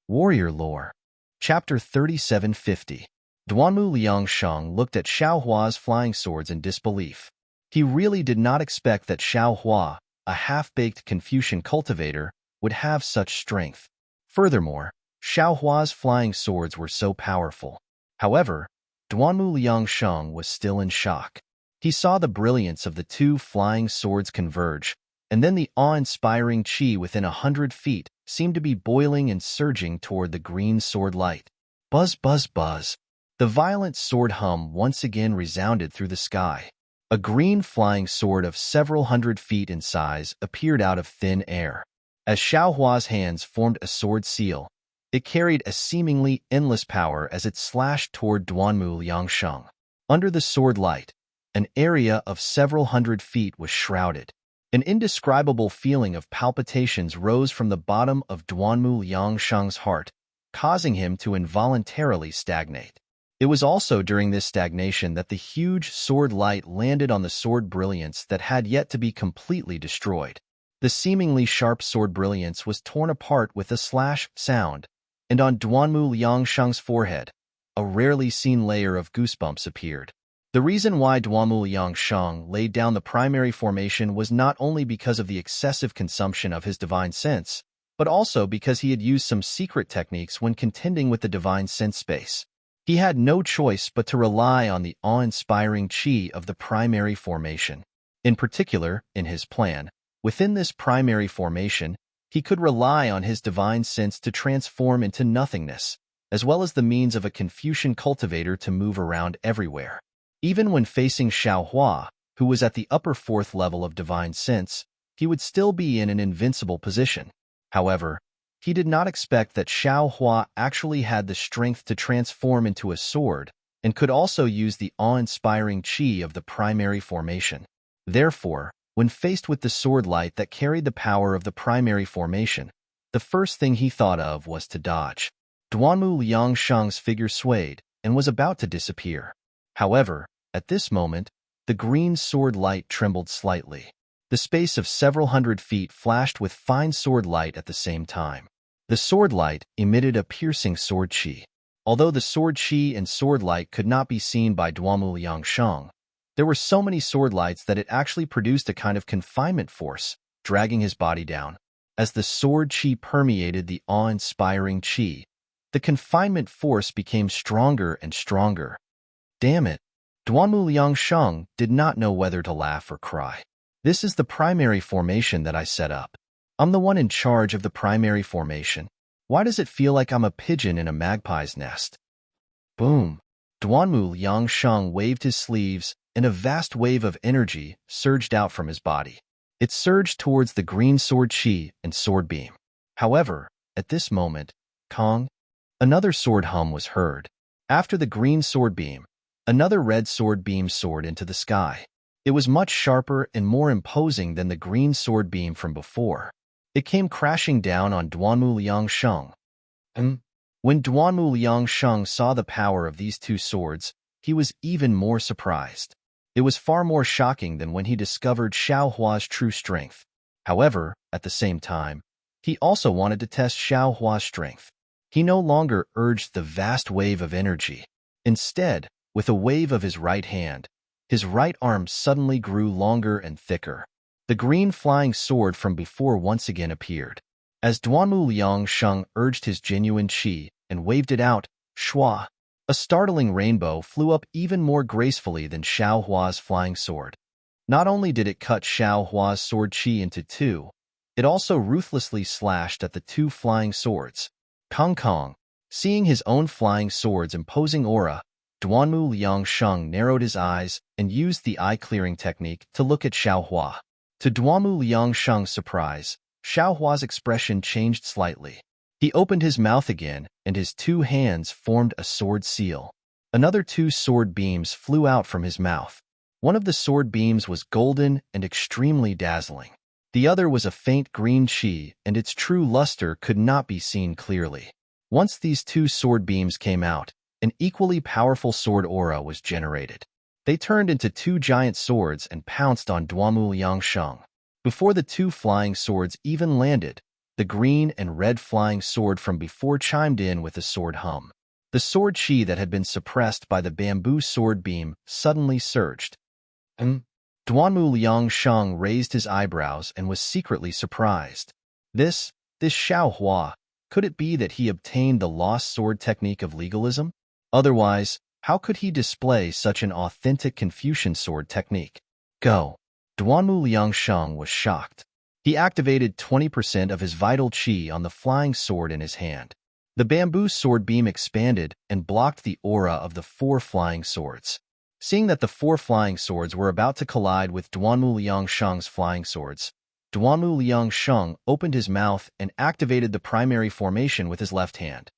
Warrior Lore. Chapter 3750. Duanmu Liangsheng looked at Xiaohua's flying swords in disbelief. He really did not expect that Xiaohua, a half-baked Confucian cultivator, would have such strength. Furthermore, Xiaohua's flying swords were so powerful. However, Duanmu Liangsheng was still in shock. He saw the brilliance of the two flying swords converge, and then the awe-inspiring qi within 100 feet seemed to be boiling and surging toward the green sword light. Buzz, buzz, buzz. The violent sword hum once again resounded through the sky. A green flying sword of several hundred feet in size appeared out of thin air. As Xiaohua's hands formed a sword seal, it carried a seemingly endless power as it slashed toward Duanmu Liangsheng. Under the sword light, an area of several hundred feet was shrouded. An indescribable feeling of palpitations rose from the bottom of Duanmu Liangsheng's heart, causing him to involuntarily stagnate. It was also during this stagnation that the huge sword light landed on the sword brilliance that had yet to be completely destroyed. The seemingly sharp sword brilliance was torn apart with a slash sound, and on Duanmu Liangsheng's forehead, a rarely seen layer of goosebumps appeared. The reason why Duanmu Liangsheng laid down the primary formation was not only because of the excessive consumption of his divine sense, but also because he had used some secret techniques when contending with the divine sense space. He had no choice but to rely on the awe-inspiring qi of the primary formation. In particular, in his plan, within this primary formation, he could rely on his divine sense to transform into nothingness, as well as the means of a Confucian cultivator to move around everywhere. Even when facing Xiaohua, who was at the upper fourth level of divine sense, he would still be in an invincible position. However, he did not expect that Xiaohua actually had the strength to transform into a sword and could also use the awe-inspiring qi of the primary formation. Therefore, when faced with the sword light that carried the power of the primary formation, the first thing he thought of was to dodge. Duanmu Liangsheng's figure swayed and was about to disappear. However, at this moment, the green sword light trembled slightly. The space of several hundred feet flashed with fine sword light at the same time. The sword light emitted a piercing sword qi. Although the sword qi and sword light could not be seen by Duanmu Liangsheng, there were so many sword lights that it actually produced a kind of confinement force, dragging his body down. As the sword qi permeated the awe-inspiring qi, the confinement force became stronger and stronger. Damn it! Duanmu Liangsheng did not know whether to laugh or cry. This is the primary formation that I set up. I'm the one in charge of the primary formation. Why does it feel like I'm a pigeon in a magpie's nest? Boom! Duanmu Liangsheng waved his sleeves, and a vast wave of energy surged out from his body. It surged towards the green sword qi and sword beam. However, at this moment, Kong, another sword hum was heard. After the green sword beam, another red sword beam soared into the sky. It was much sharper and more imposing than the green sword beam from before. It came crashing down on Duanmu Liangsheng. When Duanmu Liangsheng saw the power of these two swords, he was even more surprised. It was far more shocking than when he discovered Xiaohua's true strength. However, at the same time, he also wanted to test Xiaohua's strength. He no longer urged the vast wave of energy. Instead, with a wave of his right hand, his right arm suddenly grew longer and thicker. The green flying sword from before once again appeared. As Duanmu Liangsheng urged his genuine qi and waved it out, shua, a startling rainbow flew up even more gracefully than Xiaohua's flying sword. Not only did it cut Xiaohua's sword qi into two, it also ruthlessly slashed at the two flying swords. Kong Kong, seeing his own flying sword's imposing aura, Duanmu Liangsheng narrowed his eyes and used the eye-clearing technique to look at Xiaohua. To Duanmu Liangsheng's surprise, Xiaohua's expression changed slightly. He opened his mouth again, and his two hands formed a sword seal. Another two sword beams flew out from his mouth. One of the sword beams was golden and extremely dazzling. The other was a faint green qi, and its true luster could not be seen clearly. Once these two sword beams came out, an equally powerful sword aura was generated. They turned into two giant swords and pounced on Duanmu Liangsheng. Before the two flying swords even landed, The green and red flying sword from before chimed in with a sword hum. The sword chi that had been suppressed by the bamboo sword beam suddenly surged. Duanmu Liangsheng raised his eyebrows and was secretly surprised. This Xiao Hua, could it be that he obtained the lost sword technique of legalism? Otherwise, how could he display such an authentic Confucian sword technique? Go! Duanmu Liangsheng was shocked. He activated 20% of his vital qi on the flying sword in his hand. The bamboo sword beam expanded and blocked the aura of the 4 flying swords. Seeing that the 4 flying swords were about to collide with Duanmu Liangsheng's flying swords, Duanmu Liangsheng opened his mouth and activated the primary formation with his left hand.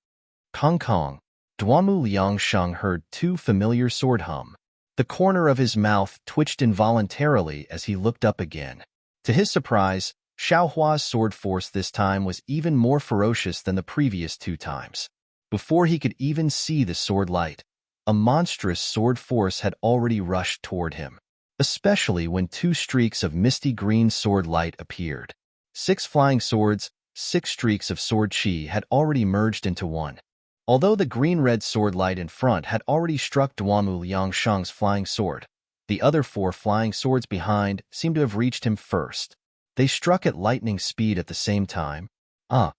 Kong Kong! Duanmu Liangsheng heard 2 familiar sword hum. The corner of his mouth twitched involuntarily as he looked up again. To his surprise, Xiao Hua's sword force this time was even more ferocious than the previous 2 times. Before he could even see the sword light, a monstrous sword force had already rushed toward him, especially when 2 streaks of misty green sword light appeared. 6 flying swords, 6 streaks of sword chi had already merged into one. Although the green-red sword light in front had already struck Duanmu Liangsheng's flying sword, the other 4 flying swords behind seemed to have reached him first. They struck at lightning speed at the same time. Duanmu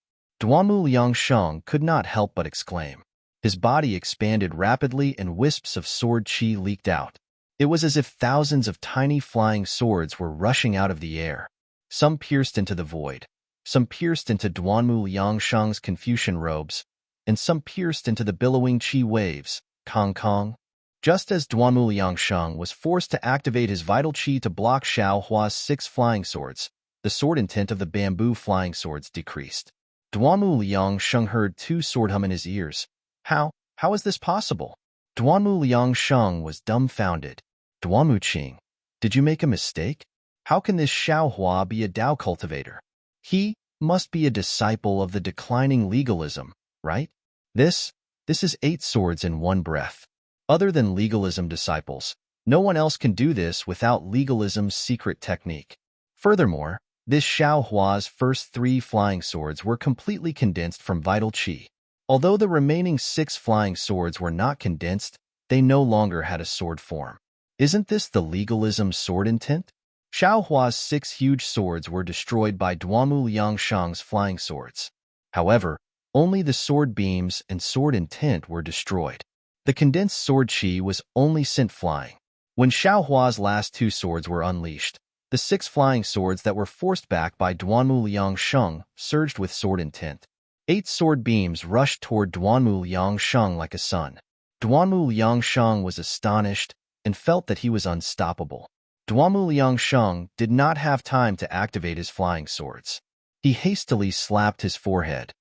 Liangsheng could not help but exclaim. His body expanded rapidly and wisps of sword chi leaked out. It was as if thousands of tiny flying swords were rushing out of the air. Some pierced into the void, some pierced into Duanmu Liangsheng's Confucian robes, and some pierced into the billowing chi waves. Kong Kong! Just as Duanmu Liangsheng was forced to activate his vital chi to block Xiao Hua's 6 flying swords, the sword intent of the bamboo flying swords decreased. Duanmu Liangsheng heard 2 sword hum in his ears. How is this possible? Duanmu Liangsheng was dumbfounded. Duanmu Qing, did you make a mistake? How can this Xiao Hua be a Dao cultivator? He must be a disciple of the declining legalism, right? This is 8 swords in one breath. Other than legalism disciples, no one else can do this without legalism's secret technique. Furthermore, this Xiao Hua's first 3 flying swords were completely condensed from vital qi. Although the remaining 6 flying swords were not condensed, they no longer had a sword form. Isn't this the legalism sword intent? Xiao Hua's 6 huge swords were destroyed by Duanmu Liangsheng's flying swords. However, only the sword beams and sword intent were destroyed. The condensed sword chi was only sent flying. When Xiao Hua's last 2 swords were unleashed, the 6 flying swords that were forced back by Duanmu Liangsheng surged with sword intent. 8 sword beams rushed toward Duanmu Liangsheng like a sun. Duanmu Liangsheng was astonished and felt that he was unstoppable. Duanmu Liangsheng did not have time to activate his flying swords. He hastily slapped his forehead.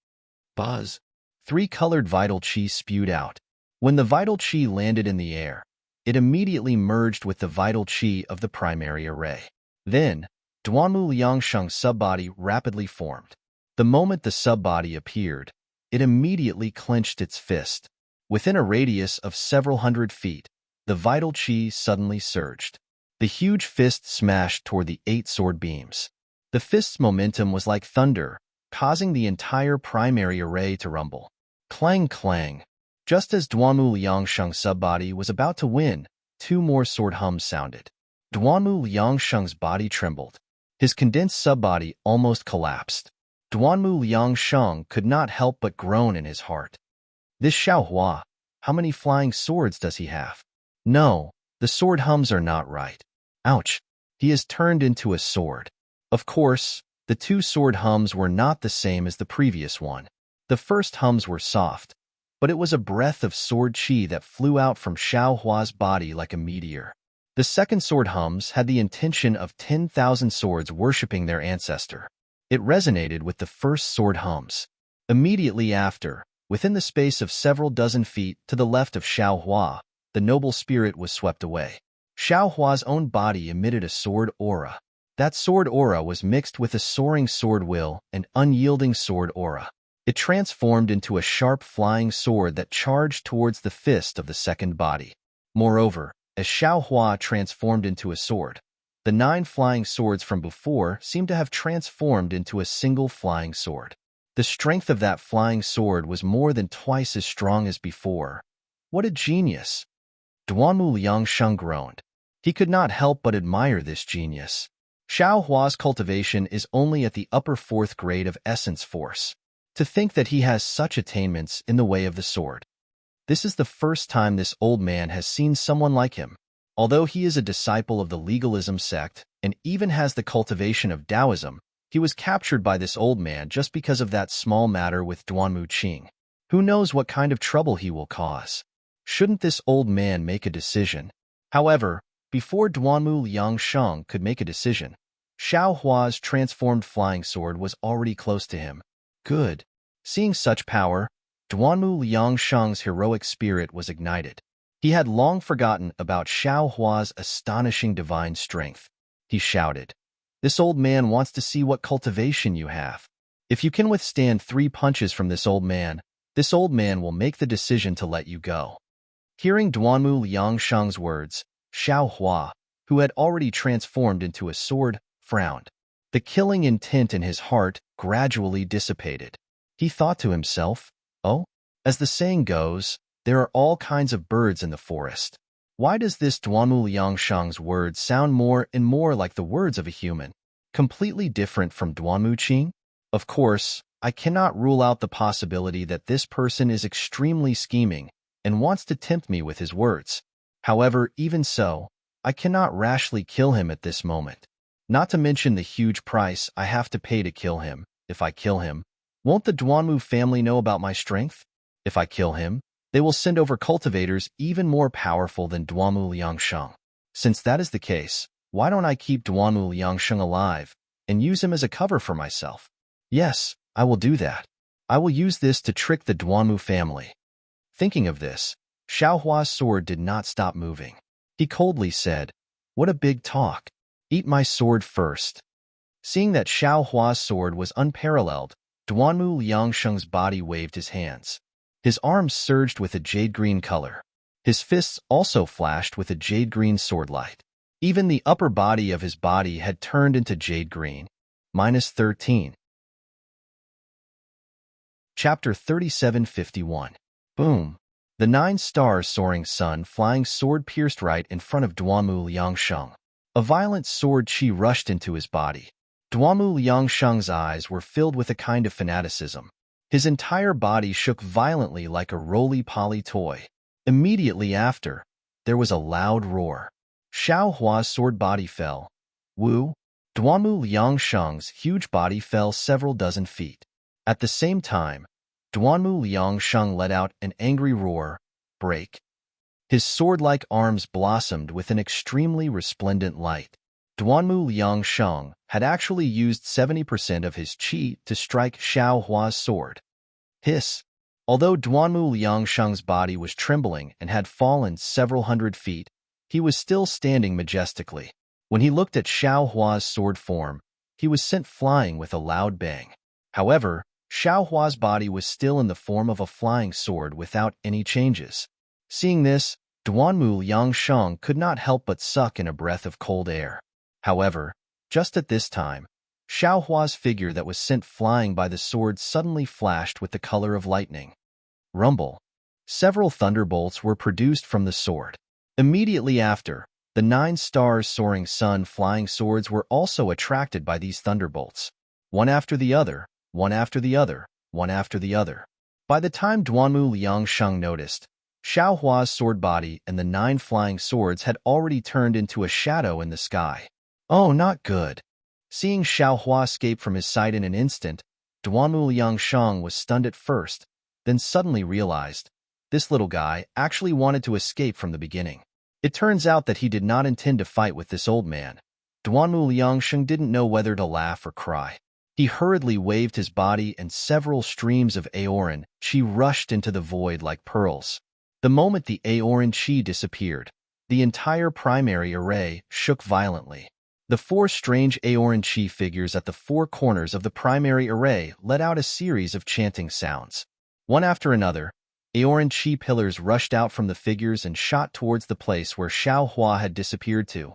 Buzz! 3 colored vital chi spewed out. When the vital chi landed in the air, it immediately merged with the vital chi of the primary array. Then, Duanmu Liangsheng's subbody rapidly formed. The moment the subbody appeared, it immediately clenched its fist. Within a radius of several hundred feet, the vital chi suddenly surged. The huge fist smashed toward the 8 sword beams. The fist's momentum was like thunder, causing the entire primary array to rumble. Clang clang! Just as Duanmu Liangsheng's subbody was about to win, 2 more sword hums sounded. Duanmu Liangsheng's body trembled. His condensed subbody almost collapsed. Duanmu Liangsheng could not help but groan in his heart. This Xiao Hua, how many flying swords does he have? No, the sword hums are not right. Ouch! He has turned into a sword. Of course, the 2 sword hums were not the same as the previous one. The first hums were soft, but it was a breath of sword chi that flew out from Xiao Hua's body like a meteor. The second sword hums had the intention of 10,000 swords worshipping their ancestor. It resonated with the first sword hums. Immediately after, within the space of several dozen feet to the left of Xiao Hua, the noble spirit was swept away. Xiao Hua's own body emitted a sword aura. That sword aura was mixed with a soaring sword will and unyielding sword aura. It transformed into a sharp flying sword that charged towards the fist of the second body. Moreover, as Xiao Hua transformed into a sword, The 9 flying swords from before seemed to have transformed into a single flying sword. The strength of that flying sword was more than twice as strong as before. What a genius! Duanmu Liangsheng groaned. He could not help but admire this genius. Xiao Hua's cultivation is only at the upper 4th grade of essence force. To think that he has such attainments in the way of the sword. This is the first time this old man has seen someone like him. Although he is a disciple of the legalism sect and even has the cultivation of Taoism, he was captured by this old man just because of that small matter with Duanmu Qing. Who knows what kind of trouble he will cause? Shouldn't this old man make a decision? However, before Duanmu Liangsheng could make a decision, Xiao Hua's transformed flying sword was already close to him. Good. Seeing such power, Duanmu Liangsheng's heroic spirit was ignited. He had long forgotten about Xiao Hua's astonishing divine strength. He shouted, "This old man wants to see what cultivation you have. If you can withstand 3 punches from this old man will make the decision to let you go." Hearing Duanmu Liangsheng's words, Xiao Hua, who had already transformed into a sword, frowned. The killing intent in his heart gradually dissipated. He thought to himself, "Oh, as the saying goes, there are all kinds of birds in the forest. Why does this Duanmu Liangsheng's words sound more and more like the words of a human, completely different from Duanmu Qing? Of course, I cannot rule out the possibility that this person is extremely scheming and wants to tempt me with his words. However, even so, I cannot rashly kill him at this moment. Not to mention the huge price I have to pay to kill him. If I kill him, won't the Duanmu family know about my strength? If I kill him, they will send over cultivators even more powerful than Duanmu Liangsheng. Since that is the case, why don't I keep Duanmu Liangsheng alive and use him as a cover for myself? Yes, I will do that. I will use this to trick the Duanmu family." Thinking of this, Xiao Hua's sword did not stop moving. He coldly said, "What a big talk. Eat my sword first." Seeing that Xiao Hua's sword was unparalleled, Duanmu Liangsheng's body waved his hands. His arms surged with a jade-green color. His fists also flashed with a jade-green sword light. Even the upper body of his body had turned into jade-green. -13. Chapter 3751. Boom. The 9 stars soaring sun flying sword pierced right in front of Duanmu Liangsheng. A violent sword chi rushed into his body. Duanmu Liangsheng's eyes were filled with a kind of fanaticism. His entire body shook violently like a roly-poly toy. Immediately after, there was a loud roar. Xiao Hua's sword body fell. Wu! Duanmu Liangsheng's huge body fell several dozen feet. At the same time, Duanmu Liangsheng let out an angry roar. Break! His sword-like arms blossomed with an extremely resplendent light. Duanmu Liangsheng had actually used 70% of his qi to strike Xiao Hua's sword. Hiss! Although Duanmu Liangsheng's body was trembling and had fallen several hundred feet, he was still standing majestically. When he looked at Xiao Hua's sword form, he was sent flying with a loud bang. However, Xiao Hua's body was still in the form of a flying sword without any changes. Seeing this, Duanmu Liangsheng could not help but suck in a breath of cold air. However, just at this time, Xiao Hua's figure that was sent flying by the sword suddenly flashed with the color of lightning. Rumble. Several thunderbolts were produced from the sword. Immediately after, the 9 stars soaring sun flying swords were also attracted by these thunderbolts. One after the other, one after the other, one after the other. By the time Duanmu Liangsheng noticed, Xiao Hua's sword body and the 9 flying swords had already turned into a shadow in the sky. Oh, not good. Seeing Xiao Hua escape from his sight in an instant, Duanmu Liangsheng was stunned at first, then suddenly realized, this little guy actually wanted to escape from the beginning. It turns out that he did not intend to fight with this old man. Duanmu Liangsheng didn't know whether to laugh or cry. He hurriedly waved his body and several streams of Aoran Qi rushed into the void like pearls. The moment the Aoran Qi disappeared, the entire primary array shook violently. The 4 strange Aoran Qi figures at the 4 corners of the primary array let out a series of chanting sounds. One after another, Aoran Qi pillars rushed out from the figures and shot towards the place where Xiao Hua had disappeared to.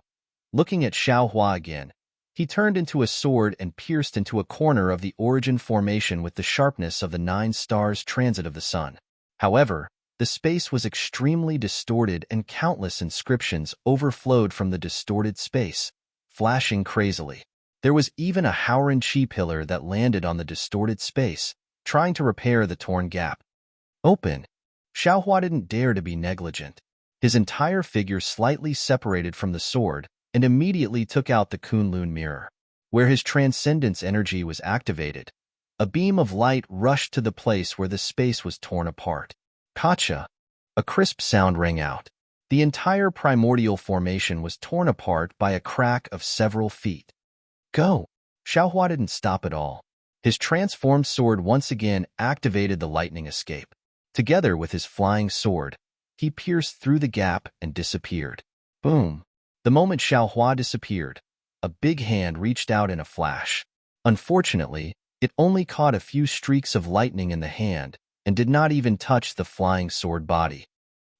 Looking at Xiaohua again, he turned into a sword and pierced into a corner of the origin formation with the sharpness of the 9 stars transit of the sun. However, the space was extremely distorted and countless inscriptions overflowed from the distorted space, flashing crazily. There was even a Howren Chi pillar that landed on the distorted space, trying to repair the torn gap. Open. Xiaohua didn't dare to be negligent. His entire figure slightly separated from the sword and immediately took out the Kunlun mirror. Where his transcendence energy was activated, a beam of light rushed to the place where the space was torn apart. Kacha! A crisp sound rang out. The entire primordial formation was torn apart by a crack of several feet. Go! Xiaohua didn't stop at all. His transformed sword once again activated the lightning escape. Together with his flying sword, he pierced through the gap and disappeared. Boom! The moment Xiaohua disappeared, a big hand reached out in a flash. Unfortunately, it only caught a few streaks of lightning in the hand and did not even touch the flying sword body.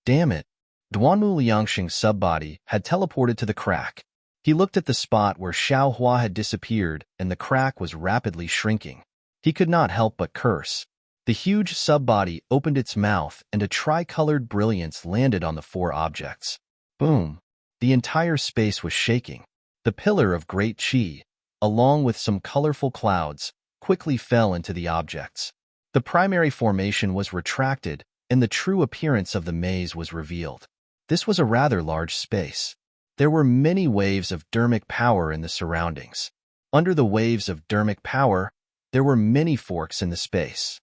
Damn it! Duanmu Liangxing's subbody had teleported to the crack. He looked at the spot where Xiaohua had disappeared and the crack was rapidly shrinking. He could not help but curse. The huge subbody opened its mouth and a tricolored brilliance landed on the 4 objects. Boom! The entire space was shaking. The pillar of great Qi, along with some colorful clouds, quickly fell into the objects. The primary formation was retracted and the true appearance of the maze was revealed. This was a rather large space. There were many waves of dermic power in the surroundings. Under the waves of dermic power, there were many forks in the space.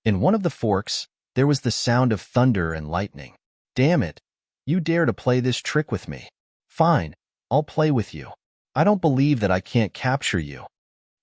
In one of the forks, there was the sound of thunder and lightning. Damn it! You dare to play this trick with me. Fine, I'll play with you. I don't believe that I can't capture you.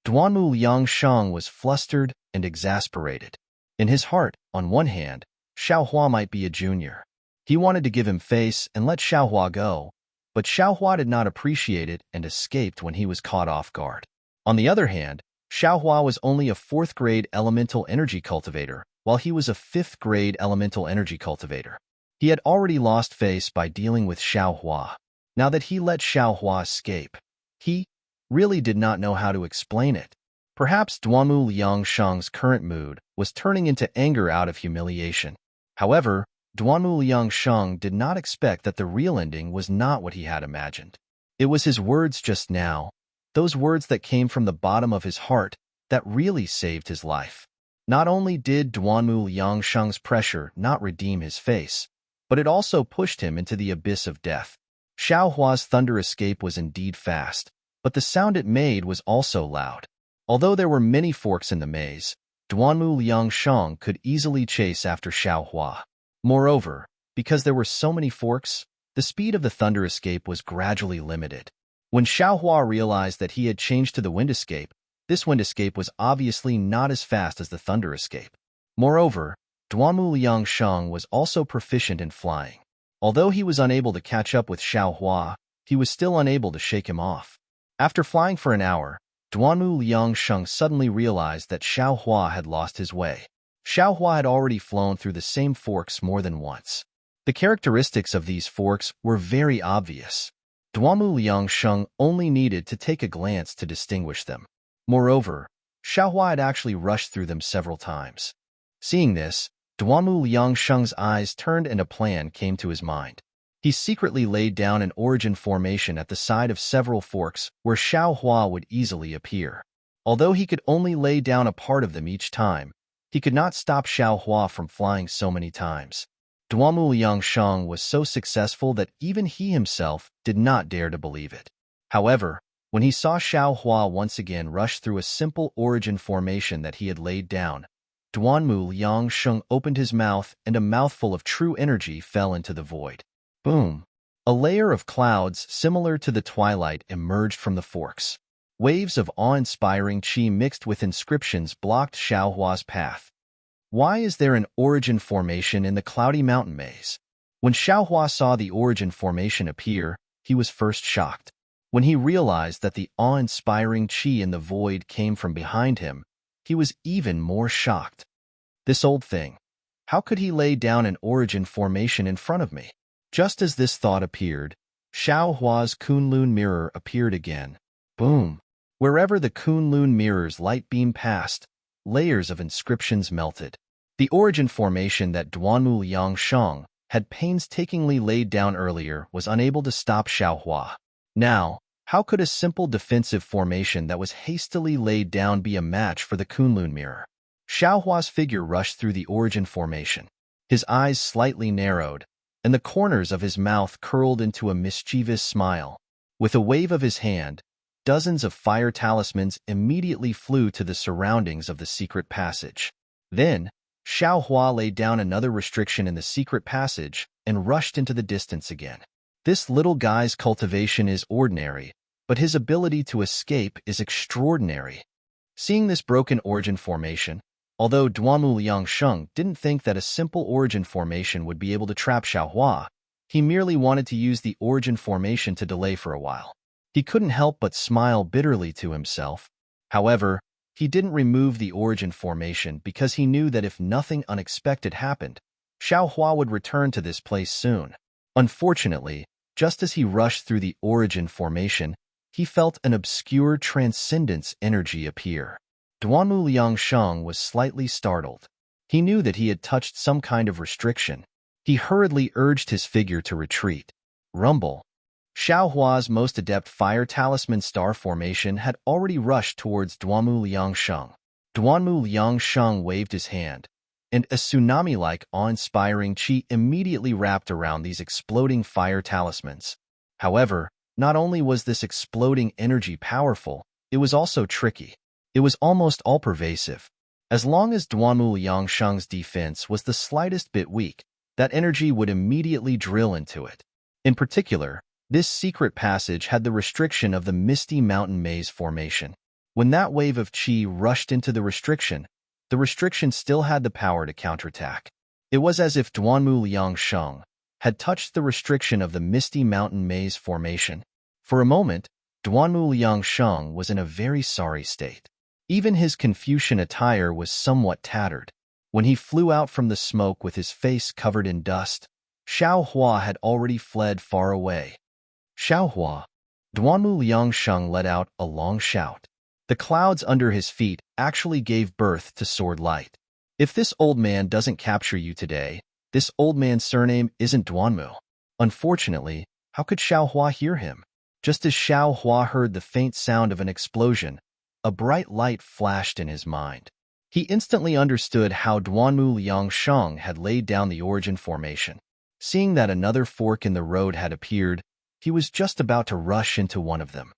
Duanmu Liangshang was flustered and exasperated. In his heart, on one hand, Xiaohua might be a junior. He wanted to give him face and let Xiaohua go, but Xiaohua did not appreciate it and escaped when he was caught off guard. On the other hand, Xiaohua was only a 4th-grade elemental energy cultivator, while he was a 5th-grade elemental energy cultivator. He had already lost face by dealing with Xiaohua. Now that he let Xiaohua escape, he really did not know how to explain it. Perhaps Duanmu Liangshang's current mood was turning into anger out of humiliation. However, Duanmu Liangshang did not expect that the real ending was not what he had imagined. It was his words just now, those words that came from the bottom of his heart, that really saved his life. Not only did Duanmu Liangshang's pressure not redeem his face, but it also pushed him into the abyss of death. Xiaohua's thunder escape was indeed fast, but the sound it made was also loud. Although there were many forks in the maze, Duanmu Liangshang could easily chase after Xiaohua. Moreover, because there were so many forks, the speed of the thunder escape was gradually limited. When Xiaohua realized that he had changed to the wind escape, this wind escape was obviously not as fast as the thunder escape. Moreover, Duanmu Liangshang was also proficient in flying. Although he was unable to catch up with Xiaohua, he was still unable to shake him off. After flying for an hour, Duanmu Liangshang suddenly realized that Xiaohua had lost his way. Xiaohua had already flown through the same forks more than once. The characteristics of these forks were very obvious. Duanmu Liangshang only needed to take a glance to distinguish them. Moreover, Xiaohua had actually rushed through them several times. Seeing this, Duanmu Liangshang's eyes turned and a plan came to his mind. He secretly laid down an origin formation at the side of several forks where Xiaohua would easily appear. Although he could only lay down a part of them each time, he could not stop Xiaohua from flying so many times. Duanmu Liangshang was so successful that even he himself did not dare to believe it. However, when he saw Xiaohua once again rush through a simple origin formation that he had laid down, Duanmu Liangshang opened his mouth and a mouthful of true energy fell into the void. Boom! A layer of clouds similar to the twilight emerged from the forks. Waves of awe-inspiring qi mixed with inscriptions blocked Xiaohua's path. Why is there an origin formation in the cloudy mountain maze? When Xiaohua saw the origin formation appear, he was first shocked. When he realized that the awe-inspiring qi in the void came from behind him, he was even more shocked. This old thing. How could he lay down an origin formation in front of me? Just as this thought appeared, Xiao Hua's Kunlun mirror appeared again. Boom! Wherever the Kunlun mirror's light beam passed, layers of inscriptions melted. The origin formation that Duanmu Liangsheng had painstakingly laid down earlier was unable to stop Xiao Hua. Now, how could a simple defensive formation that was hastily laid down be a match for the Kunlun mirror? Xiao Hua's figure rushed through the origin formation. His eyes slightly narrowed, and the corners of his mouth curled into a mischievous smile. With a wave of his hand, dozens of fire talismans immediately flew to the surroundings of the secret passage. Then, Xiao Hua laid down another restriction in the secret passage and rushed into the distance again. This little guy's cultivation is ordinary, but his ability to escape is extraordinary. Seeing this broken origin formation, although Duanmu Liangsheng didn't think that a simple origin formation would be able to trap Xiao Hua, he merely wanted to use the origin formation to delay for a while. He couldn't help but smile bitterly to himself. However, he didn't remove the origin formation because he knew that if nothing unexpected happened, Xiao Hua would return to this place soon. Unfortunately, just as he rushed through the origin formation, he felt an obscure transcendence energy appear. Duanmu Liangsheng was slightly startled. He knew that he had touched some kind of restriction. He hurriedly urged his figure to retreat. Rumble. Xiao Hua's most adept fire talisman star formation had already rushed towards Duanmu Liangsheng. Duanmu Liangsheng waved his hand, and a tsunami-like awe-inspiring qi immediately wrapped around these exploding fire talismans. However, not only was this exploding energy powerful, it was also tricky. It was almost all-pervasive. As long as Duanmu Liangsheng's defense was the slightest bit weak, that energy would immediately drill into it. In particular, this secret passage had the restriction of the misty mountain maze formation. When that wave of qi rushed into the restriction still had the power to counterattack. It was as if Duanmu Liangsheng had touched the restriction of the misty mountain maze formation. For a moment, Duanmu Liangsheng was in a very sorry state. Even his Confucian attire was somewhat tattered. When he flew out from the smoke with his face covered in dust, Xiao Hua had already fled far away. Xiao Hua. Duanmu Liangsheng let out a long shout. The clouds under his feet actually gave birth to sword light. If this old man doesn't capture you today, this old man's surname isn't Duanmu. Unfortunately, how could Xiao Hua hear him? Just as Xiao Hua heard the faint sound of an explosion, a bright light flashed in his mind. He instantly understood how Duanmu Liangsheng had laid down the origin formation. Seeing that another fork in the road had appeared, he was just about to rush into one of them.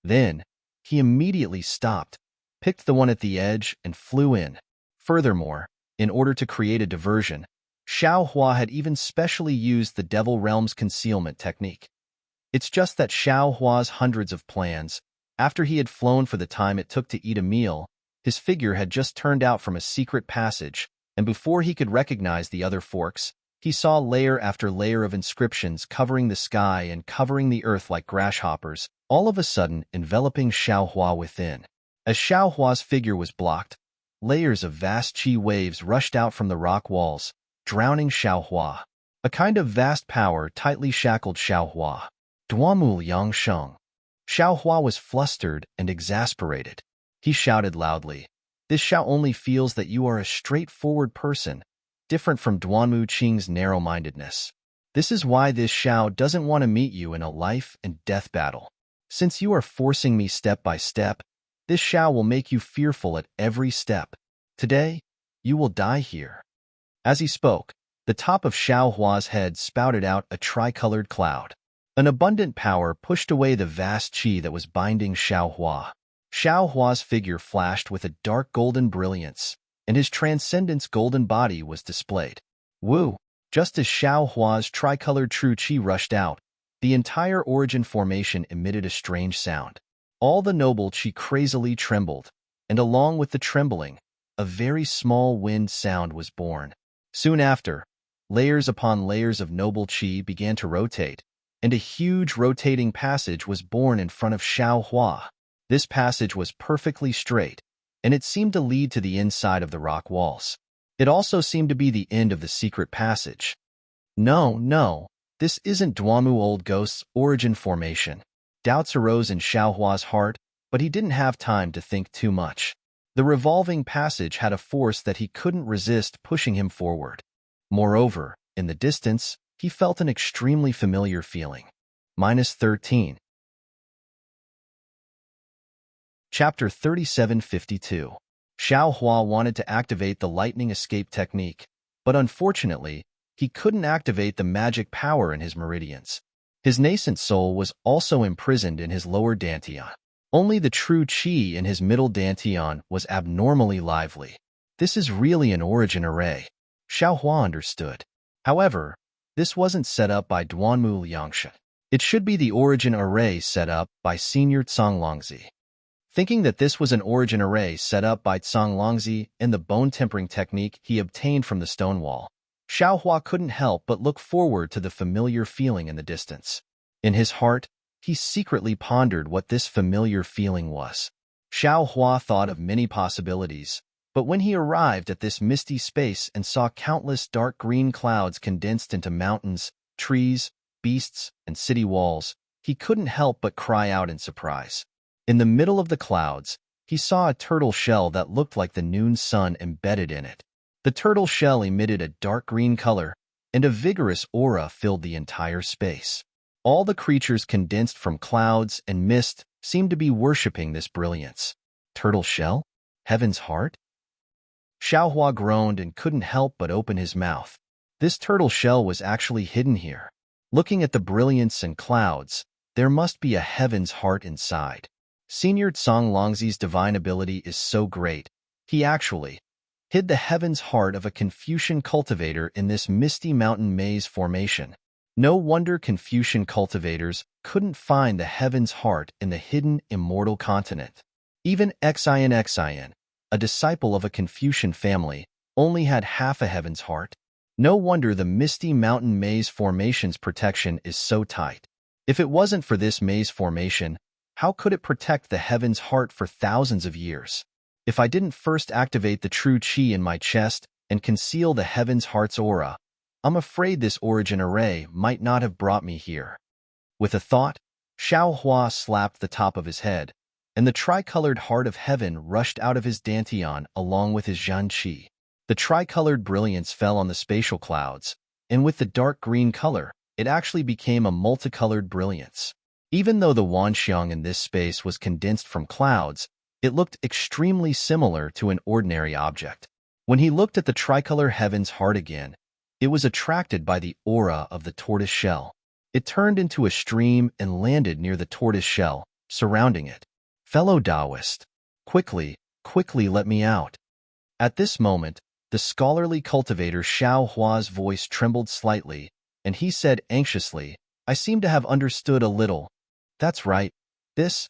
Then, he immediately stopped, picked the one at the edge, and flew in. Furthermore, in order to create a diversion, Xiao Hua had even specially used the Devil Realm's concealment technique. It's just that Xiao Hua's hundreds of plans, after he had flown for the time it took to eat a meal, his figure had just turned out from a secret passage, and before he could recognize the other forks, he saw layer after layer of inscriptions covering the sky and covering the earth like grasshoppers, all of a sudden enveloping Xiao Hua within. As Xiao Hua's figure was blocked, layers of vast qi waves rushed out from the rock walls, drowning Xiao Hua. A kind of vast power tightly shackled Xiao Hua. Duanmu Liangsheng. Xiao Hua was flustered and exasperated. He shouted loudly, "This Xiao only feels that you are a straightforward person, different from Duanmu Qing's narrow-mindedness. This is why this Xiao doesn't want to meet you in a life-and-death battle. Since you are forcing me step by step, this Xiao will make you fearful at every step. Today, you will die here." As he spoke, the top of Xiao Hua's head spouted out a tricolored cloud. An abundant power pushed away the vast qi that was binding Xiao Hua. Xiao Hua's figure flashed with a dark golden brilliance, and his transcendence golden body was displayed. Woo! Just as Xiao Hua's tricolored true qi rushed out, the entire origin formation emitted a strange sound. All the noble qi crazily trembled, and along with the trembling, a very small wind sound was born. Soon after, layers upon layers of noble qi began to rotate, and a huge rotating passage was born in front of Xiao Hua. This passage was perfectly straight, and it seemed to lead to the inside of the rock walls. It also seemed to be the end of the secret passage. No, This isn't Duamu Old Ghost's origin formation. Doubts arose in Xiaohua's heart, but he didn't have time to think too much. The revolving passage had a force that he couldn't resist pushing him forward. Moreover, in the distance, he felt an extremely familiar feeling. -13. Chapter 3752. Xiaohua wanted to activate the lightning escape technique, but unfortunately, he couldn't activate the magic power in his meridians. His nascent soul was also imprisoned in his lower dantian. Only the true qi in his middle dantian was abnormally lively. This is really an origin array. Xiaohua understood. However, this wasn't set up by Duanmu Liangshan. It should be the origin array set up by Senior Canglongzi. Thinking that this was an origin array set up by Canglongzi and the bone tempering technique he obtained from the stone wall, Xiaohua couldn't help but look forward to the familiar feeling in the distance. In his heart, he secretly pondered what this familiar feeling was. Xiaohua thought of many possibilities, but when he arrived at this misty space and saw countless dark green clouds condensed into mountains, trees, beasts, and city walls, he couldn't help but cry out in surprise. In the middle of the clouds, he saw a turtle shell that looked like the noon sun embedded in it. The turtle shell emitted a dark green color, and a vigorous aura filled the entire space. All the creatures condensed from clouds and mist seemed to be worshipping this brilliance. Turtle shell? Heaven's heart? Xiaohua groaned and couldn't help but open his mouth. This turtle shell was actually hidden here. Looking at the brilliance and clouds, there must be a heaven's heart inside. Senior Canglongzi's divine ability is so great, he actually hid the heaven's heart of a Confucian cultivator in this misty mountain maze formation. No wonder Confucian cultivators couldn't find the heaven's heart in the hidden immortal continent. Even Xin, a disciple of a Confucian family, only had half a heaven's heart. No wonder the misty mountain maze formation's protection is so tight. If it wasn't for this maze formation, how could it protect the heaven's heart for thousands of years? If I didn't first activate the true qi in my chest and conceal the heaven's heart's aura, I'm afraid this origin array might not have brought me here. With a thought, Xiaohua slapped the top of his head, and the tricolored heart of heaven rushed out of his dantian along with his zhan qi. The tricolored brilliance fell on the spatial clouds, and with the dark green color, it actually became a multicolored brilliance. Even though the Wanxiang in this space was condensed from clouds, it looked extremely similar to an ordinary object. When he looked at the tricolor heaven's heart again, it was attracted by the aura of the tortoise shell. It turned into a stream and landed near the tortoise shell, surrounding it. Fellow Taoist, quickly let me out. At this moment, the scholarly cultivator Xiaohua's voice trembled slightly, and he said anxiously, I seem to have understood a little. That's right. This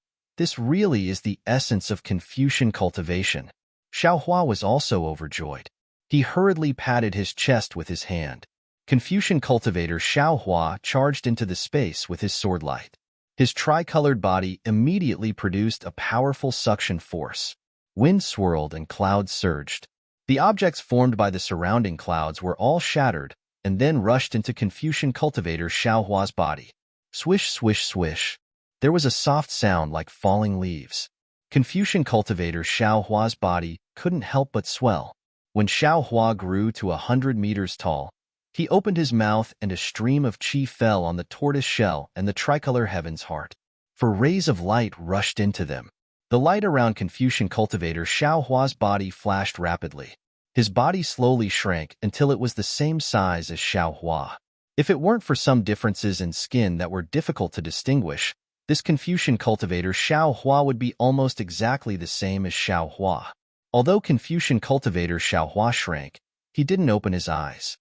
really is the essence of Confucian cultivation. Xiaohua was also overjoyed. He hurriedly patted his chest with his hand. Confucian cultivator Xiaohua charged into the space with his sword light. His tricolored body immediately produced a powerful suction force. Wind swirled and clouds surged. The objects formed by the surrounding clouds were all shattered and then rushed into Confucian cultivator Xiaohua's body. Swish, swish, swish. There was a soft sound like falling leaves. Confucian cultivator Xiaohua's body couldn't help but swell. When Xiaohua grew to 100 meters tall, he opened his mouth and a stream of qi fell on the tortoise shell and the tricolor heaven's heart. For rays of light rushed into them. The light around Confucian cultivator Xiaohua's body flashed rapidly. His body slowly shrank until it was the same size as Xiaohua. If it weren't for some differences in skin that were difficult to distinguish, this Confucian cultivator Xiaohua would be almost exactly the same as Xiaohua. Although Confucian cultivator Xiaohua shrank, he didn't open his eyes.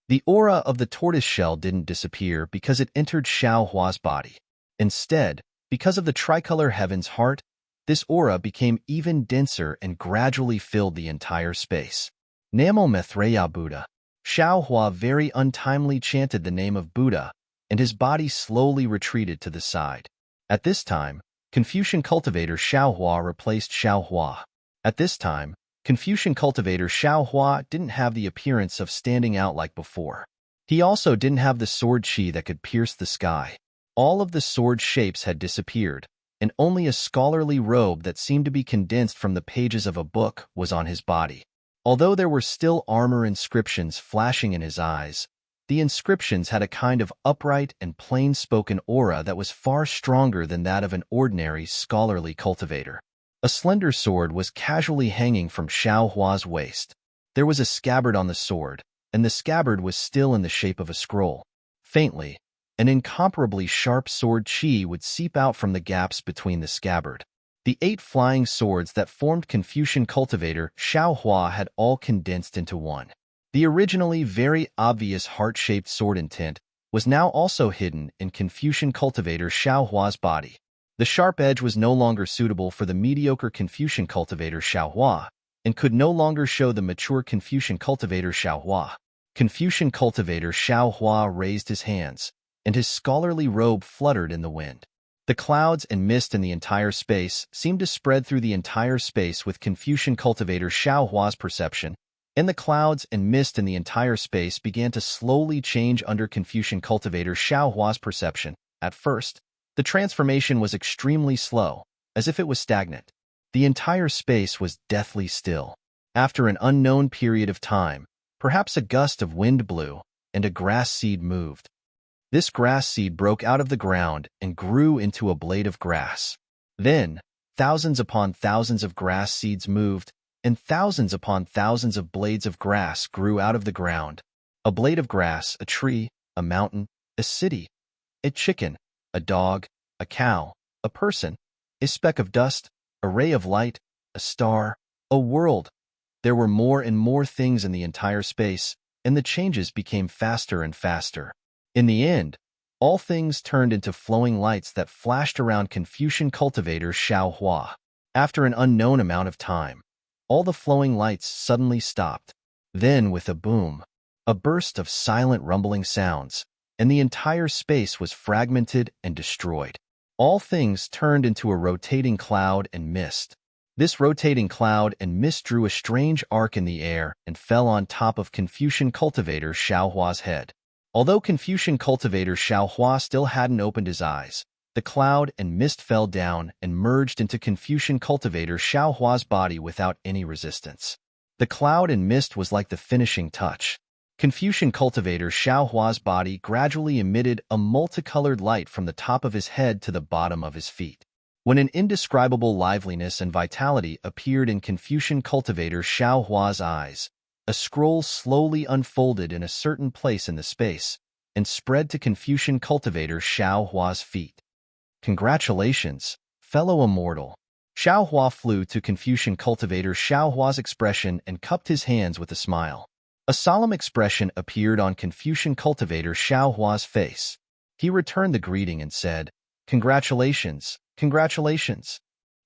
The aura of the tortoise shell didn't disappear because it entered Xiaohua's body. Instead, because of the tricolor heaven's heart, this aura became even denser and gradually filled the entire space. Namo Maitreya Buddha. Xiaohua very untimely chanted the name of Buddha, and his body slowly retreated to the side. At this time, Confucian cultivator Xiaohua replaced Xiaohua. At this time, Confucian cultivator Xiaohua didn't have the appearance of standing out like before. He also didn't have the sword chi that could pierce the sky. All of the sword shapes had disappeared, and only a scholarly robe that seemed to be condensed from the pages of a book was on his body. Although there were still armor inscriptions flashing in his eyes, the inscriptions had a kind of upright and plain-spoken aura that was far stronger than that of an ordinary scholarly cultivator. A slender sword was casually hanging from Xiao Hua's waist. There was a scabbard on the sword, and the scabbard was still in the shape of a scroll. Faintly, an incomparably sharp sword chi would seep out from the gaps between the scabbard. The 8 flying swords that formed Confucian cultivator Xiao Hua had all condensed into one. The originally very obvious heart-shaped sword intent was now also hidden in Confucian cultivator Xiao Hua's body. The sharp edge was no longer suitable for the mediocre Confucian cultivator Xiao Hua, and could no longer show the mature Confucian cultivator Xiao Hua. Confucian cultivator Xiao Hua raised his hands, and his scholarly robe fluttered in the wind. The clouds and mist in the entire space seemed to spread through the entire space with Confucian cultivator Xiao Hua's perception, and the clouds and mist in the entire space began to slowly change under Confucian cultivator Xiao Hua's perception. At first, the transformation was extremely slow, as if it was stagnant. The entire space was deathly still. After an unknown period of time, perhaps a gust of wind blew, and a grass seed moved. This grass seed broke out of the ground and grew into a blade of grass. Then, thousands upon thousands of grass seeds moved, and thousands upon thousands of blades of grass grew out of the ground. A blade of grass, a tree, a mountain, a city, a chicken, a dog, a cow, a person, a speck of dust, a ray of light, a star, a world. There were more and more things in the entire space, and the changes became faster and faster. In the end, all things turned into flowing lights that flashed around Confucian cultivator Xiao Hua. After an unknown amount of time, all the flowing lights suddenly stopped. Then, with a boom, a burst of silent rumbling sounds, and the entire space was fragmented and destroyed. All things turned into a rotating cloud and mist. This rotating cloud and mist drew a strange arc in the air and fell on top of Confucian cultivator Xiao Hua's head. Although Confucian cultivator Xiao Hua still hadn't opened his eyes, the cloud and mist fell down and merged into Confucian cultivator Xiao Hua's body without any resistance. The cloud and mist was like the finishing touch. Confucian cultivator Xiao Hua's body gradually emitted a multicolored light from the top of his head to the bottom of his feet. When an indescribable liveliness and vitality appeared in Confucian cultivator Xiao Hua's eyes, a scroll slowly unfolded in a certain place in the space and spread to Confucian cultivator Xiao Hua's feet. Congratulations, fellow immortal. Xiao Hua flew to Confucian cultivator Xiao Hua's expression and cupped his hands with a smile. A solemn expression appeared on Confucian cultivator Xiao Hua's face. He returned the greeting and said, "Congratulations, congratulations."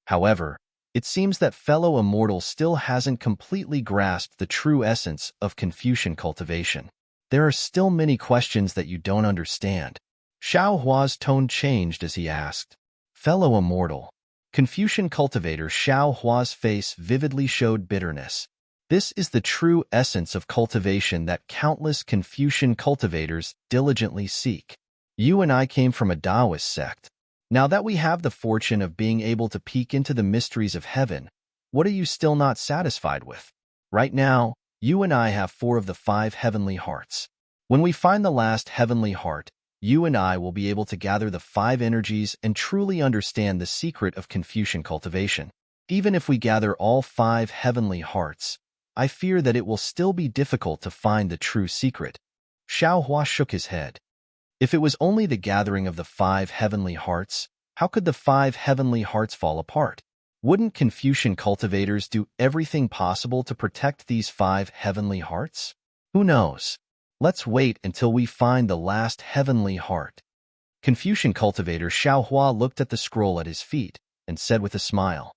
However, it seems that fellow immortal still hasn't completely grasped the true essence of Confucian cultivation. There are still many questions that you don't understand. Xiao Hua's tone changed as he asked, "Fellow immortal." Confucian cultivator Xiao Hua's face vividly showed bitterness. This is the true essence of cultivation that countless Confucian cultivators diligently seek. You and I came from a Taoist sect. Now that we have the fortune of being able to peek into the mysteries of heaven, what are you still not satisfied with? Right now, you and I have 4 of the 5 heavenly hearts. When we find the last heavenly heart, you and I will be able to gather the 5 energies and truly understand the secret of Confucian cultivation. Even if we gather all 5 heavenly hearts, I fear that it will still be difficult to find the true secret. Xiao Hua shook his head. If it was only the gathering of the 5 heavenly hearts, how could the 5 heavenly hearts fall apart? Wouldn't Confucian cultivators do everything possible to protect these 5 heavenly hearts? Who knows? Let's wait until we find the last heavenly heart. Confucian cultivator Xiao Hua looked at the scroll at his feet and said with a smile,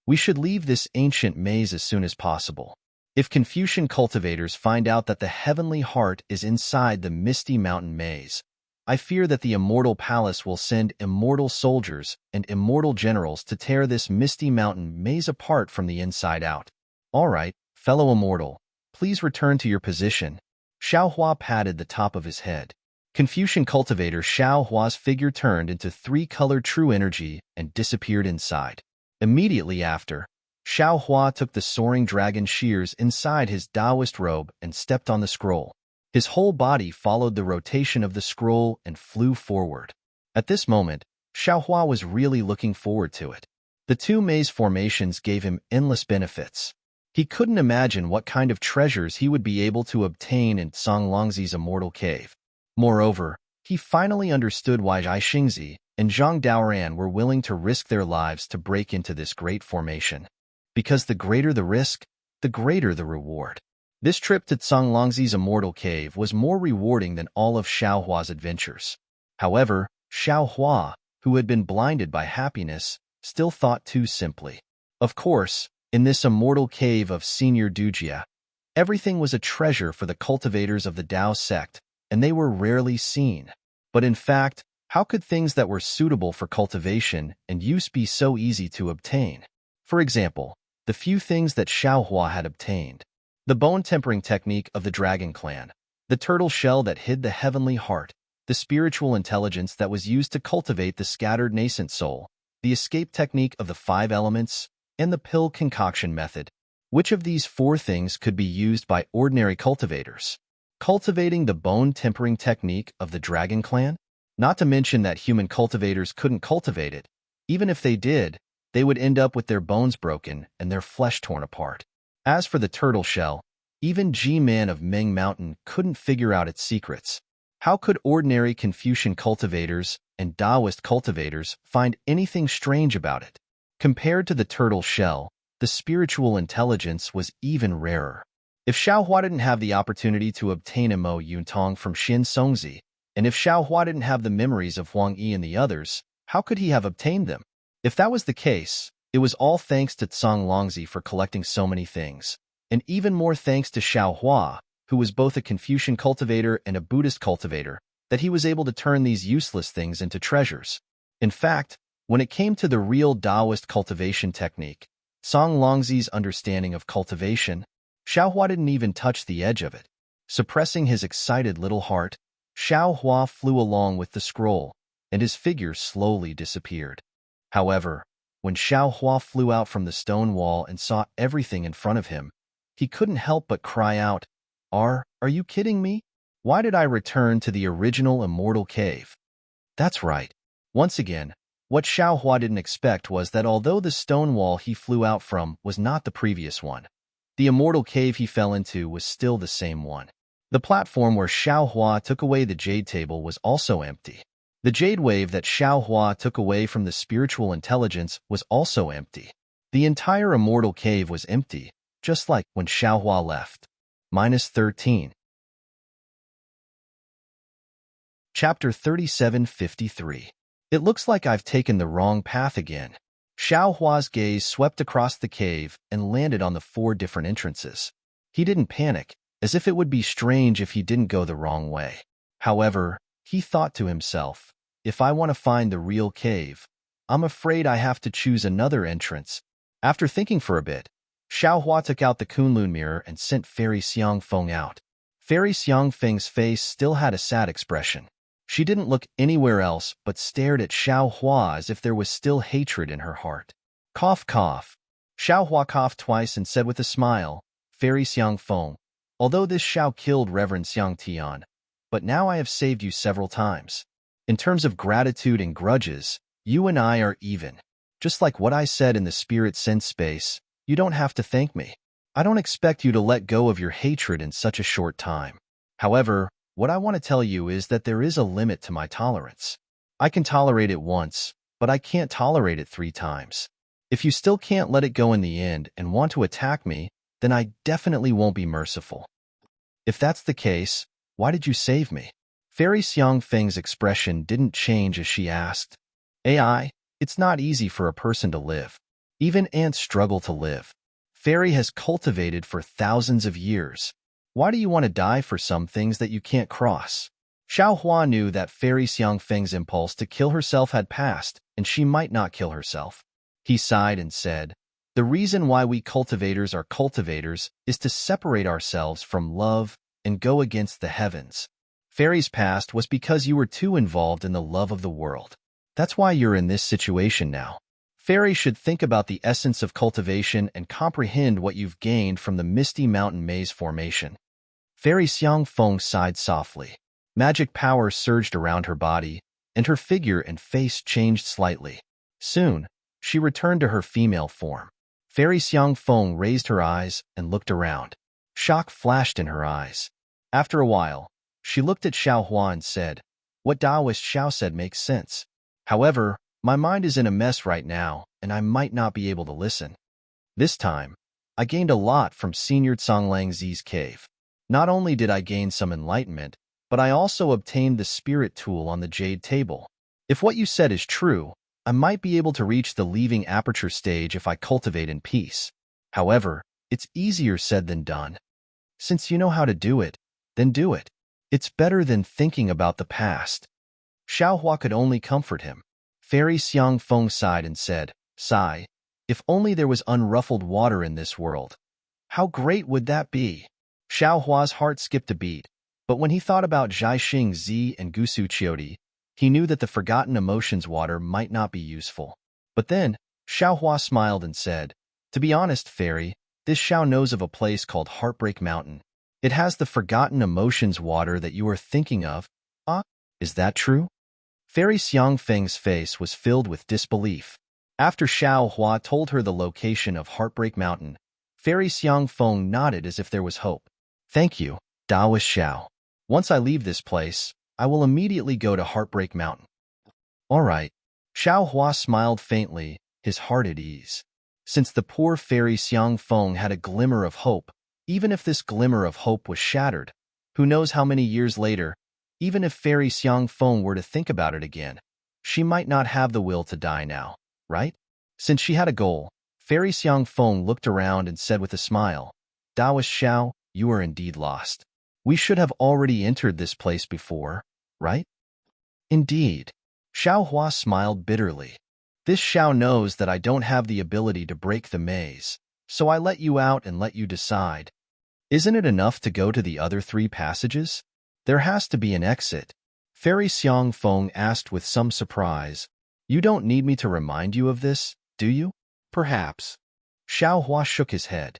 "We should leave this ancient maze as soon as possible. If Confucian cultivators find out that the heavenly heart is inside the misty mountain maze, I fear that the immortal palace will send immortal soldiers and immortal generals to tear this misty mountain maze apart from the inside out. All right, fellow immortal, please return to your position. Xiao Hua patted the top of his head. Confucian cultivator Xiao Hua's figure turned into three-colored true energy and disappeared inside. Immediately after, Xiao Hua took the soaring dragon shears inside his Taoist robe and stepped on the scroll. His whole body followed the rotation of the scroll and flew forward. At this moment, Xiao Hua was really looking forward to it. The two maze formations gave him endless benefits. He couldn't imagine what kind of treasures he would be able to obtain in Songlongzi's immortal cave. Moreover, he finally understood why Zhai Xingzi and Zhang Daoran were willing to risk their lives to break into this great formation. Because the greater the risk, the greater the reward. This trip to Songlongzi's immortal cave was more rewarding than all of Xiao Hua's adventures. However, Xiao Hua, who had been blinded by happiness, still thought too simply. Of course, in this immortal cave of Senior Dujia, everything was a treasure for the cultivators of the Dao sect, and they were rarely seen. But in fact, how could things that were suitable for cultivation and use be so easy to obtain? For example, the few things that Xiao Hua had obtained. The bone-tempering technique of the Dragon Clan, the turtle shell that hid the heavenly heart, the spiritual intelligence that was used to cultivate the scattered nascent soul, the escape technique of the 5 elements, and the pill concoction method. Which of these 4 things could be used by ordinary cultivators? Cultivating the bone-tempering technique of the Dragon Clan? Not to mention that human cultivators couldn't cultivate it. Even if they did, they would end up with their bones broken and their flesh torn apart. As for the turtle shell, even G-Man of Ming Mountain couldn't figure out its secrets. How could ordinary Confucian cultivators and Taoist cultivators find anything strange about it? Compared to the turtle shell, the spiritual intelligence was even rarer. If Xiao Hua didn't have the opportunity to obtain a Mo Yuntong from Xin Songzi, and if Xiao Hua didn't have the memories of Huang Yi and the others, how could he have obtained them? If that was the case, it was all thanks to Songlongzi for collecting so many things, and even more thanks to Xiao Hua, who was both a Confucian cultivator and a Buddhist cultivator, that he was able to turn these useless things into treasures. In fact, when it came to the real Taoist cultivation technique, Songlongzi's understanding of cultivation, Xiao Hua didn't even touch the edge of it. Suppressing his excited little heart, Xiao Hua flew along with the scroll, and his figure slowly disappeared. However, when Xiao Hua flew out from the stone wall and saw everything in front of him, he couldn't help but cry out, Are you kidding me? Why did I return to the original immortal cave? That's right. Once again, what Xiao Hua didn't expect was that although the stone wall he flew out from was not the previous one, the immortal cave he fell into was still the same one. The platform where Xiao Hua took away the jade table was also empty. The jade wave that Xiao Hua took away from the spiritual intelligence was also empty. The entire immortal cave was empty, just like when Xiao Hua left. -13. Chapter 3753. It looks like I've taken the wrong path again. Xiao Hua's gaze swept across the cave and landed on the 4 different entrances. He didn't panic, as if it would be strange if he didn't go the wrong way. However, he thought to himself, if I want to find the real cave, I'm afraid I have to choose another entrance. After thinking for a bit, Xiao Hua took out the Kunlun mirror and sent Fairy Xiang Feng out. Fairy Xiang Feng's face still had a sad expression. She didn't look anywhere else but stared at Xiao Hua as if there was still hatred in her heart. Cough, cough. Xiao Hua coughed twice and said with a smile, Fairy Xiang Feng, although this Xiao killed Reverend Xiang Tian, but now I have saved you several times. In terms of gratitude and grudges, you and I are even. Just like what I said in the spirit sense space, you don't have to thank me. I don't expect you to let go of your hatred in such a short time. However, what I want to tell you is that there is a limit to my tolerance. I can tolerate it once, but I can't tolerate it 3 times. If you still can't let it go in the end and want to attack me, then I definitely won't be merciful. If that's the case, why did you save me? Fairy Xiang Feng's expression didn't change as she asked. AI, it's not easy for a person to live. Even ants struggle to live. Fairy has cultivated for thousands of years. Why do you want to die for some things that you can't cross? Xiao Hua knew that Fairy Xiang Feng's impulse to kill herself had passed, and she might not kill herself. He sighed and said, the reason why we cultivators are cultivators is to separate ourselves from love and go against the heavens. Fairy's past was because you were too involved in the love of the world. That's why you're in this situation now. Fairy should think about the essence of cultivation and comprehend what you've gained from the misty mountain maze formation. Fairy Xiang Feng sighed softly. Magic power surged around her body, and her figure and face changed slightly. Soon, she returned to her female form. Fairy Xiang Feng raised her eyes and looked around. Shock flashed in her eyes. After a while, she looked at Xiao Hua and said, "What Taoist Xiao said makes sense. However, my mind is in a mess right now, and I might not be able to listen." This time, I gained a lot from Senior Tsonglang Zi's cave. Not only did I gain some enlightenment, but I also obtained the spirit tool on the jade table. If what you said is true, I might be able to reach the leaving aperture stage if I cultivate in peace. However, it's easier said than done. Since you know how to do it, then do it. It's better than thinking about the past. Xiao Hua could only comfort him. Fairy Xiang Feng sighed and said, "Sigh, if only there was unruffled water in this world. How great would that be?" Xiao Hua's heart skipped a beat, but when he thought about Zhaixing Zi and Gusu Qiudi, he knew that the forgotten emotions water might not be useful. But then, Xiao Hua smiled and said, "To be honest, Fairy, this Xiao knows of a place called Heartbreak Mountain. It has the forgotten emotions water that you are thinking of. Ah, is that true?" Fairy Xiang Feng's face was filled with disbelief. After Xiao Hua told her the location of Heartbreak Mountain, Fairy Xiang Feng nodded as if there was hope. "Thank you, Taoist Xiao. Once I leave this place, I will immediately go to Heartbreak Mountain." "All right." Xiao Hua smiled faintly, his heart at ease. Since the poor Fairy Xiang Feng had a glimmer of hope, even if this glimmer of hope was shattered, who knows how many years later, even if Fairy Xiang Feng were to think about it again, she might not have the will to die now, right? Since she had a goal, Fairy Xiang Feng looked around and said with a smile, "Taoist Xiao, you are indeed lost. We should have already entered this place before, right?" "Indeed." Xiao Hua smiled bitterly. "This Xiao knows that I don't have the ability to break the maze, so I let you out and let you decide. Isn't it enough to go to the other 3 passages? There has to be an exit." Fairy Xiang Feng asked with some surprise, "You don't need me to remind you of this, do you?" "Perhaps." Xiao Hua shook his head.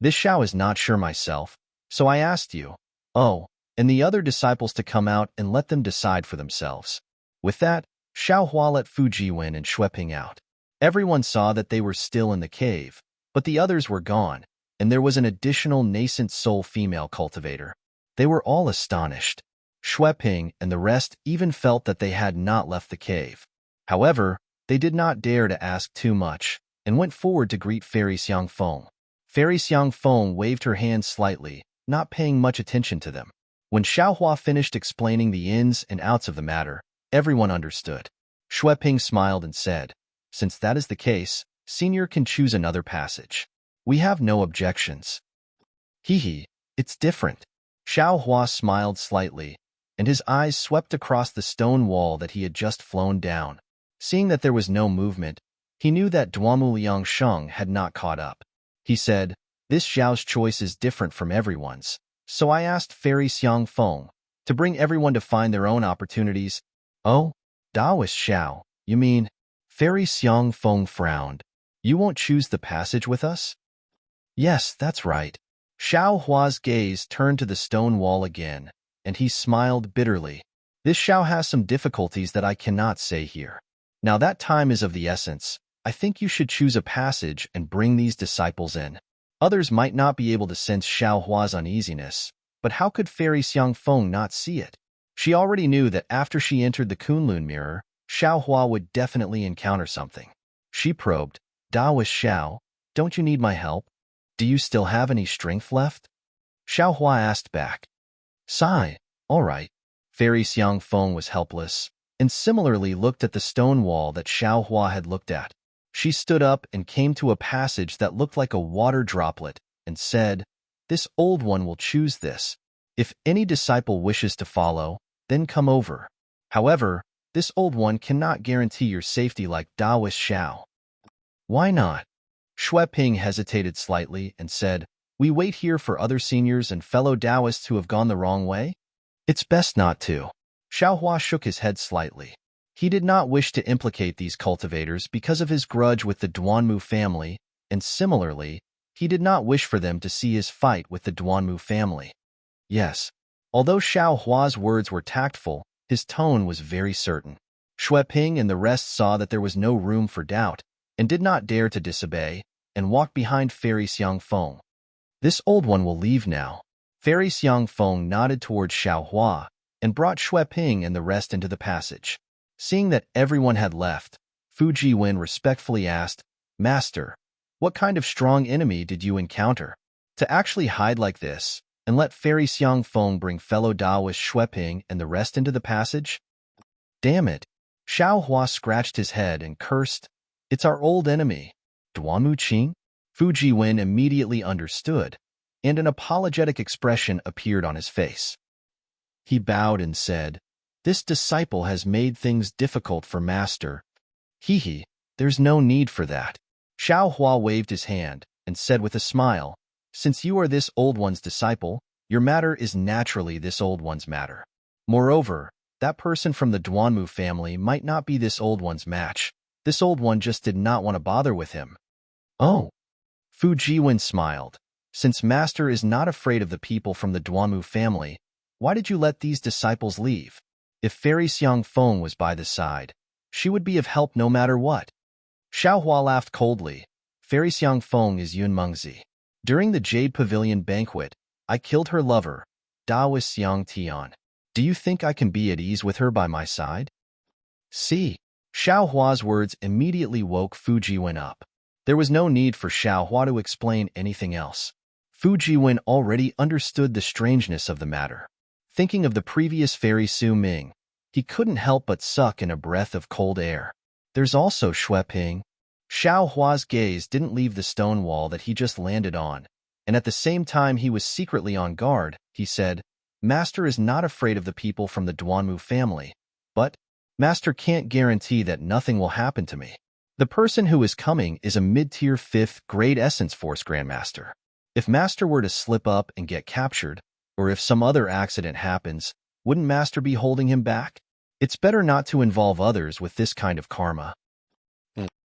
"This Xiao is not sure myself, so I asked you, oh, and the other disciples to come out and let them decide for themselves." With that, Xiao Hua let Fu Jiwen and Xueping out. Everyone saw that they were still in the cave, but the others were gone, and there was an additional nascent soul female cultivator. They were all astonished. Xueping and the rest even felt that they had not left the cave. However, they did not dare to ask too much, and went forward to greet Fairy Xiang Feng. Fairy Xiang Feng waved her hand slightly, not paying much attention to them. When Xiao Hua finished explaining the ins and outs of the matter, everyone understood. Xueping smiled and said, "Since that is the case, Senior can choose another passage. We have no objections." "Hee, it's different." Xiao Hua smiled slightly, and his eyes swept across the stone wall that he had just flown down. Seeing that there was no movement, he knew that Duamu Liangsheng had not caught up. He said, "This Xiao's choice is different from everyone's, so I asked Fairy Xiang Feng to bring everyone to find their own opportunities." "Oh, Taoist Xiao, you mean?" Fairy Xiang Feng frowned. "You won't choose the passage with us?" "Yes, that's right." Xiao Hua's gaze turned to the stone wall again, and he smiled bitterly. "This Xiao has some difficulties that I cannot say here. Now that time is of the essence, I think you should choose a passage and bring these disciples in." Others might not be able to sense Xiao Hua's uneasiness, but how could Fairy Xiang Feng not see it? She already knew that after she entered the Kunlun mirror, Xiao Hua would definitely encounter something. She probed, "Taoist Xiao, don't you need my help? Do you still have any strength left?" Xiao Hua asked back. "Sigh, all right." Fairy Xiang Feng was helpless, and similarly looked at the stone wall that Xiao Hua had looked at. She stood up and came to a passage that looked like a water droplet, and said, "This old one will choose this. If any disciple wishes to follow, then come over. However, this old one cannot guarantee your safety like Taoist Xiao." "Why not?" Xueping hesitated slightly and said, We wait here for other seniors and fellow Taoists who have gone the wrong way? It's best not to. Xiaohua shook his head slightly. He did not wish to implicate these cultivators because of his grudge with the Duanmu family, and similarly, he did not wish for them to see his fight with the Duanmu family. Yes. Although Xiaohua's words were tactful, his tone was very certain. Xueping and the rest saw that there was no room for doubt, and did not dare to disobey, and walked behind Fairy Xiangfeng. This old one will leave now. Fairy Xiangfeng nodded towards Xiaohua, and brought Xueping and the rest into the passage. Seeing that everyone had left, Fu Jiwen respectfully asked, Master, what kind of strong enemy did you encounter? To actually hide like this, and let Fairy Xiangfeng bring fellow Taoist Xueping and the rest into the passage? Damn it. Xiaohua scratched his head and cursed, It's our old enemy, Duanmu Qing? Fu Jiwen immediately understood, and an apologetic expression appeared on his face. He bowed and said, This disciple has made things difficult for Master. Hee, there's no need for that. Xiaohua waved his hand and said with a smile, Since you are this old one's disciple, your matter is naturally this old one's matter. Moreover, that person from the Duanmu family might not be this old one's match. This old one just did not want to bother with him. Oh. Fu Jiwen smiled. Since Master is not afraid of the people from the Duanmu family, why did you let these disciples leave? If Fairy Xiangfeng was by the side, she would be of help no matter what. Xiaohua laughed coldly. Fairy Xiangfeng is Yun Mengzi. During the Jade Pavilion banquet, I killed her lover, Taoist Xiang Tian. Do you think I can be at ease with her by my side? See. Xiaohua's words immediately woke Fu Jiwen up. There was no need for Xiaohua to explain anything else. Fu Jiwen already understood the strangeness of the matter. Thinking of the previous Fairy Su Ming, he couldn't help but suck in a breath of cold air. There's also Xueping. Xiaohua's gaze didn't leave the stone wall that he just landed on, and at the same time he was secretly on guard. He said, Master is not afraid of the people from the Duanmu family, but Master can't guarantee that nothing will happen to me. The person who is coming is a mid-tier 5th grade Essence Force Grandmaster. If Master were to slip up and get captured, or if some other accident happens, wouldn't Master be holding him back? It's better not to involve others with this kind of karma.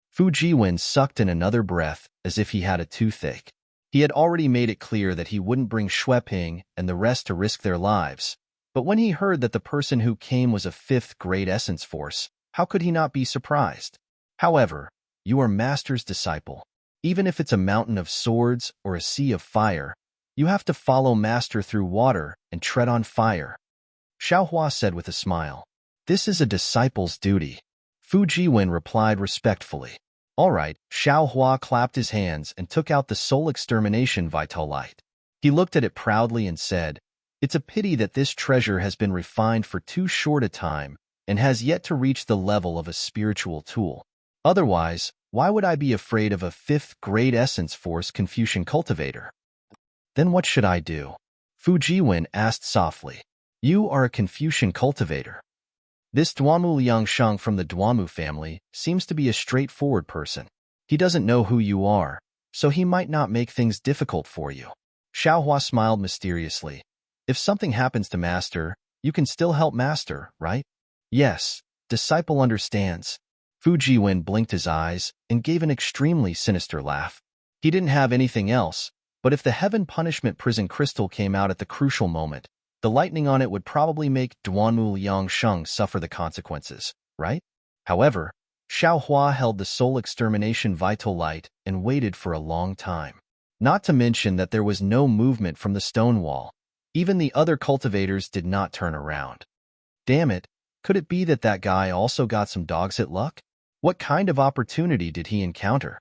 Fu Jiwen sucked in another breath as if he had a toothache. He had already made it clear that he wouldn't bring Xueping and the rest to risk their lives, but when he heard that the person who came was a 5th grade Essence Force, how could he not be surprised? However, you are Master's disciple. Even if it's a mountain of swords or a sea of fire, you have to follow Master through water and tread on fire. Xiaohua said with a smile. This is a disciple's duty. Fu Jiwen replied respectfully. All right. Xiaohua clapped his hands and took out the soul extermination vital light. He looked at it proudly and said, It's a pity that this treasure has been refined for too short a time and has yet to reach the level of a spiritual tool. Otherwise, why would I be afraid of a 5th grade Essence Force Confucian cultivator? Then what should I do? Fu Jiwen asked softly. You are a Confucian cultivator. This Duanmu Liangsheng from the Duanmu family seems to be a straightforward person. He doesn't know who you are, so he might not make things difficult for you. Xiaohua smiled mysteriously. If something happens to Master, you can still help Master, right? Yes, disciple understands. Fu Jiwen blinked his eyes and gave an extremely sinister laugh. He didn't have anything else, but if the Heaven Punishment Prison Crystal came out at the crucial moment, the lightning on it would probably make Duanmu Liangsheng suffer the consequences, right? However, Xiaohua held the soul extermination vital light and waited for a long time. Not to mention that there was no movement from the stone wall. Even the other cultivators did not turn around. Damn it, could it be that that guy also got some dog's-it luck? What kind of opportunity did he encounter?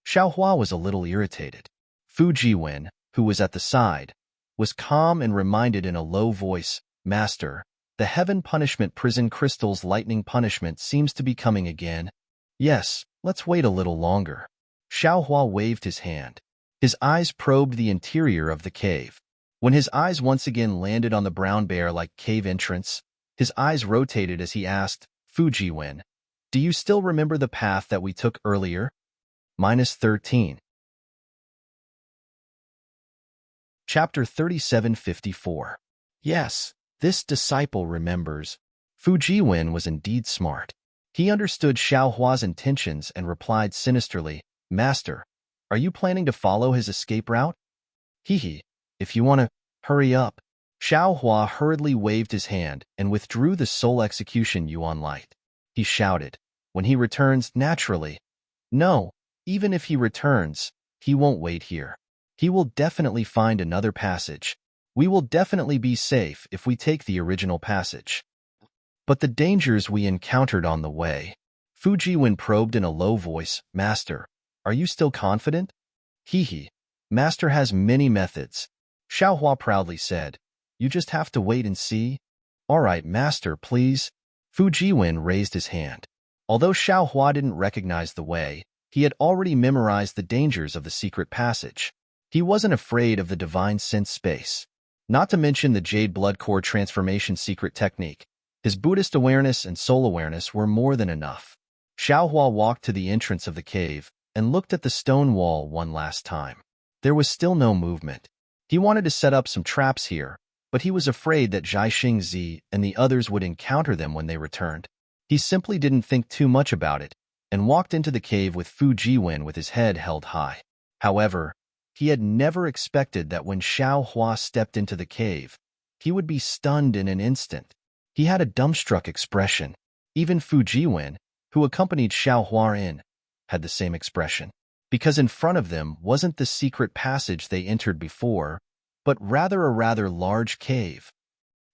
Xiaohua was a little irritated. Fu Jiwen, who was at the side, was calm and reminded in a low voice, Master, the Heaven Punishment Prison Crystal's lightning punishment seems to be coming again. Yes, let's wait a little longer. Xiaohua waved his hand. His eyes probed the interior of the cave. When his eyes once again landed on the brown bear-like cave entrance, his eyes rotated as he asked, Fu Jiwen, do you still remember the path that we took earlier? -13. Chapter 3754. Yes, this disciple remembers. Fu Jiwen was indeed smart. He understood Xiao Hua's intentions and replied sinisterly, Master, are you planning to follow his escape route? Hee, if you want to, hurry up. Xiao Hua hurriedly waved his hand and withdrew the soul execution yuan light. He shouted, when he returns, naturally. No, even if he returns, he won't wait here. He will definitely find another passage. We will definitely be safe if we take the original passage. But the dangers we encountered on the way. Fu Jiwen probed in a low voice, Master, are you still confident? Hee, Master has many methods. Xiao Hua proudly said, you just have to wait and see. All right, Master, please. Fu Jiwen raised his hand. Although Xiao Hua didn't recognize the way, he had already memorized the dangers of the secret passage. He wasn't afraid of the divine sense space. Not to mention the Jade Blood Core transformation secret technique. His Buddhist awareness and soul awareness were more than enough. Xiao Hua walked to the entrance of the cave and looked at the stone wall one last time. There was still no movement. He wanted to set up some traps here, but he was afraid that Zhai Xingzi and the others would encounter them when they returned. He simply didn't think too much about it and walked into the cave with Fu Jiwen with his head held high. However, he had never expected that when Xiao Hua stepped into the cave, he would be stunned in an instant. He had a dumbstruck expression. Even Fu Jiwen, who accompanied Xiao Hua in, had the same expression. Because in front of them wasn't the secret passage they entered before, but rather a rather large cave.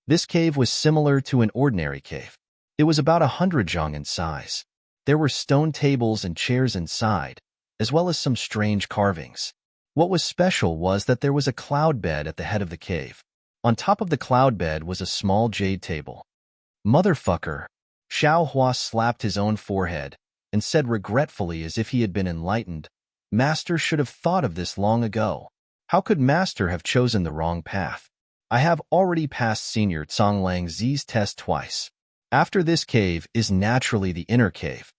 This cave was similar to an ordinary cave. It was about 100 zhang in size. There were stone tables and chairs inside, as well as some strange carvings. What was special was that there was a cloud bed at the head of the cave. On top of the cloud bed was a small jade table. Motherfucker! Xiao Hua slapped his own forehead and said regretfully as if he had been enlightened, Master should have thought of this long ago. How could Master have chosen the wrong path? I have already passed Senior Conglang Zi's test twice. After this cave is naturally the inner cave.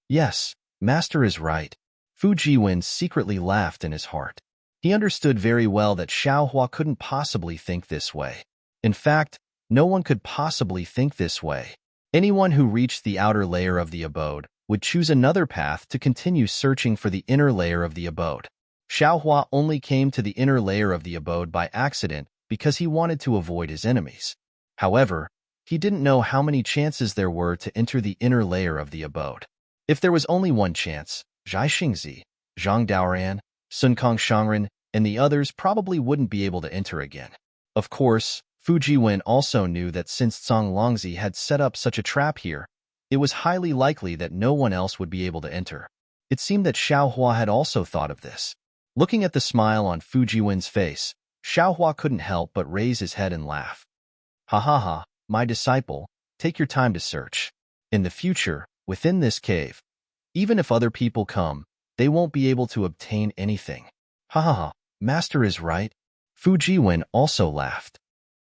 Yes, Master is right. Fu Jiwen secretly laughed in his heart. He understood very well that Xiao Hua couldn't possibly think this way. In fact, no one could possibly think this way. Anyone who reached the outer layer of the abode would choose another path to continue searching for the inner layer of the abode. Xiao Hua only came to the inner layer of the abode by accident because he wanted to avoid his enemies. However, he didn't know how many chances there were to enter the inner layer of the abode. If there was only one chance, Zhai Xingzi, Zhang Daoran, Sun Kong Shangren, and the others probably wouldn't be able to enter again. Of course, Fu Jiwen also knew that since Cong Longzi had set up such a trap here, it was highly likely that no one else would be able to enter. It seemed that Xiao Hua had also thought of this. Looking at the smile on Fu Jiwen's face, Xiao Hua couldn't help but raise his head and laugh. Ha ha ha, my disciple, take your time to search. In the future, within this cave, even if other people come, they won't be able to obtain anything. Ha ha ha, Master is right. Fu Jiwen also laughed.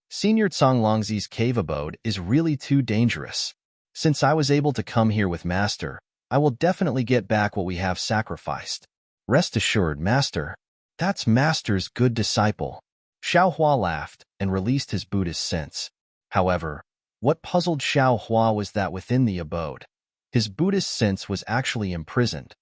Senior Conglangzi's cave abode is really too dangerous. Since I was able to come here with Master, I will definitely get back what we have sacrificed. Rest assured, Master. That's Master's good disciple. Xiao Hua laughed and released his Buddhist sense. However, what puzzled Xiao Hua was that within the abode, his Buddhist sense was actually imprisoned.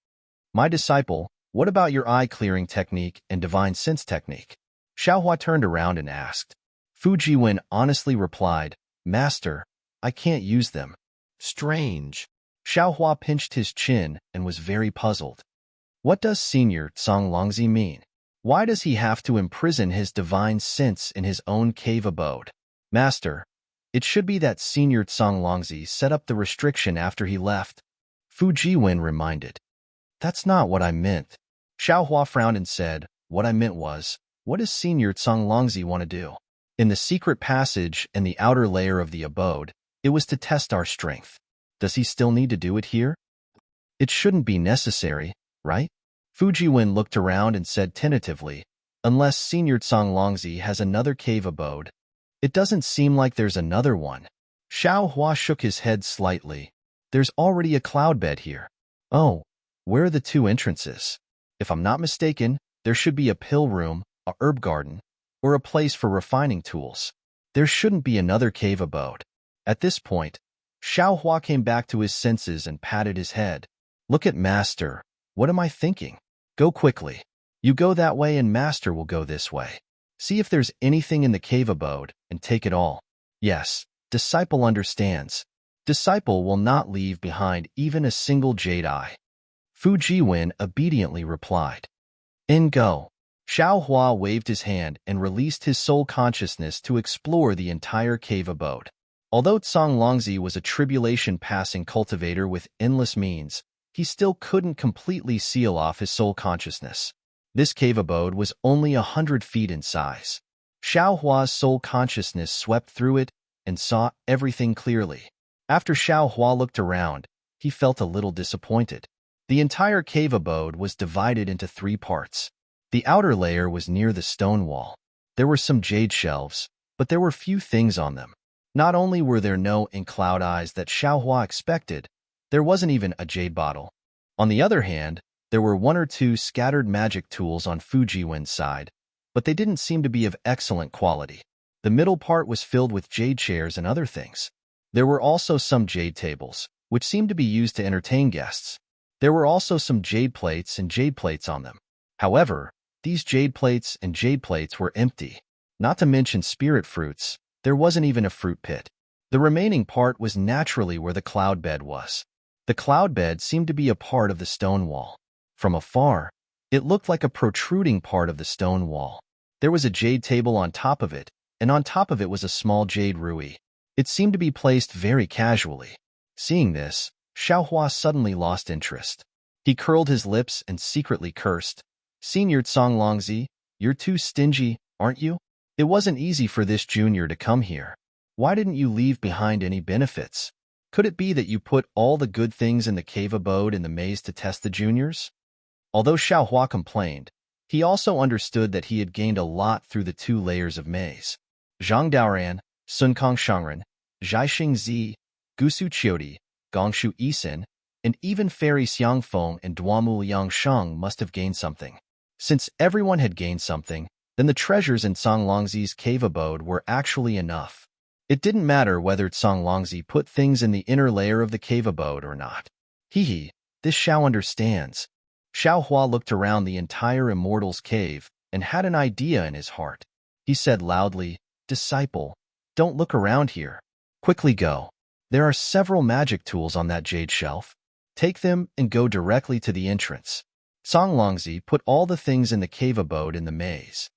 My disciple, what about your eye-clearing technique and divine sense technique? Xiao Hua turned around and asked. Fu Jiwen honestly replied, Master, I can't use them. Strange. Xiao Hua pinched his chin and was very puzzled. What does Senior Conglangzi mean? Why does he have to imprison his divine sense in his own cave abode? Master, it should be that Senior Conglangzi set up the restriction after he left. Fu Jiwen reminded. That's not what I meant. Xiao Hua frowned and said, what I meant was, what does Senior Conglangzi want to do? In the secret passage and the outer layer of the abode, it was to test our strength. Does he still need to do it here? It shouldn't be necessary, right? Fu Jiwen looked around and said tentatively, unless Senior Conglangzi has another cave abode. It doesn't seem like there's another one. Xiao Hua shook his head slightly. There's already a cloud bed here. Oh, where are the two entrances? If I'm not mistaken, there should be a pill room, a herb garden, or a place for refining tools. There shouldn't be another cave abode. At this point, Xiao Hua came back to his senses and patted his head. Look at Master. What am I thinking? Go quickly. You go that way and Master will go this way. See if there's anything in the cave abode and take it all. Yes, disciple understands. Disciple will not leave behind even a single jade eye. Fu Jiwen obediently replied. In go. Xiao Hua waved his hand and released his soul consciousness to explore the entire cave abode. Although Tsang Longzi was a tribulation-passing cultivator with endless means, he still couldn't completely seal off his soul consciousness. This cave abode was only 100 feet in size. Xiao Hua's soul consciousness swept through it and saw everything clearly. After Xiao Hua looked around, he felt a little disappointed. The entire cave abode was divided into 3 parts. The outer layer was near the stone wall. There were some jade shelves, but there were few things on them. Not only were there no cloud eyes that Xiao Hua expected, there wasn't even a jade bottle. On the other hand, there were 1 or 2 scattered magic tools on Fu Jiwen's side, but they didn't seem to be of excellent quality. The middle part was filled with jade chairs and other things. There were also some jade tables, which seemed to be used to entertain guests. There were also some jade plates and jade plates on them. However, these jade plates and jade plates were empty. Not to mention spirit fruits, there wasn't even a fruit pit. The remaining part was naturally where the cloud bed was. The cloud bed seemed to be a part of the stone wall. From afar, it looked like a protruding part of the stone wall. There was a jade table on top of it, and on top of it was a small jade rui. It seemed to be placed very casually. Seeing this, Xiao Hua suddenly lost interest. He curled his lips and secretly cursed. Senior Tsang Longzi, you're too stingy, aren't you? It wasn't easy for this junior to come here. Why didn't you leave behind any benefits? Could it be that you put all the good things in the cave abode in the maze to test the juniors? Although Xiao Hua complained, he also understood that he had gained a lot through the 2 layers of maze. Zhang Daoran, Sun Kong Shangren, Zhaixing Zi, Gusu Qiudi, Gongshu Isin, and even Fairy Xiangfeng and Duamu Liangsheng must have gained something. Since everyone had gained something, then the treasures in Tsang Longzi's cave abode were actually enough. It didn't matter whether Tsang Longzi put things in the inner layer of the cave abode or not. Hee, this Xiao understands. Xiao Hua looked around the entire Immortal's cave and had an idea in his heart. He said loudly, Disciple, don't look around here. Quickly go. There are several magic tools on that jade shelf. Take them and go directly to the entrance. Tsang Longzi put all the things in the cave abode in the maze.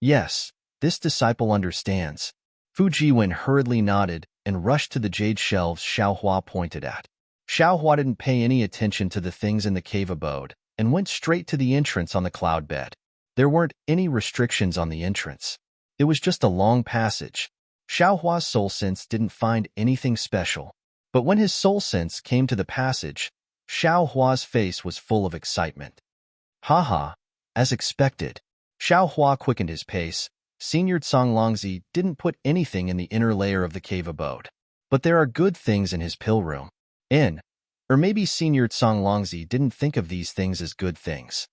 Yes, this disciple understands. Fu Jiwen hurriedly nodded and rushed to the jade shelves Xiao Hua pointed at. Xiao Hua didn't pay any attention to the things in the cave abode and went straight to the entrance on the cloud bed. There weren't any restrictions on the entrance. It was just a long passage. Xiao Hua's soul sense didn't find anything special, but when his soul sense came to the passage, Xiao Hua's face was full of excitement. Haha, as expected. Xiao Hua quickened his pace. Senior Tsang Longzi didn't put anything in the inner layer of the cave abode. But there are good things in his pill room. Or maybe Senior Tsang Longzi didn't think of these things as good things.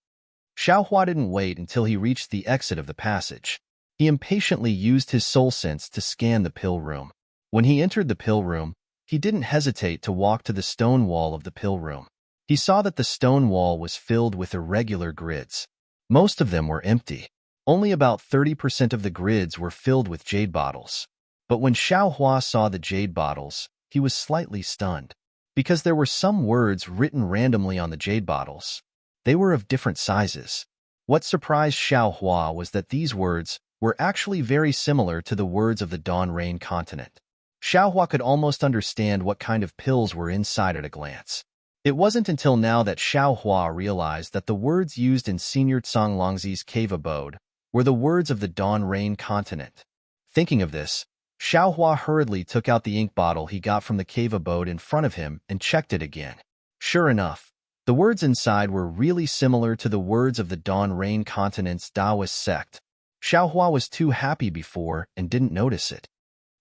Xiao Hua didn't wait until he reached the exit of the passage. He impatiently used his soul sense to scan the pill room. When he entered the pill room, he didn't hesitate to walk to the stone wall of the pill room. He saw that the stone wall was filled with irregular grids. Most of them were empty. Only about 30% of the grids were filled with jade bottles. But when Xiao Hua saw the jade bottles, he was slightly stunned. Because there were some words written randomly on the jade bottles. They were of different sizes. What surprised Xiao Hua was that these words were actually very similar to the words of the Dawn Rain continent. Xiao Hua could almost understand what kind of pills were inside at a glance. It wasn't until now that Xiao Hua realized that the words used in Senior Tsang Longzi's cave abode were the words of the Dawn Rain continent. Thinking of this, Xiao Hua hurriedly took out the ink bottle he got from the cave abode in front of him and checked it again. Sure enough, the words inside were really similar to the words of the Dawn Rain continent's Taoist sect. Xiao Hua was too happy before and didn't notice it.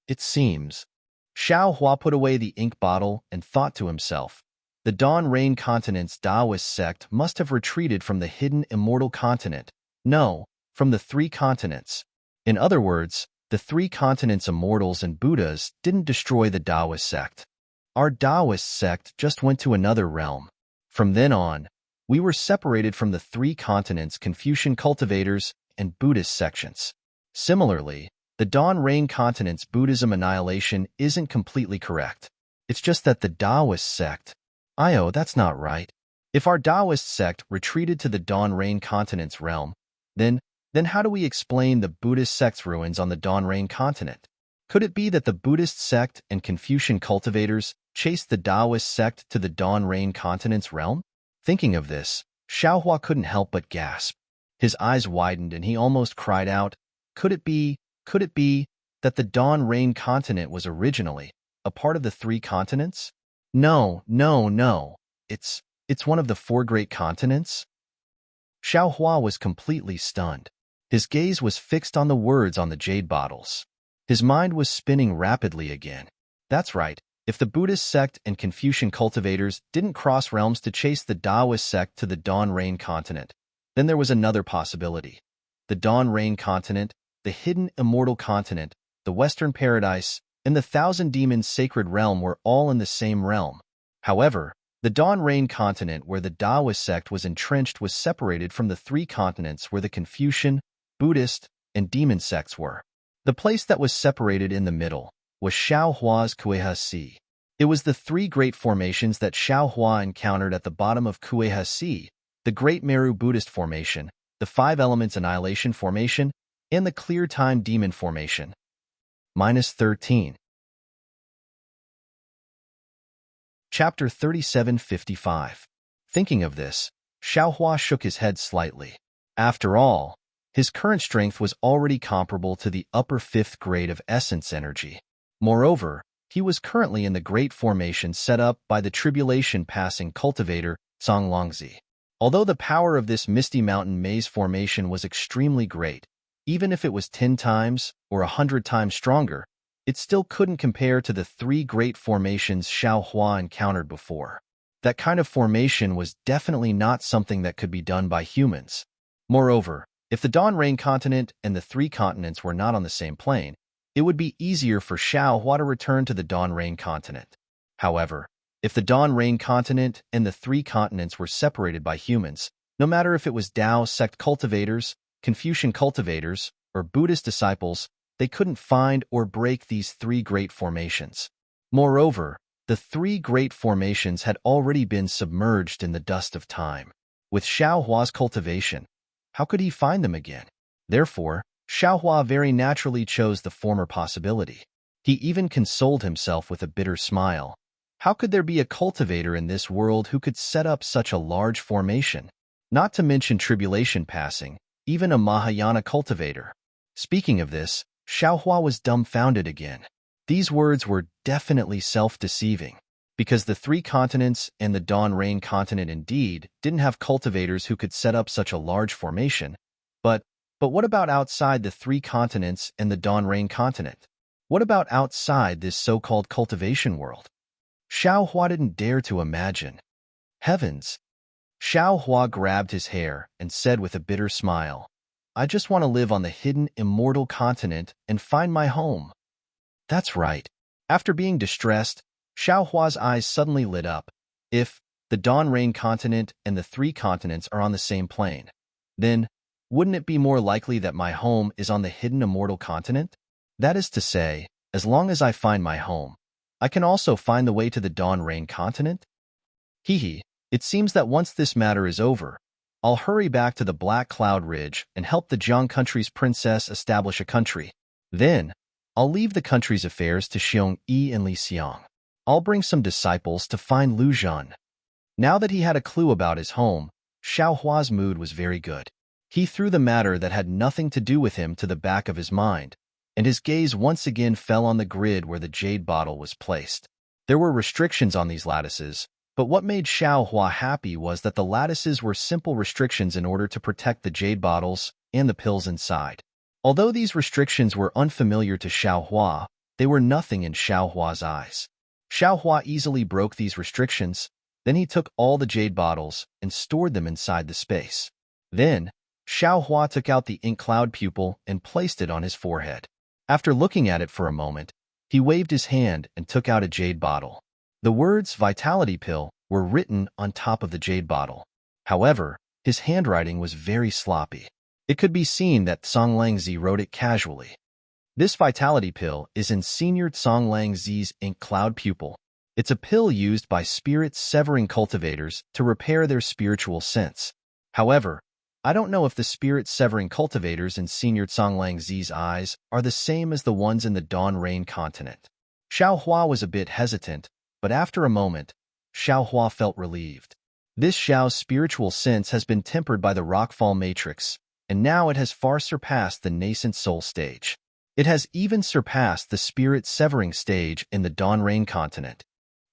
It seems. Xiao Hua put away the ink bottle and thought to himself, the Dawn Rain continent's Taoist sect must have retreated from the hidden immortal continent. No, from the 3 continents. In other words, the three continents immortals and Buddhas didn't destroy the Taoist sect. Our Taoist sect just went to another realm. From then on, we were separated from the three continents Confucian cultivators and Buddhist sections. Similarly, the Dawn Rain continent's Buddhism annihilation isn't completely correct. It's just that the Taoist sect... that's not right. If our Taoist sect retreated to the Dawn Rain continent's realm, then how do we explain the Buddhist sect's ruins on the Dawn Rain continent? Could it be that the Buddhist sect and Confucian cultivators chased the Taoist sect to the Dawn Rain continent's realm? Thinking of this, Xiaohua couldn't help but gasp. His eyes widened and he almost cried out, could it be that the Dawn Rain continent was originally a part of the three continents? No. It's one of the four great continents? Xiaohua was completely stunned. His gaze was fixed on the words on the jade bottles. His mind was spinning rapidly again. That's right. If the Buddhist sect and Confucian cultivators didn't cross realms to chase the Taoist sect to the Dawn Rain continent, then there was another possibility. The Dawn Rain continent, the hidden immortal continent, the Western Paradise, and the Thousand Demons sacred realm were all in the same realm. However, the Dawn Rain continent where the Taoist sect was entrenched was separated from the three continents where the Confucian, Buddhist, and demon sects were. The place that was separated in the middle was Xiaohua's Kueha Sea. It was the three great formations that Xiaohua encountered at the bottom of Kueha Sea, the Great Meru Buddhist Formation, the Five Elements Annihilation Formation, and the Clear Time Demon Formation. -13. Chapter 3755. Thinking of this, Xiaohua shook his head slightly. After all, his current strength was already comparable to the upper fifth grade of essence energy. Moreover, he was currently in the great formation set up by the tribulation-passing cultivator Zonglongzi. Although the power of this misty mountain maze formation was extremely great, even if it was 10 times or 100 times stronger, it still couldn't compare to the three great formations Xiaohua encountered before. That kind of formation was definitely not something that could be done by humans. Moreover, if the Dawn Rain continent and the three continents were not on the same plane, it would be easier for Xiaohua to return to the Dawn Rain continent. However, if the Dawn Rain continent and the three continents were separated by humans, no matter if it was Tao sect cultivators, Confucian cultivators, or Buddhist disciples, they couldn't find or break these three great formations. Moreover, the three great formations had already been submerged in the dust of time. With Xiaohua's cultivation, how could he find them again? Therefore, Xiaohua very naturally chose the former possibility. He even consoled himself with a bitter smile. How could there be a cultivator in this world who could set up such a large formation? Not to mention tribulation passing, even a Mahayana cultivator. Speaking of this, Xiaohua was dumbfounded again. These words were definitely self-deceiving, because the three continents and the Dawn Rain continent indeed didn't have cultivators who could set up such a large formation. But what about outside the three continents and the Dawn Rain continent? What about outside this so-called cultivation world? Xiaohua didn't dare to imagine. Heavens! Xiaohua grabbed his hair and said with a bitter smile, I just want to live on the hidden immortal continent and find my home. That's right. After being distressed, Xiaohua's eyes suddenly lit up. If the Dawn Rain continent and the three continents are on the same plane, then wouldn't it be more likely that my home is on the hidden immortal continent? That is to say, as long as I find my home, I can also find the way to the Dawn Rain continent? It seems that once this matter is over, I'll hurry back to the Black Cloud Ridge and help the Jiang country's princess establish a country. Then, I'll leave the country's affairs to Xiong Yi and Li Xiang. I'll bring some disciples to find Lu Zhan. Now that he had a clue about his home, Xiaohua's mood was very good. He threw the matter that had nothing to do with him to the back of his mind, and his gaze once again fell on the grid where the jade bottle was placed. There were restrictions on these lattices, but what made Xiaohua happy was that the lattices were simple restrictions in order to protect the jade bottles and the pills inside. Although these restrictions were unfamiliar to Xiaohua, they were nothing in Xiaohua's eyes. Xiaohua easily broke these restrictions. Then he took all the jade bottles and stored them inside the space. Then, Xiao Hua took out the ink cloud pupil and placed it on his forehead. After looking at it for a moment, he waved his hand and took out a jade bottle. The words "Vitality Pill" were written on top of the jade bottle. However, his handwriting was very sloppy. It could be seen that Song Langzi wrote it casually. This Vitality Pill is in Senior Song Langzi's ink cloud pupil. It's a pill used by spirit-severing cultivators to repair their spiritual sense. However, I don't know if the spirit-severing cultivators in Senior Song Langzi's eyes are the same as the ones in the Dawn Rain continent. Xiao Hua was a bit hesitant, but after a moment, Xiao Hua felt relieved. This Xiao's spiritual sense has been tempered by the rockfall matrix, and now it has far surpassed the nascent soul stage. It has even surpassed the spirit-severing stage in the Dawn Rain continent.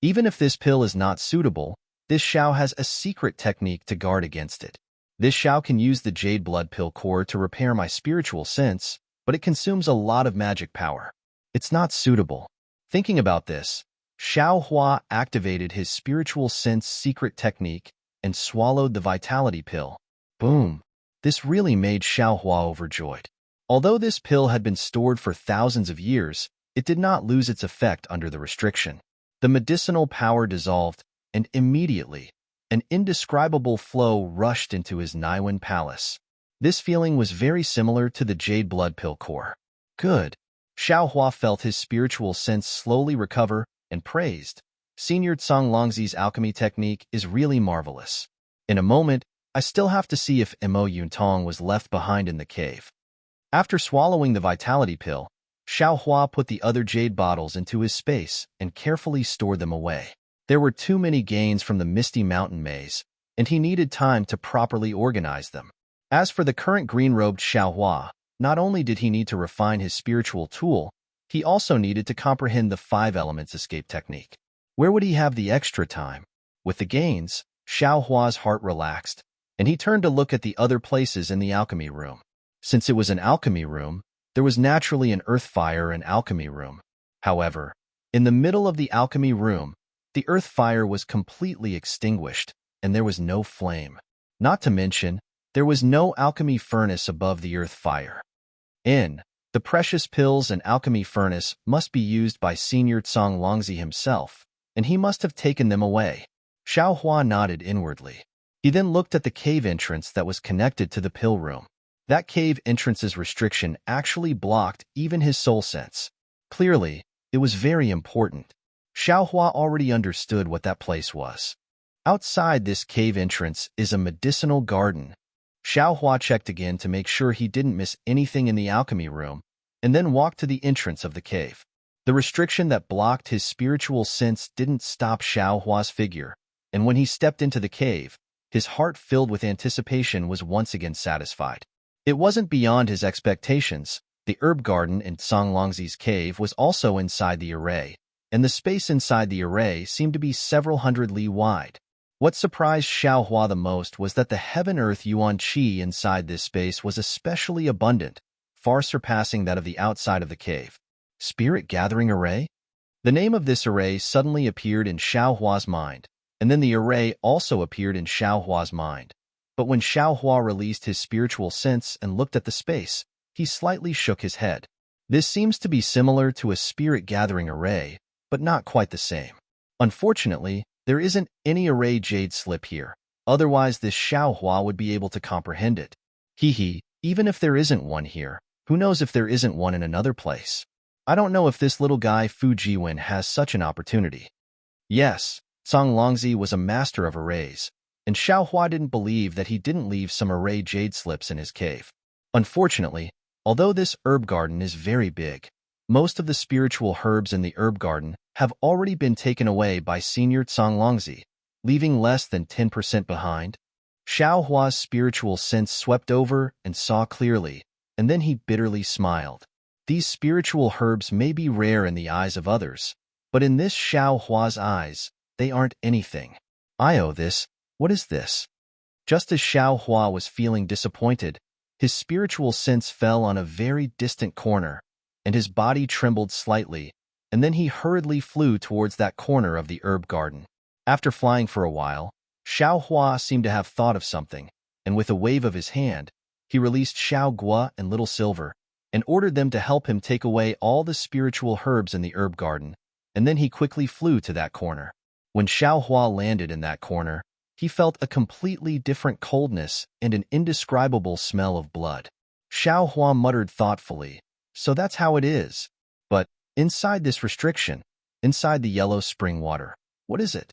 Even if this pill is not suitable, this Xiao has a secret technique to guard against it. This Xiao can use the Jade Blood Pill core to repair my spiritual sense, but it consumes a lot of magic power. It's not suitable. Thinking about this, Xiao Hua activated his spiritual sense secret technique and swallowed the Vitality Pill. Boom! This really made Xiao Hua overjoyed. Although this pill had been stored for thousands of years, it did not lose its effect under the restriction. The medicinal power dissolved, and immediately, an indescribable flow rushed into his Niwen palace. This feeling was very similar to the Jade Blood Pill core. Good. Xiao Hua felt his spiritual sense slowly recover and praised. Senior Song Langzi's alchemy technique is really marvelous. In a moment, I still have to see if Mo Yuntong was left behind in the cave. After swallowing the Vitality Pill, Xiao Hua put the other jade bottles into his space and carefully stored them away. There were too many gains from the Misty Mountain Maze, and he needed time to properly organize them. As for the current green-robed Xiao Hua, not only did he need to refine his spiritual tool, he also needed to comprehend the 5 elements escape technique. Where would he have the extra time? With the gains, Xiao Hua's heart relaxed, and he turned to look at the other places in the alchemy room. Since it was an alchemy room, there was naturally an earth fire and alchemy room. However, in the middle of the alchemy room, the earth fire was completely extinguished, and there was no flame. Not to mention, there was no alchemy furnace above the earth fire. The precious pills and alchemy furnace must be used by Senior Song Langzi himself, and he must have taken them away. Xiao Hua nodded inwardly. He then looked at the cave entrance that was connected to the pill room. That cave entrance's restriction actually blocked even his soul sense. Clearly, it was very important. Xiao Hua already understood what that place was. Outside this cave entrance is a medicinal garden. Xiao Hua checked again to make sure he didn't miss anything in the alchemy room, and then walked to the entrance of the cave. The restriction that blocked his spiritual sense didn't stop Xiao Hua's figure, and when he stepped into the cave, his heart filled with anticipation was once again satisfied. It wasn't beyond his expectations. The herb garden in Song Langzi's cave was also inside the array, and the space inside the array seemed to be several hundred li wide. What surprised Xiao Hua the most was that the heaven-earth yuan qi inside this space was especially abundant, far surpassing that of the outside of the cave. Spirit Gathering Array? The name of this array suddenly appeared in Xiao Hua's mind, and then the array also appeared in Xiao Hua's mind. But when Xiao Hua released his spiritual sense and looked at the space, he slightly shook his head. This seems to be similar to a Spirit Gathering Array, but not quite the same. Unfortunately, there isn't any array jade slip here, otherwise this Xiao Hua would be able to comprehend it. Even if there isn't one here, who knows if there isn't one in another place? I don't know if this little guy Fu Jiwen has such an opportunity. Yes, Song Langzi was a master of arrays, and Xiao Hua didn't believe that he didn't leave some array jade slips in his cave. Unfortunately, although this herb garden is very big, most of the spiritual herbs in the herb garden have already been taken away by Senior Song Langzi, leaving less than 10% behind. Xiao Hua's spiritual sense swept over and saw clearly, and then he bitterly smiled. These spiritual herbs may be rare in the eyes of others, but in this Xiao Hua's eyes, they aren't anything. What is this? Just as Xiao Hua was feeling disappointed, his spiritual sense fell on a very distant corner, and his body trembled slightly, and then he hurriedly flew towards that corner of the herb garden. After flying for a while, Xiao Hua seemed to have thought of something, and with a wave of his hand, He released Xiao Gua and Little Silver and ordered them to help him take away all the spiritual herbs in the herb garden, and then he quickly flew to that corner. When Xiao Hua landed in that corner, he felt a completely different coldness and an indescribable smell of blood. Xiao Hua muttered thoughtfully, "So that's how it is. But inside this restriction, inside the yellow spring water, what is it?"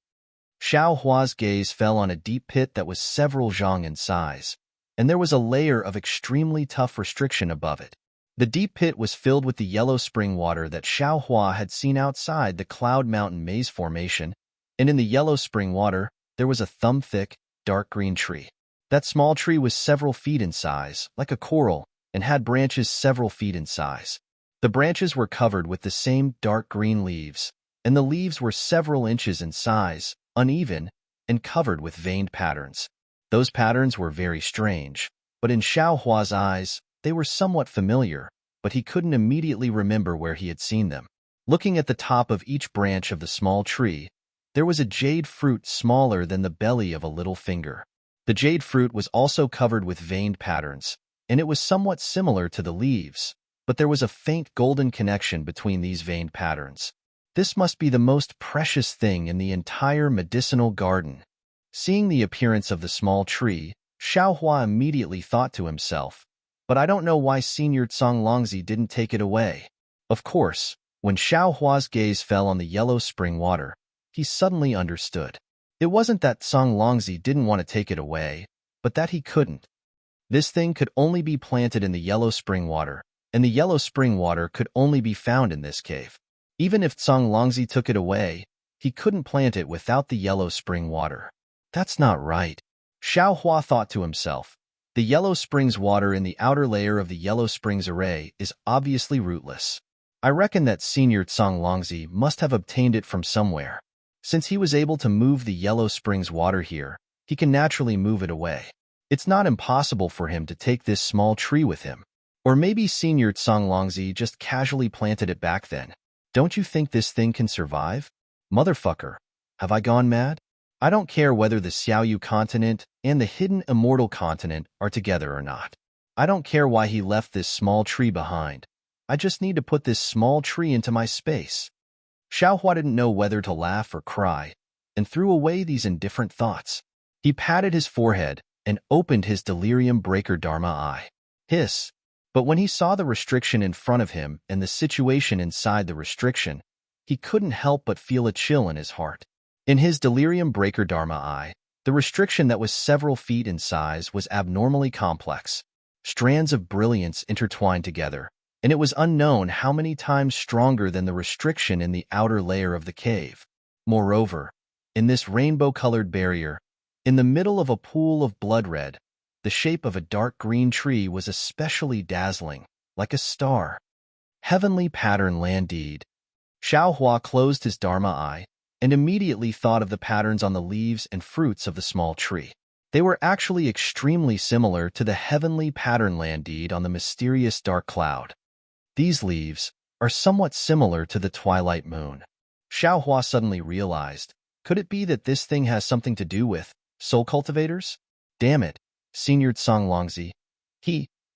Xiao Hua's gaze fell on a deep pit that was several zhang in size, and there was a layer of extremely tough restriction above it. The deep pit was filled with the yellow spring water that Xiao Hua had seen outside the Cloud Mountain Maze Formation, and in the yellow spring water, there was a thumb-thick, dark green tree. That small tree was several feet in size, like a coral, and had branches several feet in size. The branches were covered with the same dark green leaves, and the leaves were several inches in size, uneven, and covered with veined patterns. Those patterns were very strange, but in Xiao Hua's eyes, they were somewhat familiar, but he couldn't immediately remember where he had seen them. Looking at the top of each branch of the small tree, there was a jade fruit smaller than the belly of a little finger. The jade fruit was also covered with veined patterns, and it was somewhat similar to the leaves, but there was a faint golden connection between these veined patterns. This must be the most precious thing in the entire medicinal garden. Seeing the appearance of the small tree, Xiao Hua immediately thought to himself, "But I don't know why Senior Tsang Longzi didn't take it away." Of course, when Xiao Hua's gaze fell on the yellow spring water, he suddenly understood. It wasn't that Tsang Longzi didn't want to take it away, but that he couldn't. This thing could only be planted in the yellow spring water, and the yellow spring water could only be found in this cave. Even if Tsang Longzi took it away, he couldn't plant it without the yellow spring water. That's not right. Xiao Hua thought to himself. The yellow springs water in the outer layer of the yellow springs array is obviously rootless. I reckon that Senior Tsang Longzi must have obtained it from somewhere. Since he was able to move the yellow springs water here, he can naturally move it away. It's not impossible for him to take this small tree with him. Or maybe Senior Tsang Longzi just casually planted it back then. Don't you think this thing can survive? Motherfucker, have I gone mad? I don't care whether the Xiaoyu continent and the hidden immortal continent are together or not. I don't care why he left this small tree behind. I just need to put this small tree into my space. Xiao Hua didn't know whether to laugh or cry, and threw away these indifferent thoughts. He patted his forehead and opened his delirium breaker Dharma eye. Hiss. But when he saw the restriction in front of him and the situation inside the restriction, he couldn't help but feel a chill in his heart. In his delirium breaker Dharma eye, the restriction that was several feet in size was abnormally complex. Strands of brilliance intertwined together, and it was unknown how many times stronger than the restriction in the outer layer of the cave. Moreover, in this rainbow-colored barrier, in the middle of a pool of blood red, the shape of a dark green tree was especially dazzling, like a star. Heavenly pattern land deed. Xiao Hua closed his Dharma eye and immediately thought of the patterns on the leaves and fruits of the small tree. They were actually extremely similar to the heavenly pattern land deed on the mysterious dark cloud. These leaves are somewhat similar to the twilight moon. Xiao Hua suddenly realized, could it be that this thing has something to do with soul cultivators? Damn it, Senior Tsang Longzi.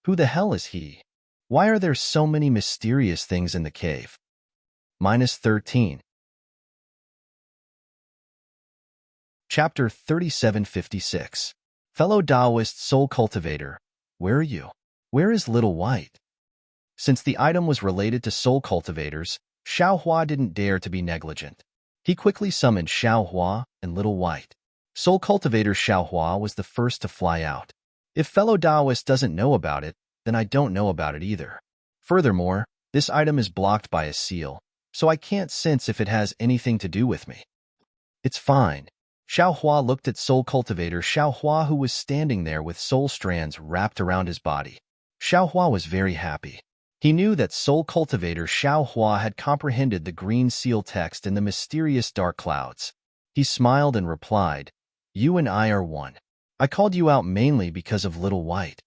Who the hell is he? Why are there so many mysterious things in the cave? -13. Chapter 3756. Fellow Taoist Soul Cultivator, where are you? Where is Little White? Since the item was related to soul cultivators, Xiao Hua didn't dare to be negligent. He quickly summoned Xiao Hua and Little White. Soul cultivator Xiao Hua was the first to fly out. If fellow Taoist doesn't know about it, then I don't know about it either. Furthermore, this item is blocked by a seal, so I can't sense if it has anything to do with me. It's fine. Xiao Hua looked at Soul Cultivator Xiao Hua, who was standing there with soul strands wrapped around his body. Xiao Hua was very happy. He knew that Soul Cultivator Xiao Hua had comprehended the green seal text in the mysterious dark clouds. He smiled and replied, "You and I are one. I called you out mainly because of Little White.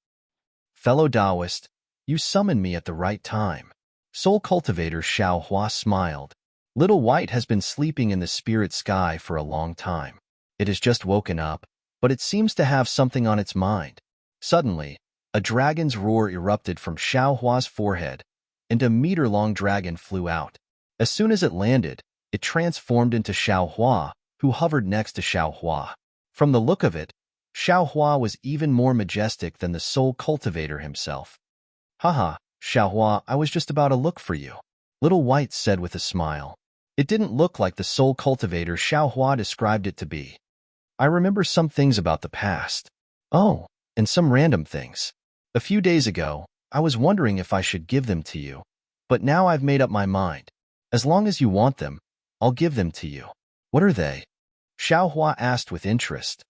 Fellow Taoist, you summoned me at the right time." Soul Cultivator Xiao Hua smiled. Little White has been sleeping in the spirit sky for a long time. It has just woken up, but it seems to have something on its mind. Suddenly, A dragon's roar erupted from Xiao Hua's forehead, and a meter-long dragon flew out. As soon as it landed, it transformed into Xiao Hua, who hovered next to Xiao Hua. From the look of it, Xiao Hua was even more majestic than the soul cultivator himself. Haha, Xiao Hua, I was just about to look for you, Little White said with a smile. It didn't look like the soul cultivator Xiao Hua described it to be. I remember some things about the past. Oh, and some random things. A few days ago, I was wondering if I should give them to you, but now I've made up my mind. As long as you want them, I'll give them to you. What are they? Xiao Hua asked with interest.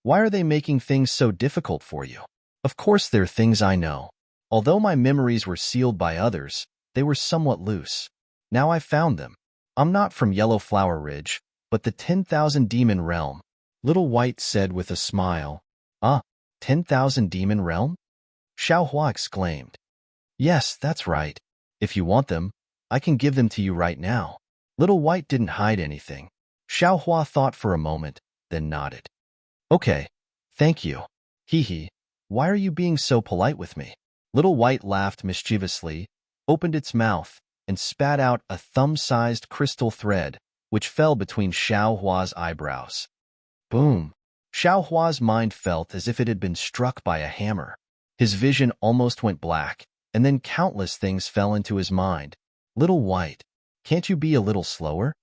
Why are they making things so difficult for you? Of course they're things I know. Although my memories were sealed by others, they were somewhat loose. Now I've found them. I'm not from Yellow Flower Ridge, but the 10,000 Demon Realm, Little White said with a smile. 10,000 Demon Realm? Xiao Hua exclaimed. Yes, that's right. If you want them, I can give them to you right now. Little White didn't hide anything. Xiao Hua thought for a moment, then nodded. Okay, thank you. Hee, why are you being so polite with me? Little White laughed mischievously, opened its mouth, and spat out a thumb-sized crystal thread, which fell between Xiao Hua's eyebrows. Boom! Xiao Hua's mind felt as if it had been struck by a hammer. His vision almost went black, and then countless things fell into his mind. Little White, can't you be a little slower?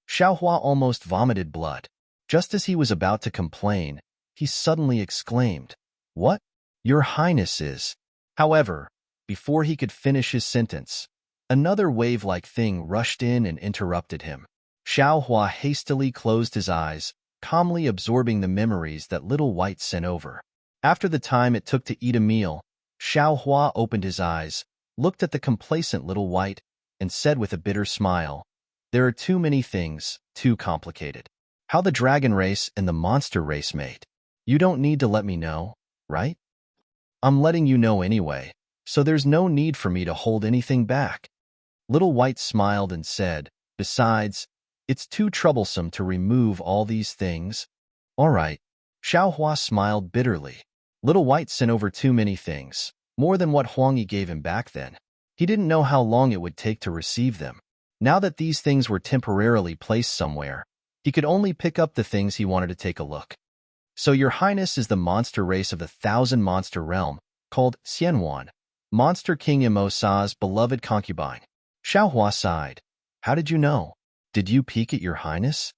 Xiao Hua almost vomited blood. Just as he was about to complain, he suddenly exclaimed, What? Your Highness is... However, before he could finish his sentence, another wave-like thing rushed in and interrupted him. Xiao Hua hastily closed his eyes, calmly absorbing the memories that Little White sent over. After the time it took to eat a meal, Xiao Hua opened his eyes, looked at the complacent Little White, and said with a bitter smile, There are too many things, too complicated. How the dragon race and the monster race mate. You don't need to let me know, right? I'm letting you know anyway, so there's no need for me to hold anything back. Little White smiled and said, Besides, it's too troublesome to remove all these things. All right. Xiao Hua smiled bitterly. Little White sent over too many things, more than what Huangyi gave him back then. He didn't know how long it would take to receive them. Now that these things were temporarily placed somewhere, he could only pick up the things he wanted to take a look. So your Highness is the monster race of the 1,000-monster realm, called Xianwan, Monster King Imosa's beloved concubine. Xiao Hua sighed. How did you know? Did you peek at your Highness?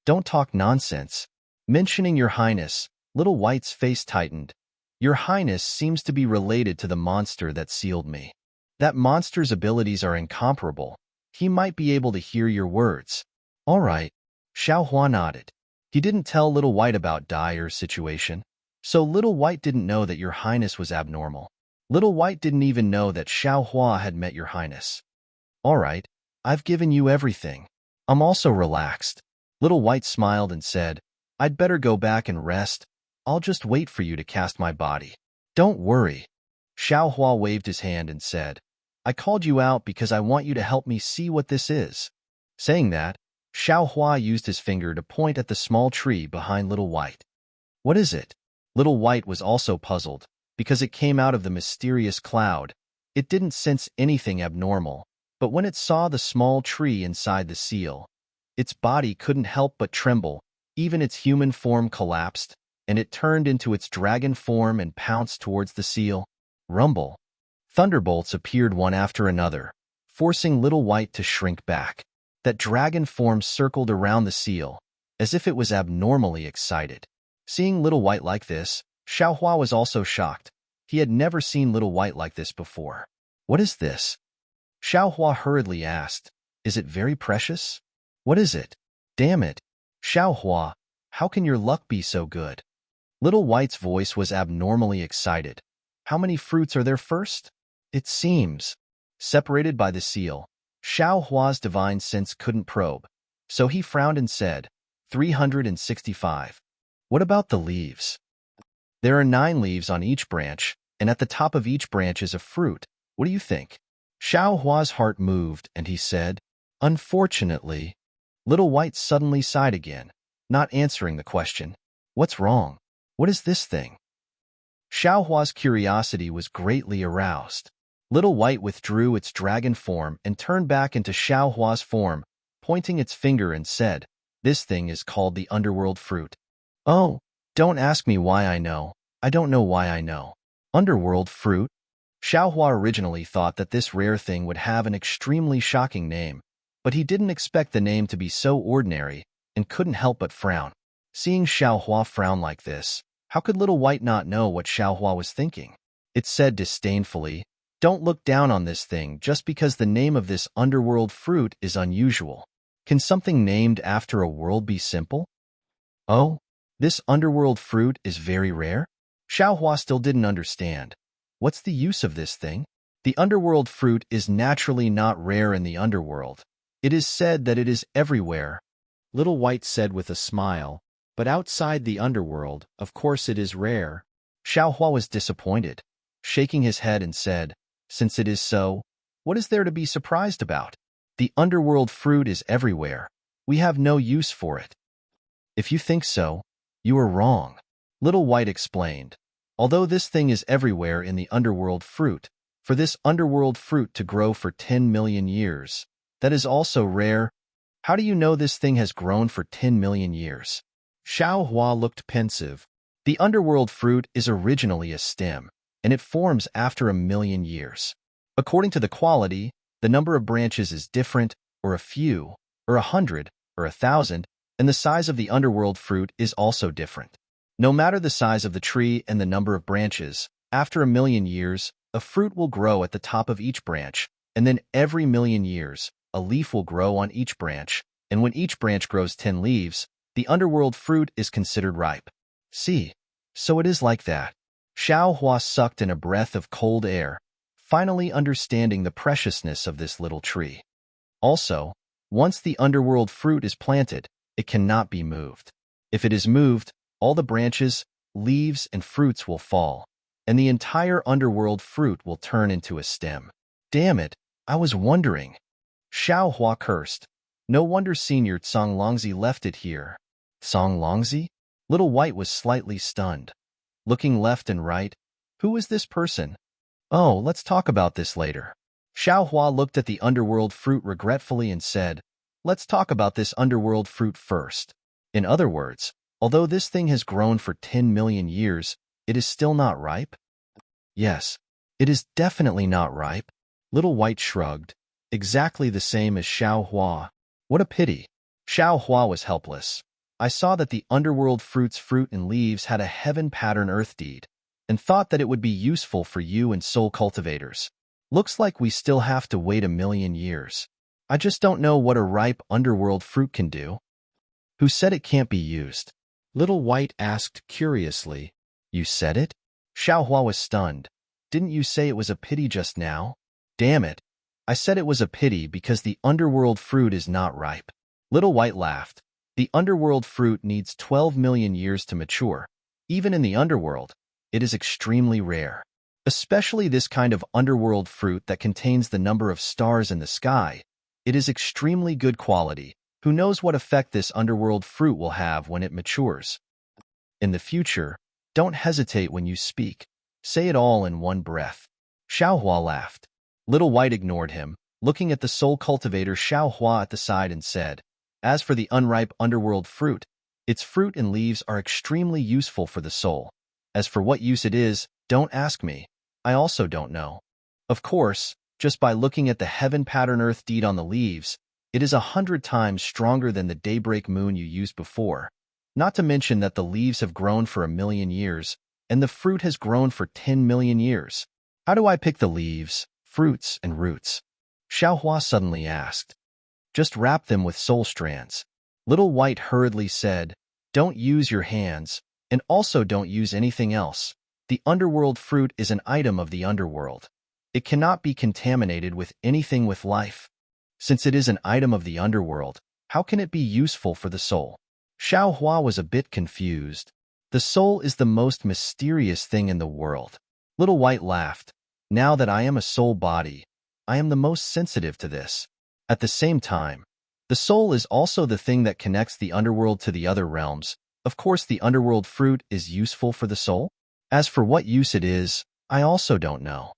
Don't talk nonsense. Mentioning your Highness, Little White's face tightened. Your Highness seems to be related to the monster that sealed me. That monster's abilities are incomparable. He might be able to hear your words. All right. Xiao Hua nodded. He didn't tell Little White about Dyer's situation, so Little White didn't know that your Highness was abnormal. Little White didn't even know that Xiao Hua had met your Highness. All right, I've given you everything. I'm also relaxed. Little White smiled and said, I'd better go back and rest. I'll just wait for you to cast my body. Don't worry. Xiao Hua waved his hand and said, I called you out because I want you to help me see what this is. Saying that, Xiao Hua used his finger to point at the small tree behind Little White. What is it? Little White was also puzzled, because it came out of the mysterious cloud. It didn't sense anything abnormal, but when it saw the small tree inside the seal, its body couldn't help but tremble, even its human form collapsed, and it turned into its dragon form and pounced towards the seal. Rumble. Thunderbolts appeared one after another, forcing Little White to shrink back. That dragon form circled around the seal, as if it was abnormally excited. Seeing Little White like this, Xiao Hua was also shocked. He had never seen Little White like this before. What is this? Xiao Hua hurriedly asked. Is it very precious? What is it? Damn it. Xiao Hua, how can your luck be so good? Little White's voice was abnormally excited. How many fruits are there first? It seems. Separated by the seal, Xiao Hua's divine sense couldn't probe, so he frowned and said, 365. What about the leaves? There are 9 leaves on each branch, and at the top of each branch is a fruit. What do you think? Xiao Hua's heart moved, and he said, Unfortunately. Little White suddenly sighed again, not answering the question. What's wrong? What is this thing? Xiaohua's curiosity was greatly aroused. Little White withdrew its dragon form and turned back into Xiaohua's form, pointing its finger and said, "This thing is called the underworld fruit." "Oh, don't ask me why I know. I don't know why I know." Underworld fruit? Xiaohua originally thought that this rare thing would have an extremely shocking name, but he didn't expect the name to be so ordinary and couldn't help but frown. Seeing Xiaohua frown like this, how could Little White not know what Xiaohua was thinking? It said disdainfully, "Don't look down on this thing just because the name of this underworld fruit is unusual. Can something named after a world be simple?" "Oh, this underworld fruit is very rare?" Xiaohua still didn't understand. What's the use of this thing? The underworld fruit is naturally not rare in the underworld. It is said that it is everywhere, Little White said with a smile, but outside the underworld, of course it is rare. Xiaohua was disappointed, shaking his head and said, "Since it is so, what is there to be surprised about? The underworld fruit is everywhere. We have no use for it." "If you think so, you are wrong," Little White explained. "Although this thing is everywhere in the underworld fruit, for this underworld fruit to grow for 10 million years, that is also rare. How do you know this thing has grown for 10 million years?" Xiaohua looked pensive. "The underworld fruit is originally a stem, and it forms after 1 million years. According to the quality, the number of branches is different, or a few, or 100, or 1,000, and the size of the underworld fruit is also different. No matter the size of the tree and the number of branches, after 1 million years, a fruit will grow at the top of each branch, and then every 1 million years, a leaf will grow on each branch, and when each branch grows 10 leaves, the underworld fruit is considered ripe." "See, so it is like that." Xiaohua sucked in a breath of cold air, finally understanding the preciousness of this little tree. Also, once the underworld fruit is planted, it cannot be moved. If it is moved, all the branches, leaves, and fruits will fall, and the entire underworld fruit will turn into a stem. "Damn it, I was wondering." Xiaohua cursed. "No wonder Senior Tsang Longzi left it here." "Tsang Longzi?" Little White was slightly stunned. Looking left and right, who is this person? "Oh, let's talk about this later." Xiaohua looked at the underworld fruit regretfully and said, "Let's talk about this underworld fruit first." In other words, although this thing has grown for 10 million years, it is still not ripe? "Yes, it is definitely not ripe." Little White shrugged, exactly the same as Xiaohua. "What a pity." Xiaohua was helpless. "I saw that the underworld fruit's fruit and leaves had a heaven pattern earth deed, and thought that it would be useful for you and soul cultivators. Looks like we still have to wait 1 million years. I just don't know what a ripe underworld fruit can do." "Who said it can't be used?" Little White asked curiously. "You said it?" Xiaohua was stunned. "Didn't you say it was a pity just now?" "Damn it. I said it was a pity because the underworld fruit is not ripe." Little White laughed. "The underworld fruit needs 12 million years to mature. Even in the underworld, it is extremely rare. Especially this kind of underworld fruit that contains the number of stars in the sky. It is extremely good quality. Who knows what effect this underworld fruit will have when it matures? In the future, don't hesitate when you speak. Say it all in one breath." Xiaohua laughed. Little White ignored him, looking at the soul cultivator Xiaohua at the side and said, "As for the unripe underworld fruit, its fruit and leaves are extremely useful for the soul. As for what use it is, don't ask me. I also don't know. Of course, just by looking at the heaven pattern earth deed on the leaves, it is 100 times stronger than the daybreak moon you used before. Not to mention that the leaves have grown for 1 million years, and the fruit has grown for 10 million years. How do I pick the leaves, fruits, and roots?" Xiaohua suddenly asked. "Just wrap them with soul strands." Little White hurriedly said, "Don't use your hands, and also don't use anything else. The underworld fruit is an item of the underworld. It cannot be contaminated with anything with life. Since it is an item of the underworld, how can it be useful for the soul?" Xiaohua was a bit confused. "The soul is the most mysterious thing in the world." Little White laughed. "Now that I am a soul body, I am the most sensitive to this. At the same time, the soul is also the thing that connects the underworld to the other realms. Of course, the underworld fruit is useful for the soul. As for what use it is, I also don't know.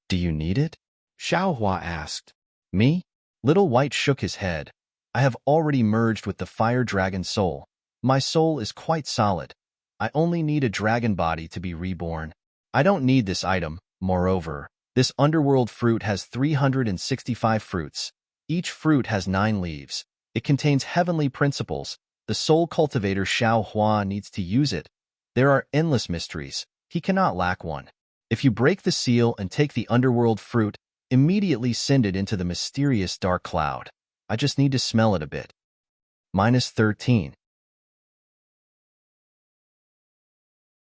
Do you need it? Xiaohua asked. Me? Little White shook his head. I have already merged with the fire dragon soul. My soul is quite solid. I only need a dragon body to be reborn. I don't need this item. Moreover, this underworld fruit has 365 fruits. Each fruit has 9 leaves. It contains heavenly principles. The soul cultivator Xiaohua needs to use it. There are endless mysteries. He cannot lack one. If you break the seal and take the underworld fruit, immediately send it into the mysterious dark cloud. I just need to smell it a bit. -13.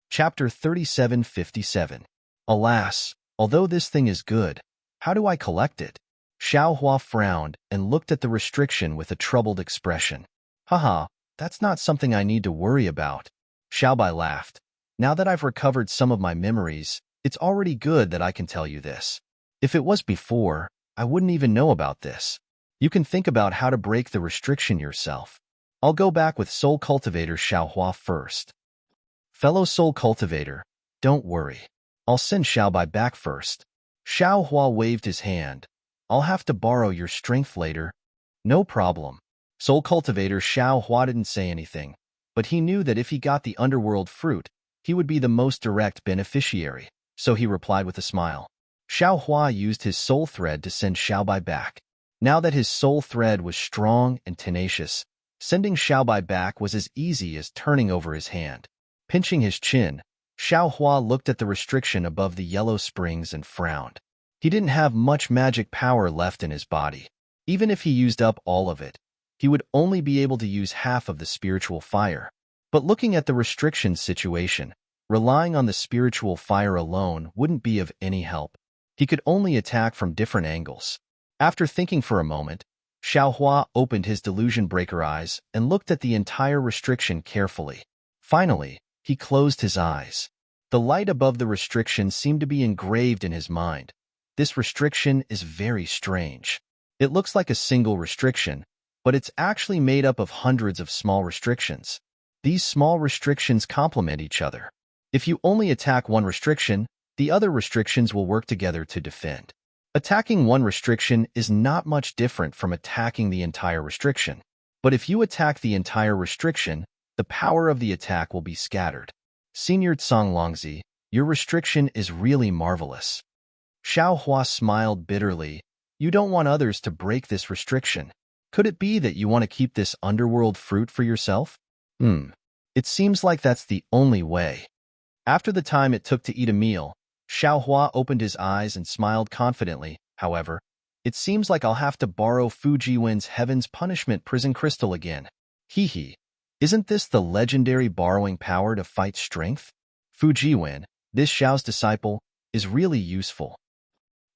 Chapter 3757. Alas, although this thing is good, how do I collect it? Xiaohua frowned and looked at the restriction with a troubled expression. Haha, that's not something I need to worry about. Xiaobai laughed. Now that I've recovered some of my memories, it's already good that I can tell you this. If it was before, I wouldn't even know about this. You can think about how to break the restriction yourself. I'll go back with Soul Cultivator Xiaohua first. Fellow Soul Cultivator, don't worry. I'll send Xiaobai back first. Xiaohua waved his hand. I'll have to borrow your strength later. No problem. Soul Cultivator Xiaohua didn't say anything, but he knew that if he got the underworld fruit, he would be the most direct beneficiary, so he replied with a smile. Xiaohua used his soul thread to send Xiaobai back. Now that his soul thread was strong and tenacious, sending Xiaobai back was as easy as turning over his hand. Pinching his chin, Xiaohua looked at the restriction above the yellow springs and frowned. He didn't have much magic power left in his body. Even if he used up all of it, he would only be able to use half of the spiritual fire. But looking at the restriction situation, relying on the spiritual fire alone wouldn't be of any help. He could only attack from different angles. After thinking for a moment, Xiaohua opened his delusion breaker eyes and looked at the entire restriction carefully. Finally, he closed his eyes. The light above the restriction seemed to be engraved in his mind. This restriction is very strange. It looks like a single restriction, but it's actually made up of hundreds of small restrictions. These small restrictions complement each other. If you only attack one restriction, the other restrictions will work together to defend. Attacking one restriction is not much different from attacking the entire restriction. But if you attack the entire restriction, the power of the attack will be scattered. Senior Longzi, your restriction is really marvelous. Xiaohua smiled bitterly. You don't want others to break this restriction. Could it be that you want to keep this underworld fruit for yourself? It seems like that's the only way. After the time it took to eat a meal, Xiaohua opened his eyes and smiled confidently. However, it seems like I'll have to borrow Fujiwen's Heaven's Punishment Prison Crystal again. Hee. Isn't this the legendary borrowing power to fight strength? Fujiwen, this Xiao's disciple, is really useful.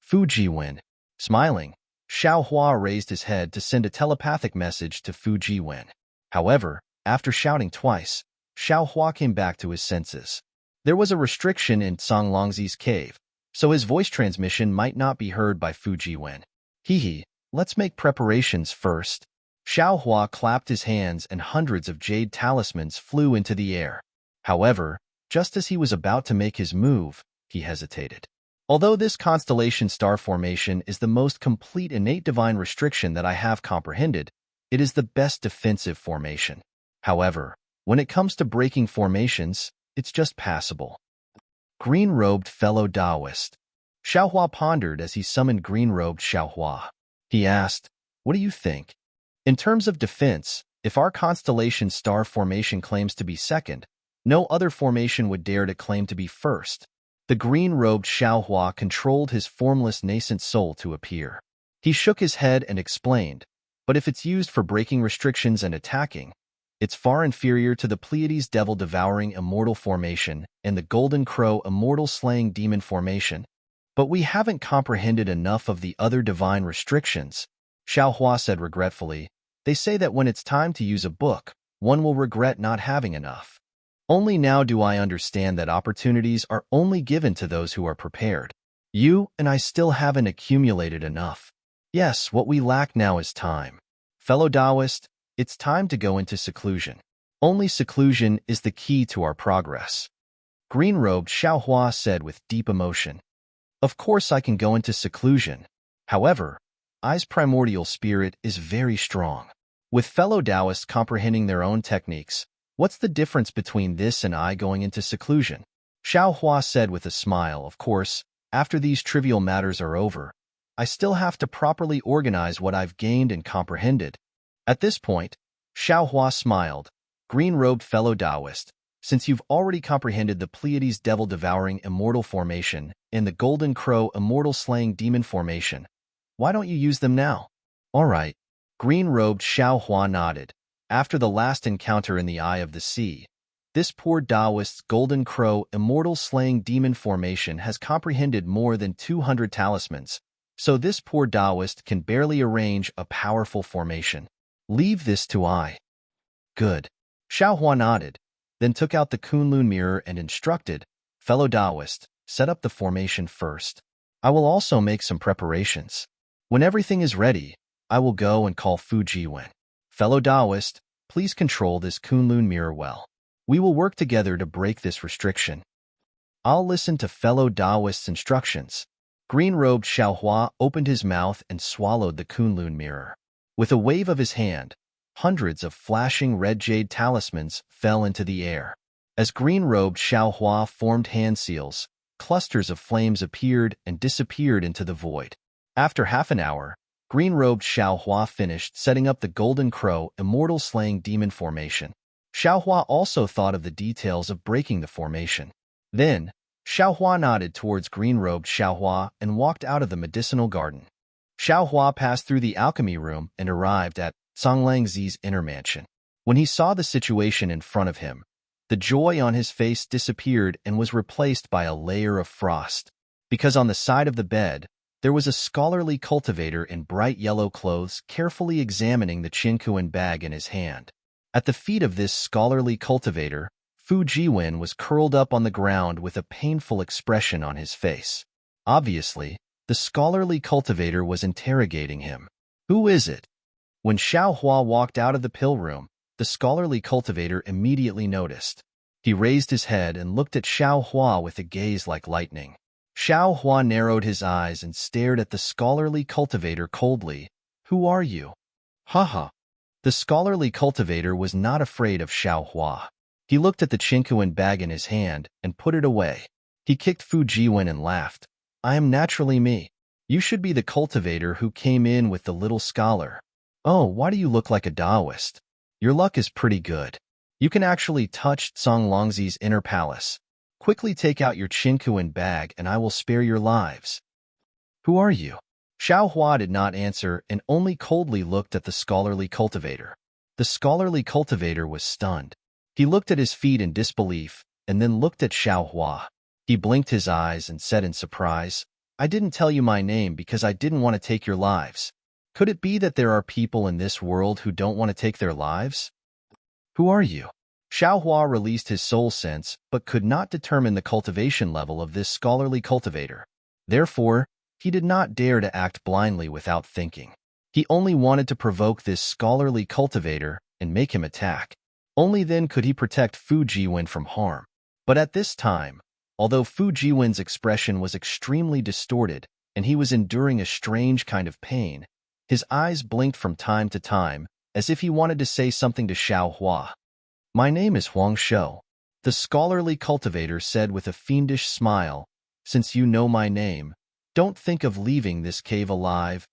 Fujiwen. Smiling, Xiaohua raised his head to send a telepathic message to Fujiwen. However, after shouting twice, Xiaohua came back to his senses. There was a restriction in Songlongzi's cave, so his voice transmission might not be heard by Fujiwen. Hee, let's make preparations first. Xiaohua clapped his hands and hundreds of jade talismans flew into the air. However, just as he was about to make his move, he hesitated. Although this constellation star formation is the most complete innate divine restriction that I have comprehended, it is the best defensive formation. However, when it comes to breaking formations, it's just passable. Green-robed fellow Taoist. Xiaohua pondered as he summoned green-robed Xiaohua. He asked, what do you think? In terms of defense, if our constellation star formation claims to be second, no other formation would dare to claim to be first. The green-robed Xiaohua controlled his formless nascent soul to appear. He shook his head and explained, but if it's used for breaking restrictions and attacking, it's far inferior to the Pleiades devil-devouring immortal formation and the golden crow immortal-slaying demon formation. But we haven't comprehended enough of the other divine restrictions, Xiaohua said regretfully. They say that when it's time to use a book, one will regret not having enough. Only now do I understand that opportunities are only given to those who are prepared. You and I still haven't accumulated enough. Yes, what we lack now is time. Fellow Taoist, it's time to go into seclusion. Only seclusion is the key to our progress. Green-robed Xiaohua said with deep emotion. Of course I can go into seclusion. However, I's primordial spirit is very strong. With fellow Taoists comprehending their own techniques, what's the difference between this and I going into seclusion? Xiaohua said with a smile. Of course, after these trivial matters are over, I still have to properly organize what I've gained and comprehended. At this point, Xiaohua smiled. Green-robed fellow Taoist, since you've already comprehended the Pleiades devil-devouring immortal formation and the golden crow immortal-slaying demon formation, why don't you use them now? All right. Green-robed Xiaohua nodded. After the last encounter in the Eye of the Sea, this poor Taoist's golden crow immortal-slaying demon formation has comprehended more than 200 talismans, so this poor Taoist can barely arrange a powerful formation. Leave this to I. Good. Xiaohua nodded, then took out the Kunlun mirror and instructed, fellow Taoist, set up the formation first. I will also make some preparations. When everything is ready, I will go and call Fu Jiwen. Fellow Taoist, please control this Kunlun mirror well. We will work together to break this restriction. I'll listen to fellow Taoist's instructions. Green-robed Xiaohua opened his mouth and swallowed the Kunlun mirror. With a wave of his hand, hundreds of flashing red jade talismans fell into the air. As green-robed Xiaohua formed hand seals, clusters of flames appeared and disappeared into the void. After half an hour, green-robed Xiaohua finished setting up the golden crow immortal-slaying demon formation. Xiaohua also thought of the details of breaking the formation. Then, Xiaohua nodded towards green-robed Xiaohua and walked out of the medicinal garden. Xiaohua passed through the alchemy room and arrived at Songlangzi's inner mansion. When he saw the situation in front of him, the joy on his face disappeared and was replaced by a layer of frost, because on the side of the bed, there was a scholarly cultivator in bright yellow clothes carefully examining the Qinkuan bag in his hand. At the feet of this scholarly cultivator, Fu Jiwen was curled up on the ground with a painful expression on his face. Obviously, the scholarly cultivator was interrogating him. Who is it? When Xiaohua walked out of the pill room, the scholarly cultivator immediately noticed. He raised his head and looked at Xiaohua with a gaze like lightning. Xiaohua narrowed his eyes and stared at the scholarly cultivator coldly. Who are you? Haha. The scholarly cultivator was not afraid of Xiaohua. He looked at the Qinkuan bag in his hand and put it away. He kicked Fu Jiwen and laughed. I am naturally me. You should be the cultivator who came in with the little scholar. Oh, why do you look like a Taoist? Your luck is pretty good. You can actually touch Songlangzi's inner palace. Quickly take out your Qinkuan bag and I will spare your lives. Who are you? Xiaohua did not answer and only coldly looked at the scholarly cultivator. The scholarly cultivator was stunned. He looked at his feet in disbelief and then looked at Xiaohua. He blinked his eyes and said in surprise, I didn't tell you my name because I didn't want to take your lives. Could it be that there are people in this world who don't want to take their lives? Who are you? Xiaohua released his soul sense but could not determine the cultivation level of this scholarly cultivator. Therefore, he did not dare to act blindly without thinking. He only wanted to provoke this scholarly cultivator and make him attack. Only then could he protect Fu Jiwen from harm. But at this time, although Fu Jiwen's expression was extremely distorted and he was enduring a strange kind of pain, his eyes blinked from time to time as if he wanted to say something to Xiaohua. My name is Huang Shou, the scholarly cultivator said with a fiendish smile. Since you know my name, don't think of leaving this cave alive.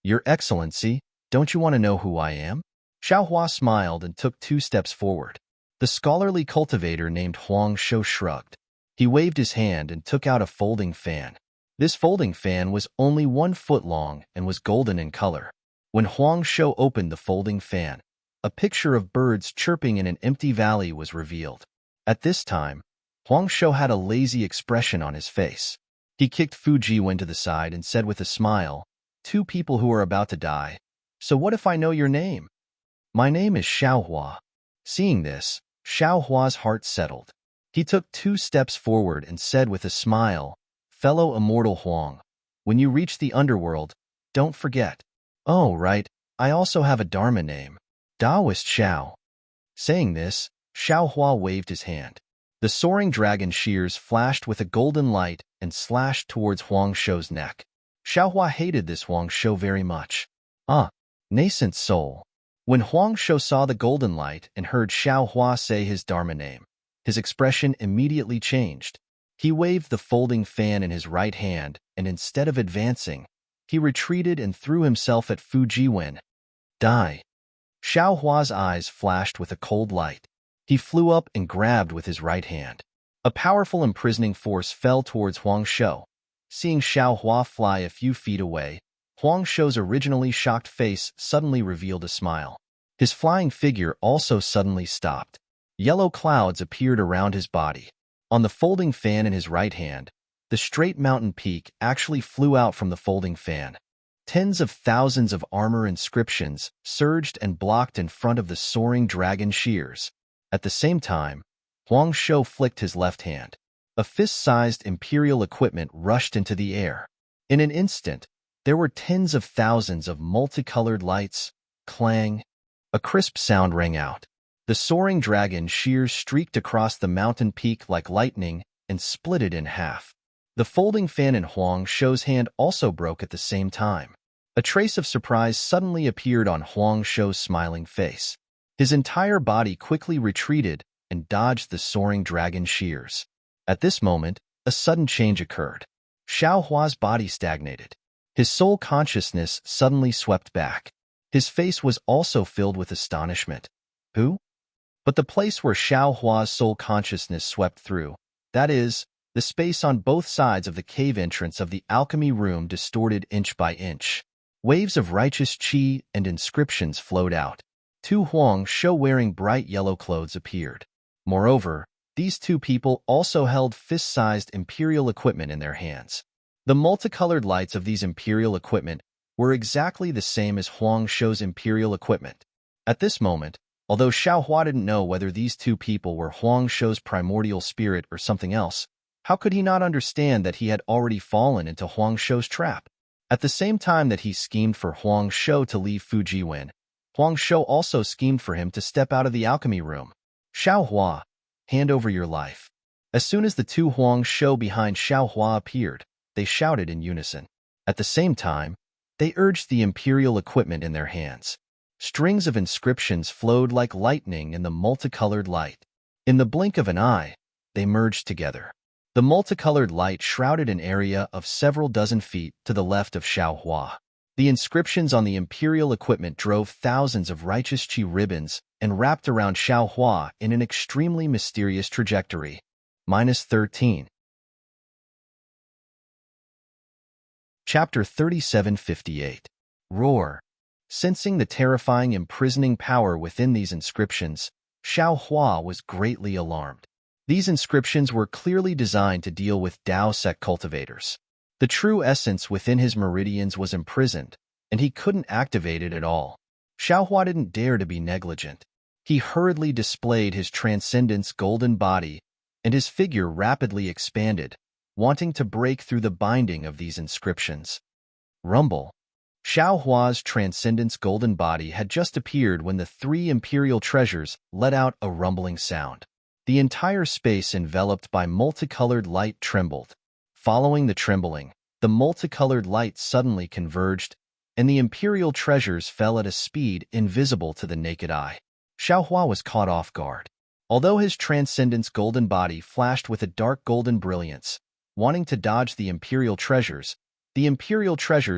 Your Excellency, don't you want to know who I am? Xiaohua smiled and took 2 steps forward. The scholarly cultivator named Huang Shou shrugged. He waved his hand and took out a folding fan. This folding fan was only 1 foot long and was golden in color. When Huang Shou opened the folding fan, a picture of birds chirping in an empty valley was revealed. At this time, Huang Shou had a lazy expression on his face. He kicked Fu Jiwen to the side and said with a smile, 2 people who are about to die. So what if I know your name? My name is Xiaohua. Seeing this, Xiaohua's heart settled. He took 2 steps forward and said with a smile, Fellow immortal Huang, when you reach the underworld, don't forget. Oh, right, I also have a Dharma name. Taoist Xiao. Saying this, Xiaohua waved his hand. The soaring dragon shears flashed with a golden light and slashed towards Huang Shou's neck. Xiaohua hated this Huang Shou very much. Ah, nascent soul. When Huang Shou saw the golden light and heard Xiaohua say his Dharma name, his expression immediately changed. He waved the folding fan in his right hand, and instead of advancing, he retreated and threw himself at Fu Jiwen. Die. Xiaohua's eyes flashed with a cold light. He flew up and grabbed with his right hand. A powerful imprisoning force fell towards Huang Shou. Seeing Xiaohua fly a few feet away, Huang Shou's originally shocked face suddenly revealed a smile. His flying figure also suddenly stopped. Yellow clouds appeared around his body. On the folding fan in his right hand, the straight mountain peak actually flew out from the folding fan. Tens of thousands of armor inscriptions surged and blocked in front of the soaring dragon shears. At the same time, Huang Shou flicked his left hand. A fist-sized imperial equipment rushed into the air. In an instant, there were tens of thousands of multicolored lights. Clang! A crisp sound rang out. The soaring dragon shears streaked across the mountain peak like lightning and split it in half. The folding fan in Huang Shou's hand also broke at the same time. A trace of surprise suddenly appeared on Huang Shou's smiling face. His entire body quickly retreated and dodged the soaring dragon shears. At this moment, a sudden change occurred. Xiaohua's body stagnated. His soul consciousness suddenly swept back. His face was also filled with astonishment. Who? But the place where Xiaohua's soul consciousness swept through, that is, the space on both sides of the cave entrance of the alchemy room distorted inch by inch. Waves of righteous qi and inscriptions flowed out. Two Huang Shou wearing bright yellow clothes appeared. Moreover, these two people also held fist-sized imperial equipment in their hands. The multicolored lights of these imperial equipment were exactly the same as Huang Shou's imperial equipment. At this moment, although Xiaohua didn't know whether these two people were Huang Shou's primordial spirit or something else, how could he not understand that he had already fallen into Huang Shou's trap? At the same time that he schemed for Huang Shou to leave Fu Jiwen, Huang Shou also schemed for him to step out of the alchemy room. Xiaohua, hand over your life. As soon as the two Huang Shou behind Xiaohua appeared, they shouted in unison. At the same time, they urged the imperial equipment in their hands. Strings of inscriptions flowed like lightning in the multicolored light. In the blink of an eye, they merged together. The multicolored light shrouded an area of several dozen feet to the left of Xiaohua. The inscriptions on the imperial equipment drove thousands of righteous qi ribbons and wrapped around Xiaohua in an extremely mysterious trajectory. -13. Chapter 3758. Roar. Sensing the terrifying imprisoning power within these inscriptions, Xiaohua was greatly alarmed. These inscriptions were clearly designed to deal with Dao sect cultivators. The true essence within his meridians was imprisoned, and he couldn't activate it at all. Xiaohua didn't dare to be negligent. He hurriedly displayed his transcendence golden body, and his figure rapidly expanded, wanting to break through the binding of these inscriptions. Rumble. Xiaohua's transcendence golden body had just appeared when the three imperial treasures let out a rumbling sound. The entire space enveloped by multicolored light trembled. Following the trembling, the multicolored light suddenly converged, and the imperial treasures fell at a speed invisible to the naked eye. Xiaohua was caught off guard. Although his transcendence golden body flashed with a dark golden brilliance, wanting to dodge the imperial treasures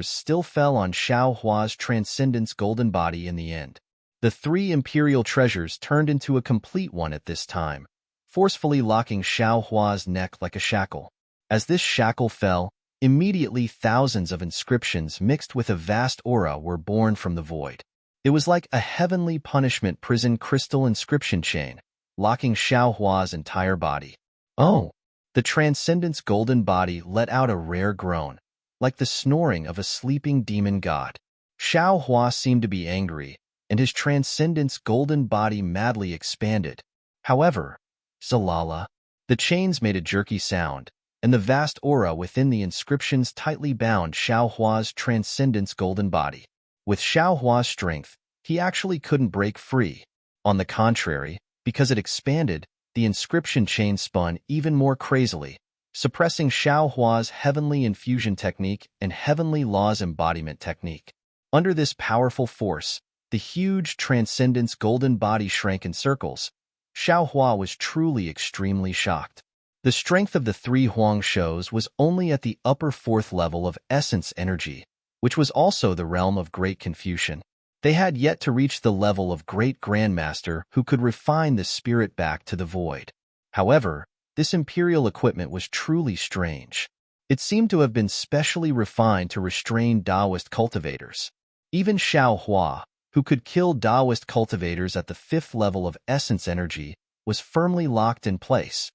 still fell on Xiaohua's transcendence golden body in the end. The three imperial treasures turned into a complete one at this time, forcefully locking Xiaohua's neck like a shackle. As this shackle fell, immediately thousands of inscriptions mixed with a vast aura were born from the void. It was like a heavenly punishment prison crystal inscription chain, locking Xiaohua's entire body. Oh! The transcendence golden body let out a rare groan, like the snoring of a sleeping demon god. Xiaohua seemed to be angry, and his transcendence golden body madly expanded. However, Zalala, the chains made a jerky sound, and the vast aura within the inscriptions tightly bound Xiaohua's transcendence golden body. With Xiaohua's strength, he actually couldn't break free. On the contrary, because it expanded, the inscription chain spun even more crazily, suppressing Xiao Hua's heavenly infusion technique and heavenly law's embodiment technique. Under this powerful force, the huge transcendence golden body shrank in circles. Xiao Hua was truly extremely shocked. The strength of the three Huang Shous was only at the upper fourth level of essence energy, which was also the realm of Great Confucian. They had yet to reach the level of Great Grandmaster who could refine the spirit back to the void. However, this imperial equipment was truly strange. It seemed to have been specially refined to restrain Taoist cultivators. Even Xiao Hua, who could kill Taoist cultivators at the fifth level of essence energy, was firmly locked in place.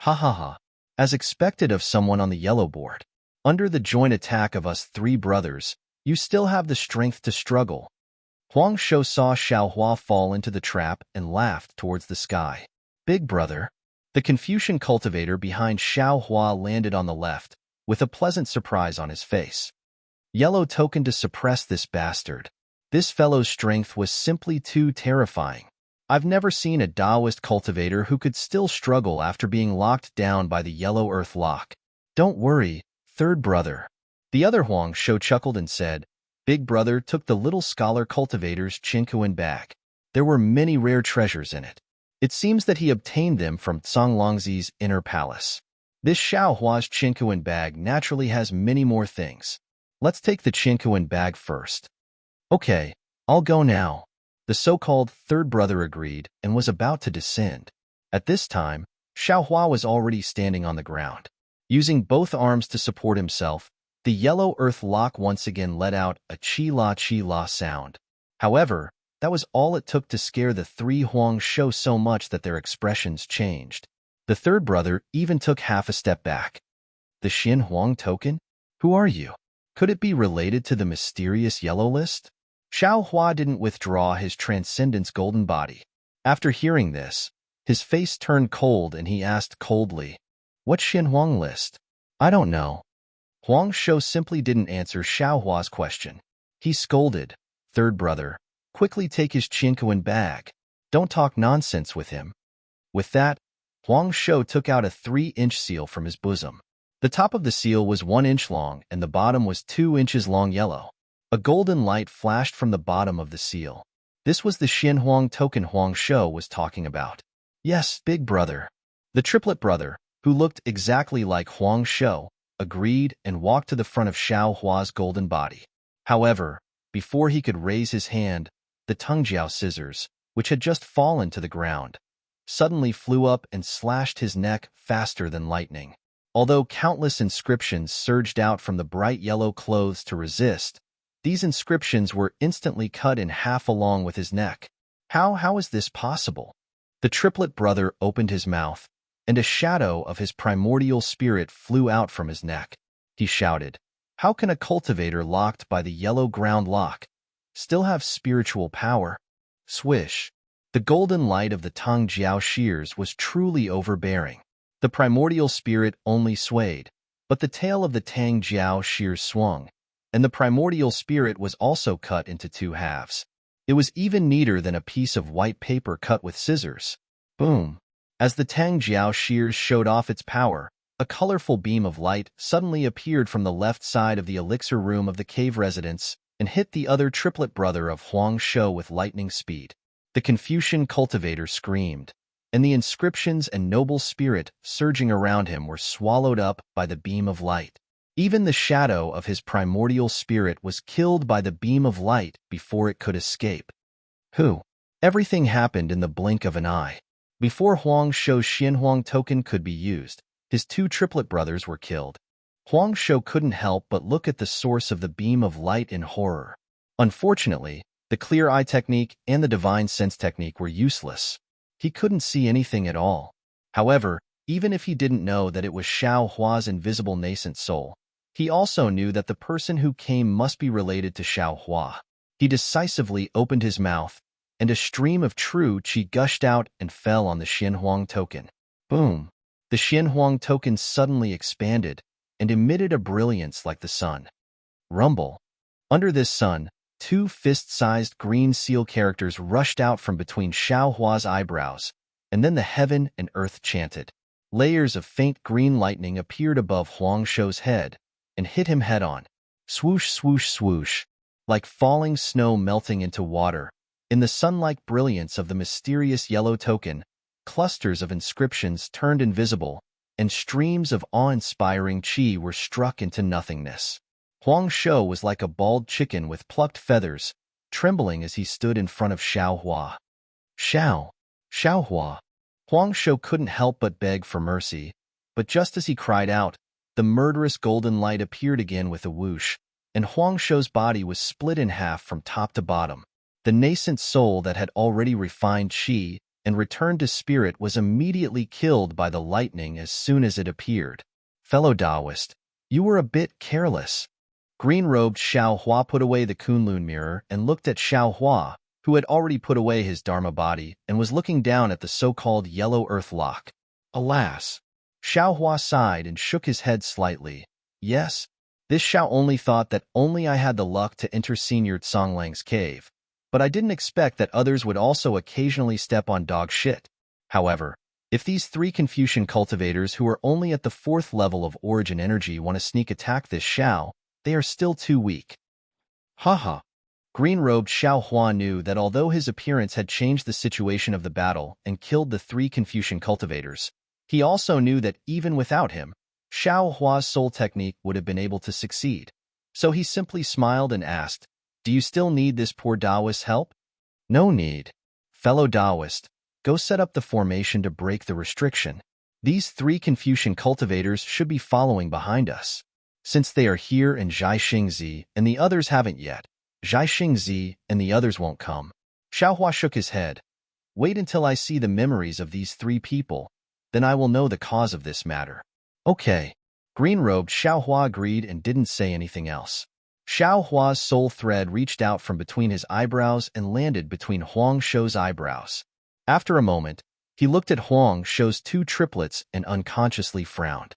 Ha ha ha. As expected of someone on the yellow board. Under the joint attack of us three brothers, you still have the strength to struggle. Huang Shou saw Xiao Hua fall into the trap and laughed towards the sky. Big brother. The Confucian cultivator behind Xiao Hua landed on the left, with a pleasant surprise on his face. Yellow token to suppress this bastard. This fellow's strength was simply too terrifying. I've never seen a Taoist cultivator who could still struggle after being locked down by the yellow earth lock. Don't worry, third brother. The other Huang Shou chuckled and said, Big brother took the little scholar cultivator's Qinkuan bag. There were many rare treasures in it. It seems that he obtained them from Songlongzi's inner palace. This Xiao Hua's Qinkuan bag naturally has many more things. Let's take the Qinkuan bag first. Okay, I'll go now. The so-called third brother agreed and was about to descend. At this time, Xiao Hua was already standing on the ground. Using both arms to support himself, the yellow earth lock once again let out a chi-la sound. However, that was all it took to scare the three Huang Shou so much that their expressions changed. The third brother even took half a step back. The Xin Huang token? Who are you? Could it be related to the mysterious yellow list? Xiao Hua didn't withdraw his transcendence golden body. After hearing this, his face turned cold and he asked coldly, What Xin Huang list? I don't know. Huang Shou simply didn't answer Xiao Hua's question. He scolded, Third brother, quickly take his Qinkuan bag. Don't talk nonsense with him. With that, Huang Shou took out a 3-inch seal from his bosom. The top of the seal was 1 inch long and the bottom was 2 inches long yellow. A golden light flashed from the bottom of the seal. This was the Xin Huang token Huang Shou was talking about. Yes, big brother. The triplet brother, who looked exactly like Huang Shou, agreed and walked to the front of Xiao Hua's golden body. However, before he could raise his hand, the Tongjiao scissors, which had just fallen to the ground, suddenly flew up and slashed his neck faster than lightning. Although countless inscriptions surged out from the bright yellow clothes to resist, these inscriptions were instantly cut in half along with his neck. How is this possible? The triplet brother opened his mouth, and a shadow of his primordial spirit flew out from his neck. He shouted, How can a cultivator locked by the yellow ground lock still have spiritual power? Swish! The golden light of the Tongjiao shears was truly overbearing. The primordial spirit only swayed, but the tail of the Tongjiao shears swung, and the primordial spirit was also cut into 2 halves. It was even neater than a piece of white paper cut with scissors. Boom! As the Tongjiao shears showed off its power, a colorful beam of light suddenly appeared from the left side of the elixir room of the cave residence and hit the other triplet brother of Huang Shou with lightning speed. The Confucian cultivator screamed, and the inscriptions and noble spirit surging around him were swallowed up by the beam of light. Even the shadow of his primordial spirit was killed by the beam of light before it could escape. Everything happened in the blink of an eye. Before Huang Shou's Xin Huang token could be used, his 2 triplet brothers were killed. Huang Shou couldn't help but look at the source of the beam of light in horror. Unfortunately, the clear eye technique and the divine sense technique were useless. He couldn't see anything at all. However, even if he didn't know that it was Xiao Hua's invisible nascent soul, he also knew that the person who came must be related to Xiao Hua. He decisively opened his mouth, and a stream of true qi gushed out and fell on the Xin Huang token. Boom! The Xin Huang token suddenly expanded and emitted a brilliance like the sun. Rumble! Under this sun, 2 fist-sized green seal characters rushed out from between Xiao Hua's eyebrows, and then the heaven and earth chanted. Layers of faint green lightning appeared above Huang Shou's head and hit him head-on. Swoosh, swoosh, swoosh, like falling snow melting into water. In the sun-like brilliance of the mysterious yellow token, clusters of inscriptions turned invisible, and streams of awe-inspiring qi were struck into nothingness. Huang Shou was like a bald chicken with plucked feathers, trembling as he stood in front of Xiaohua. Xiaohua. Huang Shou couldn't help but beg for mercy, but just as he cried out, the murderous golden light appeared again with a whoosh, and Huang Shou's body was split in half from top to bottom. The nascent soul that had already refined qi and returned to spirit was immediately killed by the lightning as soon as it appeared. Fellow Taoist, you were a bit careless. Green-robed Xiaohua put away the Kunlun mirror and looked at Xiaohua, who had already put away his Dharma body and was looking down at the so-called yellow earth lock. Alas! Xiaohua sighed and shook his head slightly. Yes, this Xiao only thought that only I had the luck to enter Senior Songlang's cave, but I didn't expect that others would also occasionally step on dog shit. However, if these 3 Confucian cultivators who are only at the 4th level of origin energy want to sneak attack this Xiao, they are still too weak. Haha. Green-robed Xiaohua knew that although his appearance had changed the situation of the battle and killed the 3 Confucian cultivators, he also knew that even without him, Xiaohua's soul technique would have been able to succeed. So he simply smiled and asked, "Do you still need this poor Taoist's help?" "No need. Fellow Taoist, go set up the formation to break the restriction. These 3 Confucian cultivators should be following behind us. Since they are here and Zhai Xingzi and the others haven't yet, Zhai Xingzi and the others won't come." Xiaohua shook his head. "Wait until I see the memories of these 3 people, then I will know the cause of this matter." Okay. Green-robed Xiaohua agreed and didn't say anything else. Xiaohua's soul thread reached out from between his eyebrows and landed between Huang Shou's eyebrows. After a moment, he looked at Huang Shou's 2 triplets and unconsciously frowned.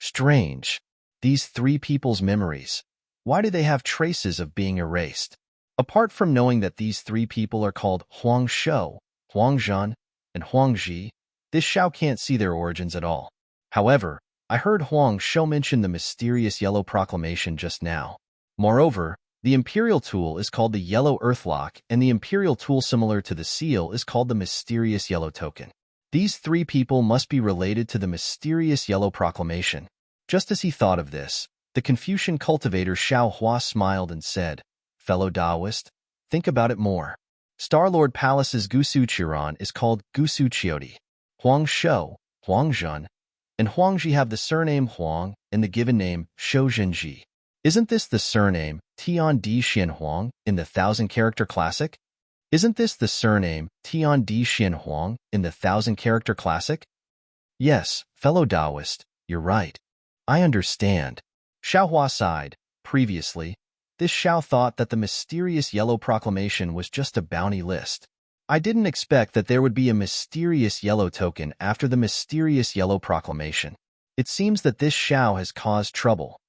Strange. These 3 people's memories. Why do they have traces of being erased? Apart from knowing that these 3 people are called Huang Shou, Huang Zhan, and Huang Ji, this Xiao can't see their origins at all. However, I heard Huang Shou mention the mysterious yellow proclamation just now. Moreover, the imperial tool is called the yellow earth lock, and the imperial tool similar to the seal is called the mysterious yellow token. These 3 people must be related to the mysterious yellow proclamation. Just as he thought of this, the Confucian cultivator Xiaohua smiled and said, "Fellow Taoist, think about it more. Star-Lord Palace's Gusu Chiron is called Gusu Chiodi. Huang Shou, Huang Zhan, and Huang Ji have the surname Huang and the given name Shou Zhenji. Isn't this the surname Tian Di Xian Huang in the 1,000-character classic? Isn't this the surname Tian Di Xian Huang in the 1,000-character classic?" "Yes, fellow Taoist, you're right. I understand." Xiaohua sighed. Previously, this Xiao thought that the mysterious yellow proclamation was just a bounty list. I didn't expect that there would be a mysterious yellow token after the mysterious yellow proclamation. It seems that this Xiao has caused trouble.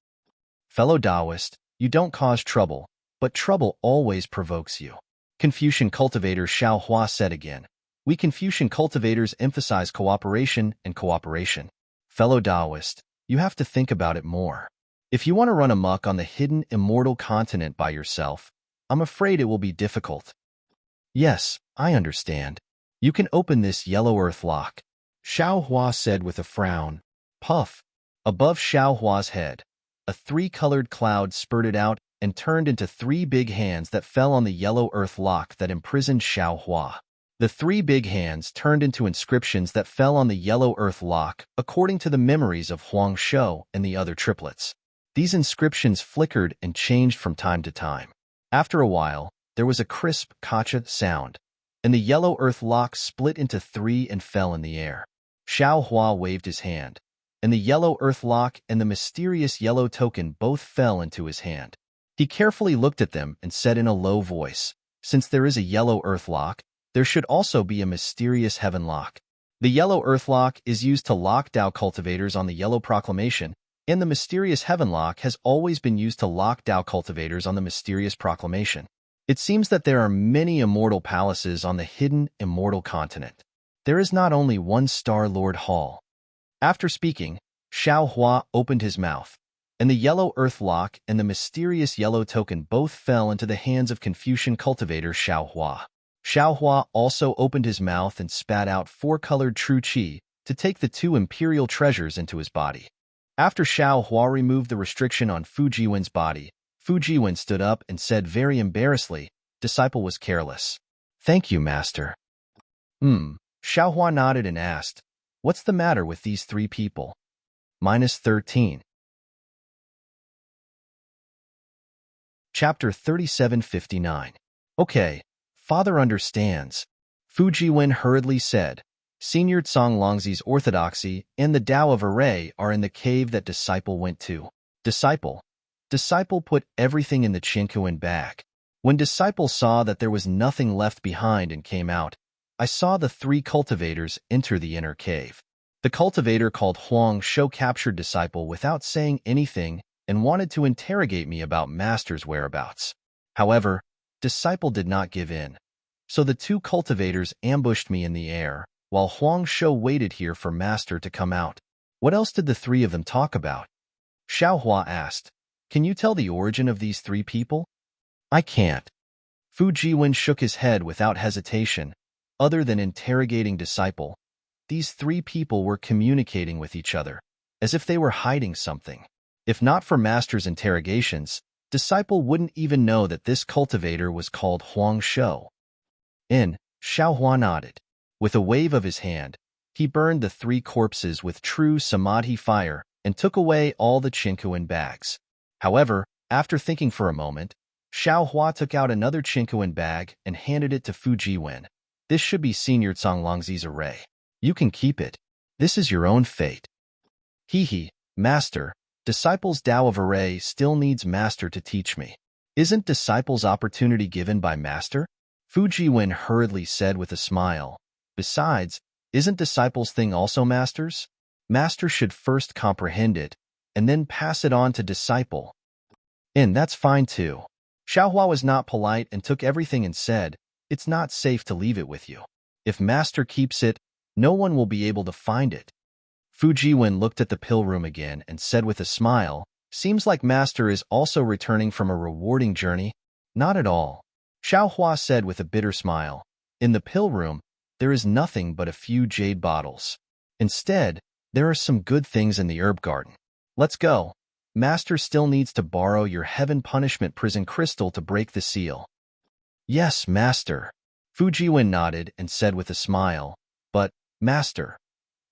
Fellow Taoist, you don't cause trouble, but trouble always provokes you. Confucian cultivator Xiaohua said again. We Confucian cultivators emphasize cooperation and cooperation. Fellow Taoist, you have to think about it more. If you want to run amok on the hidden immortal continent by yourself, I'm afraid it will be difficult. Yes, I understand. You can open this yellow earth lock, Xiaohua said with a frown. Puff. Above Xiaohua's head, a 3-colored cloud spurted out and turned into 3 big hands that fell on the yellow earth lock that imprisoned Xiaohua. The 3 big hands turned into inscriptions that fell on the yellow earth lock according to the memories of Huang Shou and the other triplets. These inscriptions flickered and changed from time to time. After a while, there was a crisp kacha sound, and the yellow earth lock split into 3 and fell in the air. Xiaohua waved his hand, and the yellow earth lock and the mysterious yellow token both fell into his hand. He carefully looked at them and said in a low voice, "Since there is a yellow earth lock, there should also be a mysterious heaven lock. The yellow earth lock is used to lock Tao cultivators on the yellow proclamation, and the mysterious heaven lock has always been used to lock Tao cultivators on the mysterious proclamation. It seems that there are many immortal palaces on the hidden immortal continent. There is not only one Star Lord Hall. After speaking, Xiao Hua opened his mouth, and the yellow earth lock and the mysterious yellow token both fell into the hands of Confucian cultivator Xiao Hua. Xiao Hua also opened his mouth and spat out four-colored true qi to take the two imperial treasures into his body. After Xiao Hua removed the restriction on Fu Jiwen's body, Fu Jiwen stood up and said very embarrassedly, "Disciple was careless." "Thank you, master." Xiao Hua nodded and asked, "What's the matter with these three people?" -13. Chapter 3759. Okay, Father understands. Fu Jiwen hurriedly said, "Senior Tsang Longzi's orthodoxy and the Tao of Array are in the cave that Disciple went to." Disciple put everything in the Chinkuan bag. When Disciple saw that there was nothing left behind and came out, I saw the three cultivators enter the inner cave. The cultivator called Huang Shou captured Disciple without saying anything and wanted to interrogate me about Master's whereabouts. However, Disciple did not give in. So the two cultivators ambushed me in the air, while Huang Shou waited here for Master to come out. What else did the three of them talk about? Xiao Hua asked, "Can you tell the origin of these three people?" "I can't." Fu Jiwen shook his head without hesitation. Other than interrogating Disciple, these three people were communicating with each other, as if they were hiding something. If not for Master's interrogations, Disciple wouldn't even know that this cultivator was called Huang Shou. Xiao Hua nodded. With a wave of his hand, he burned the three corpses with true samadhi fire and took away all the Chinkuan bags. However, after thinking for a moment, Xiao Hua took out another Chinkuan bag and handed it to Fu Jiwen. "This should be Senior Tsang Longzi's array. You can keep it. This is your own fate." Master, Disciple's Tao of Array still needs Master to teach me. Isn't Disciple's opportunity given by Master? Fu Jiwen hurriedly said with a smile. Besides, isn't Disciple's thing also Master's? Master should first comprehend it, and then pass it on to Disciple. That's fine too. Xiao Hua was not polite and took everything and said, "It's not safe to leave it with you. If Master keeps it, no one will be able to find it." Fu Jiwen looked at the pill room again and said with a smile, "Seems like Master is also returning from a rewarding journey." "Not at all," Xiao Hua said with a bitter smile. "In the pill room, there is nothing but a few jade bottles. Instead, there are some good things in the herb garden. Let's go. Master still needs to borrow your heaven punishment prison crystal to break the seal." "Yes, Master." Fu Jiwen nodded and said with a smile, "But, Master,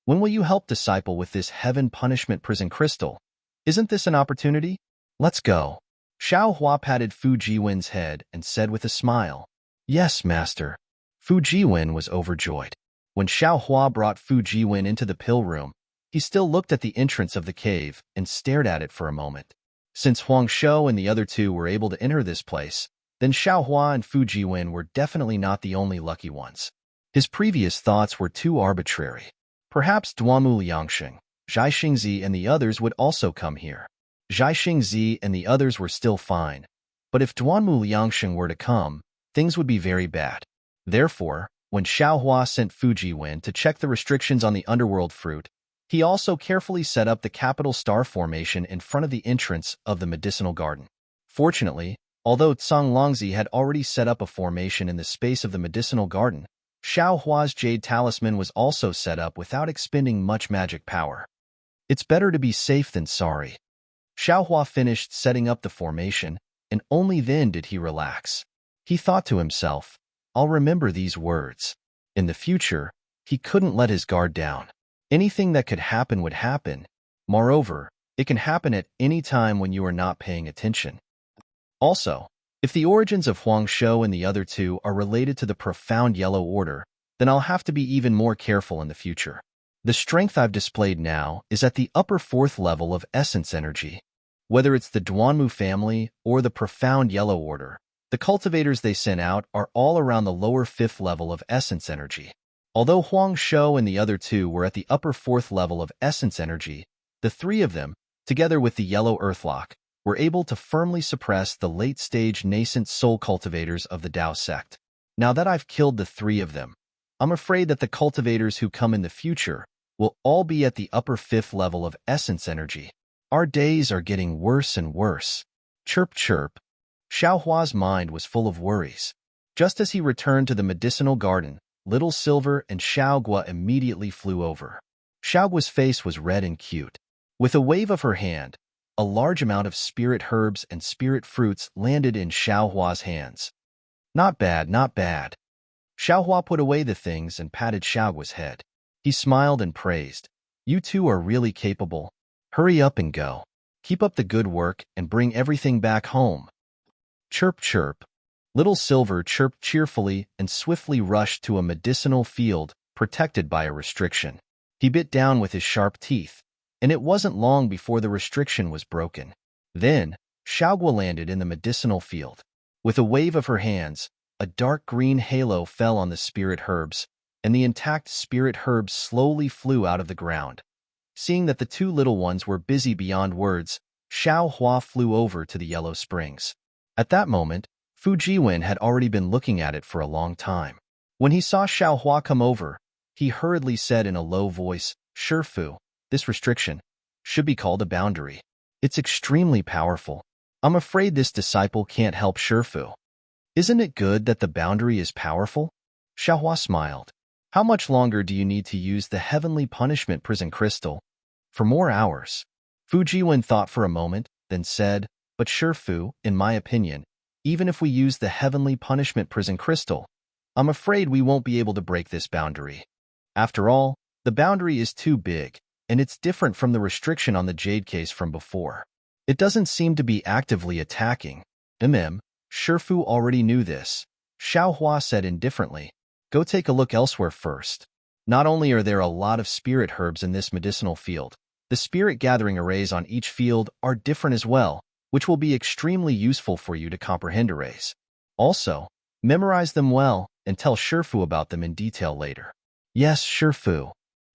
when will you help Disciple with this heaven punishment prison crystal? Isn't this an opportunity? Let's go." Xiao Hua patted Fu Jiwen's head and said with a smile, "Yes, Master." Fu Jiwen was overjoyed. When Xiao Hua brought Fu Jiwen into the pill room, he still looked at the entrance of the cave and stared at it for a moment. Since Huang Shou and the other two were able to enter this place, then Xiao Hua and Fu Jiwen were definitely not the only lucky ones. His previous thoughts were too arbitrary. Perhaps Duanmu Liangsheng, Zhai Xingzi and the others would also come here. Zhai Xingzi and the others were still fine, but if Duanmu Liangsheng were to come, things would be very bad. Therefore, when Xiao Hua sent Fu Jiwen to check the restrictions on the underworld fruit, he also carefully set up the capital star formation in front of the entrance of the medicinal garden. Fortunately, although Tsang Longzi had already set up a formation in the space of the medicinal garden, Xiao Hua's jade talisman was also set up without expending much magic power. It's better to be safe than sorry. Xiao Hua finished setting up the formation, and only then did he relax. He thought to himself, "I'll remember these words. In the future, he couldn't let his guard down. Anything that could happen would happen. Moreover, it can happen at any time when you are not paying attention." Also, if the origins of Huang Shou and the other two are related to the profound yellow order, then I'll have to be even more careful in the future. The strength I've displayed now is at the upper fourth level of essence energy. Whether it's the Duanmu family or the profound yellow order, the cultivators they sent out are all around the lower fifth level of essence energy. Although Huang Shou and the other two were at the upper fourth level of essence energy, the three of them, together with the yellow earthlock, were able to firmly suppress the late-stage nascent soul cultivators of the Tao sect. Now that I've killed the three of them, I'm afraid that the cultivators who come in the future will all be at the upper fifth level of essence energy. Our days are getting worse and worse. Chirp, chirp. Xiaohua's mind was full of worries. Just as he returned to the medicinal garden, Little Silver and Xiaogua immediately flew over. Xiaogua's face was red and cute. With a wave of her hand, a large amount of spirit herbs and spirit fruits landed in Xiaohua's hands. Not bad, not bad. Xiaohua put away the things and patted Xiaogua's head. He smiled and praised. You two are really capable. Hurry up and go. Keep up the good work and bring everything back home. Chirp, chirp. Little Silver chirped cheerfully and swiftly rushed to a medicinal field protected by a restriction. He bit down with his sharp teeth, and it wasn't long before the restriction was broken. Then, Xiaogua landed in the medicinal field. With a wave of her hands, a dark green halo fell on the spirit herbs, and the intact spirit herbs slowly flew out of the ground. Seeing that the two little ones were busy beyond words, Xiaohua flew over to the Yellow Springs. At that moment, Fu Jiwen had already been looking at it for a long time. When he saw Xiaohua come over, he hurriedly said in a low voice, Shifu, this restriction should be called a boundary. It's extremely powerful. I'm afraid this disciple can't help Shifu. Isn't it good that the boundary is powerful? Xiaohua smiled. How much longer do you need to use the heavenly punishment prison crystal? For more hours. Fu Jiwen thought for a moment, then said, but Shifu, in my opinion, even if we use the heavenly punishment prison crystal, I'm afraid we won't be able to break this boundary. After all, the boundary is too big, and it's different from the restriction on the jade case from before. It doesn't seem to be actively attacking. Shifu already knew this. Xiaohua said indifferently, go take a look elsewhere first. Not only are there a lot of spirit herbs in this medicinal field, the spirit gathering arrays on each field are different as well, which will be extremely useful for you to comprehend arrays. Also, memorize them well and tell Shifu about them in detail later. Yes, Shifu.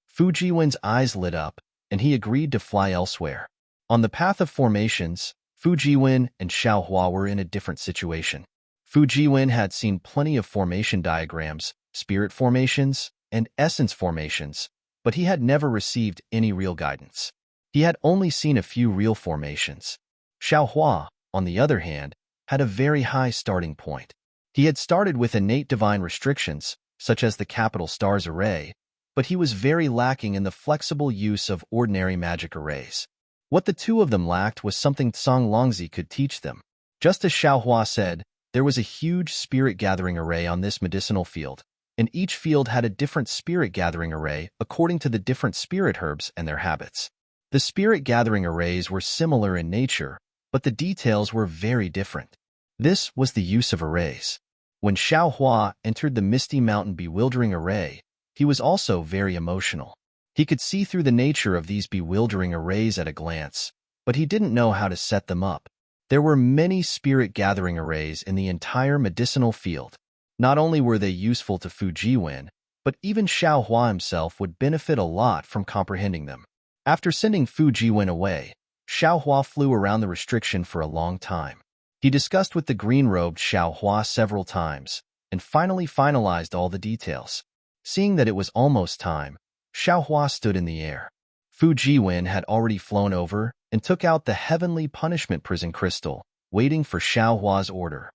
Fu Jiwen's eyes lit up, and he agreed to fly elsewhere. On the path of formations, Fu Jiwen and Xiaohua were in a different situation. Fu Jiwen had seen plenty of formation diagrams, spirit formations, and essence formations, but he had never received any real guidance. He had only seen a few real formations. Xiaohua, on the other hand, had a very high starting point. He had started with innate divine restrictions, such as the capital stars array, but he was very lacking in the flexible use of ordinary magic arrays. What the two of them lacked was something Tsang Longzi could teach them. Just as Xiaohua said, there was a huge spirit gathering array on this medicinal field, and each field had a different spirit gathering array according to the different spirit herbs and their habits. The spirit gathering arrays were similar in nature, but the details were very different. This was the use of arrays. When Xiaohua entered the Misty Mountain Bewildering Array, he was also very emotional. He could see through the nature of these bewildering arrays at a glance, but he didn't know how to set them up. There were many spirit gathering arrays in the entire medicinal field. Not only were they useful to Fu Jiwen, but even Xiaohua himself would benefit a lot from comprehending them. After sending Fu Jiwen away, Xiaohua flew around the restriction for a long time. He discussed with the green-robed Xiaohua several times, and finally finalized all the details. Seeing that it was almost time, Xiaohua stood in the air. Fu Jiwen had already flown over and took out the heavenly punishment prison crystal, waiting for Xiaohua's order.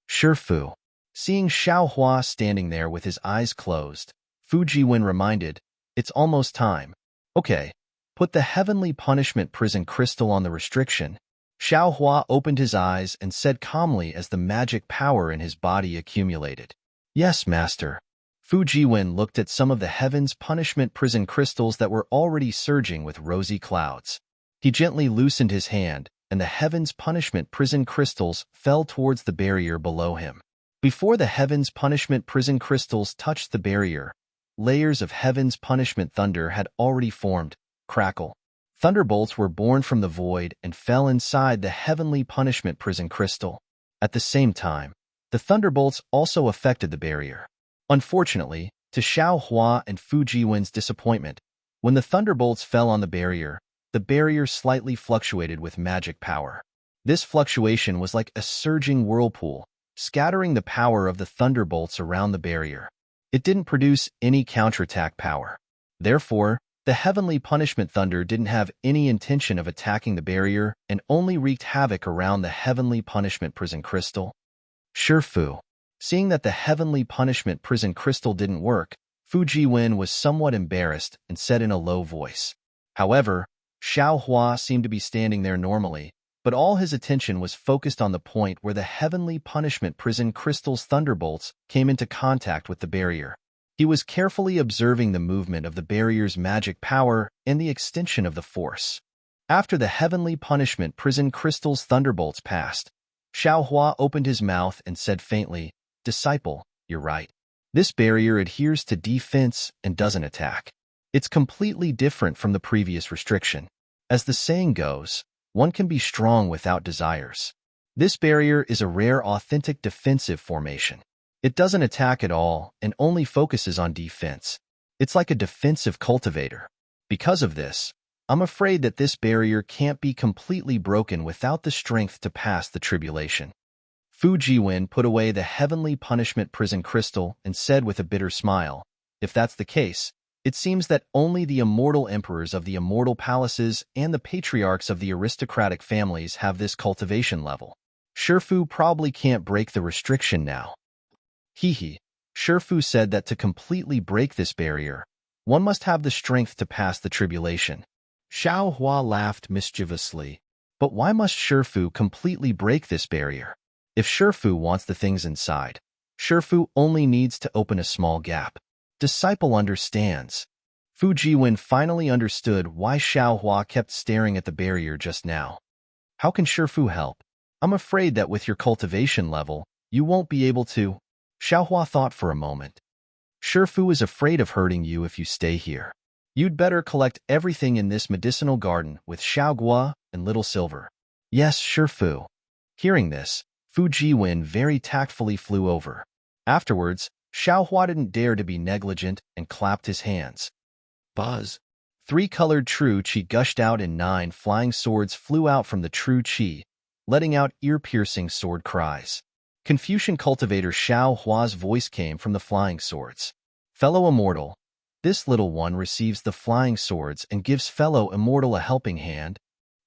Shifu. Seeing Xiaohua standing there with his eyes closed, Fu Jiwen reminded, it's almost time. Okay, put the heavenly punishment prison crystal on the restriction. Xiaohua opened his eyes and said calmly as the magic power in his body accumulated. Yes, master. Fu Jiwen looked at some of the heaven's punishment prison crystals that were already surging with rosy clouds. He gently loosened his hand, and the heaven's punishment prison crystals fell towards the barrier below him. Before the heaven's punishment prison crystals touched the barrier, layers of heaven's punishment thunder had already formed. Crackle. Thunderbolts were born from the void and fell inside the heavenly punishment prison crystal. At the same time, the thunderbolts also affected the barrier. Unfortunately, to Xiaohua and Fu Jiwen's disappointment, when the thunderbolts fell on the barrier slightly fluctuated with magic power. This fluctuation was like a surging whirlpool, scattering the power of the thunderbolts around the barrier. It didn't produce any counterattack power. Therefore, the heavenly punishment thunder didn't have any intention of attacking the barrier and only wreaked havoc around the heavenly punishment prison crystal. Shifu. Seeing that the heavenly punishment prison crystal didn't work, Fu Jiwen was somewhat embarrassed and said in a low voice. However, Xiao Hua seemed to be standing there normally, but all his attention was focused on the point where the heavenly punishment prison crystal's thunderbolts came into contact with the barrier. He was carefully observing the movement of the barrier's magic power and the extension of the force. After the heavenly punishment prison crystal's thunderbolts passed, Xiao Hua opened his mouth and said faintly, "Disciple, you're right. This barrier adheres to defense and doesn't attack. It's completely different from the previous restriction. As the saying goes, one can be strong without desires. This barrier is a rare authentic defensive formation. It doesn't attack at all and only focuses on defense. It's like a defensive cultivator. Because of this, I'm afraid that this barrier can't be completely broken without the strength to pass the tribulation." Fu Jiwen put away the heavenly punishment prison crystal and said with a bitter smile, "If that's the case, it seems that only the immortal emperors of the immortal palaces and the patriarchs of the aristocratic families have this cultivation level. Shifu probably can't break the restriction now." Hehe. Shifu said that to completely break this barrier, one must have the strength to pass the tribulation. Xiao Hua laughed mischievously. But why must Shifu completely break this barrier? If Shifu wants the things inside, Shifu only needs to open a small gap. Disciple understands. Fu Jiwen finally understood why Xiao Hua kept staring at the barrier just now. How can Shifu help? I'm afraid that with your cultivation level, you won't be able to. Xiao Hua thought for a moment. Shifu is afraid of hurting you if you stay here. You'd better collect everything in this medicinal garden with Xiaogua and Little Silver. Yes, Shifu. Hearing this, Fu Jiwen very tactfully flew over. Afterwards, Xiao Hua didn't dare to be negligent and clapped his hands. Buzz. 3-colored true qi gushed out and 9 flying swords flew out from the true qi, letting out ear-piercing sword cries. Confucian cultivator Xiao Hua's voice came from the flying swords. Fellow immortal, this little one receives the flying swords and gives fellow immortal a helping hand.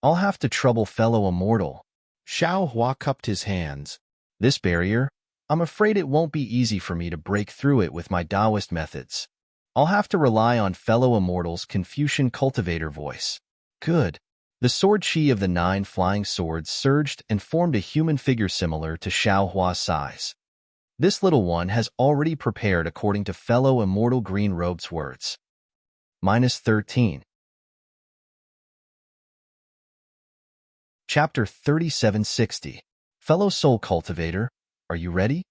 I'll have to trouble fellow immortal. Xiao Hua cupped his hands. This barrier, I'm afraid it won't be easy for me to break through it with my Taoist methods. I'll have to rely on fellow immortal's Confucian cultivator voice. Good. The sword chi of the 9 flying swords surged and formed a human figure similar to Xiao Hua's size. This little one has already prepared according to fellow immortal green robe's words. -13. Chapter 3760. Fellow Soul Cultivator, are you ready?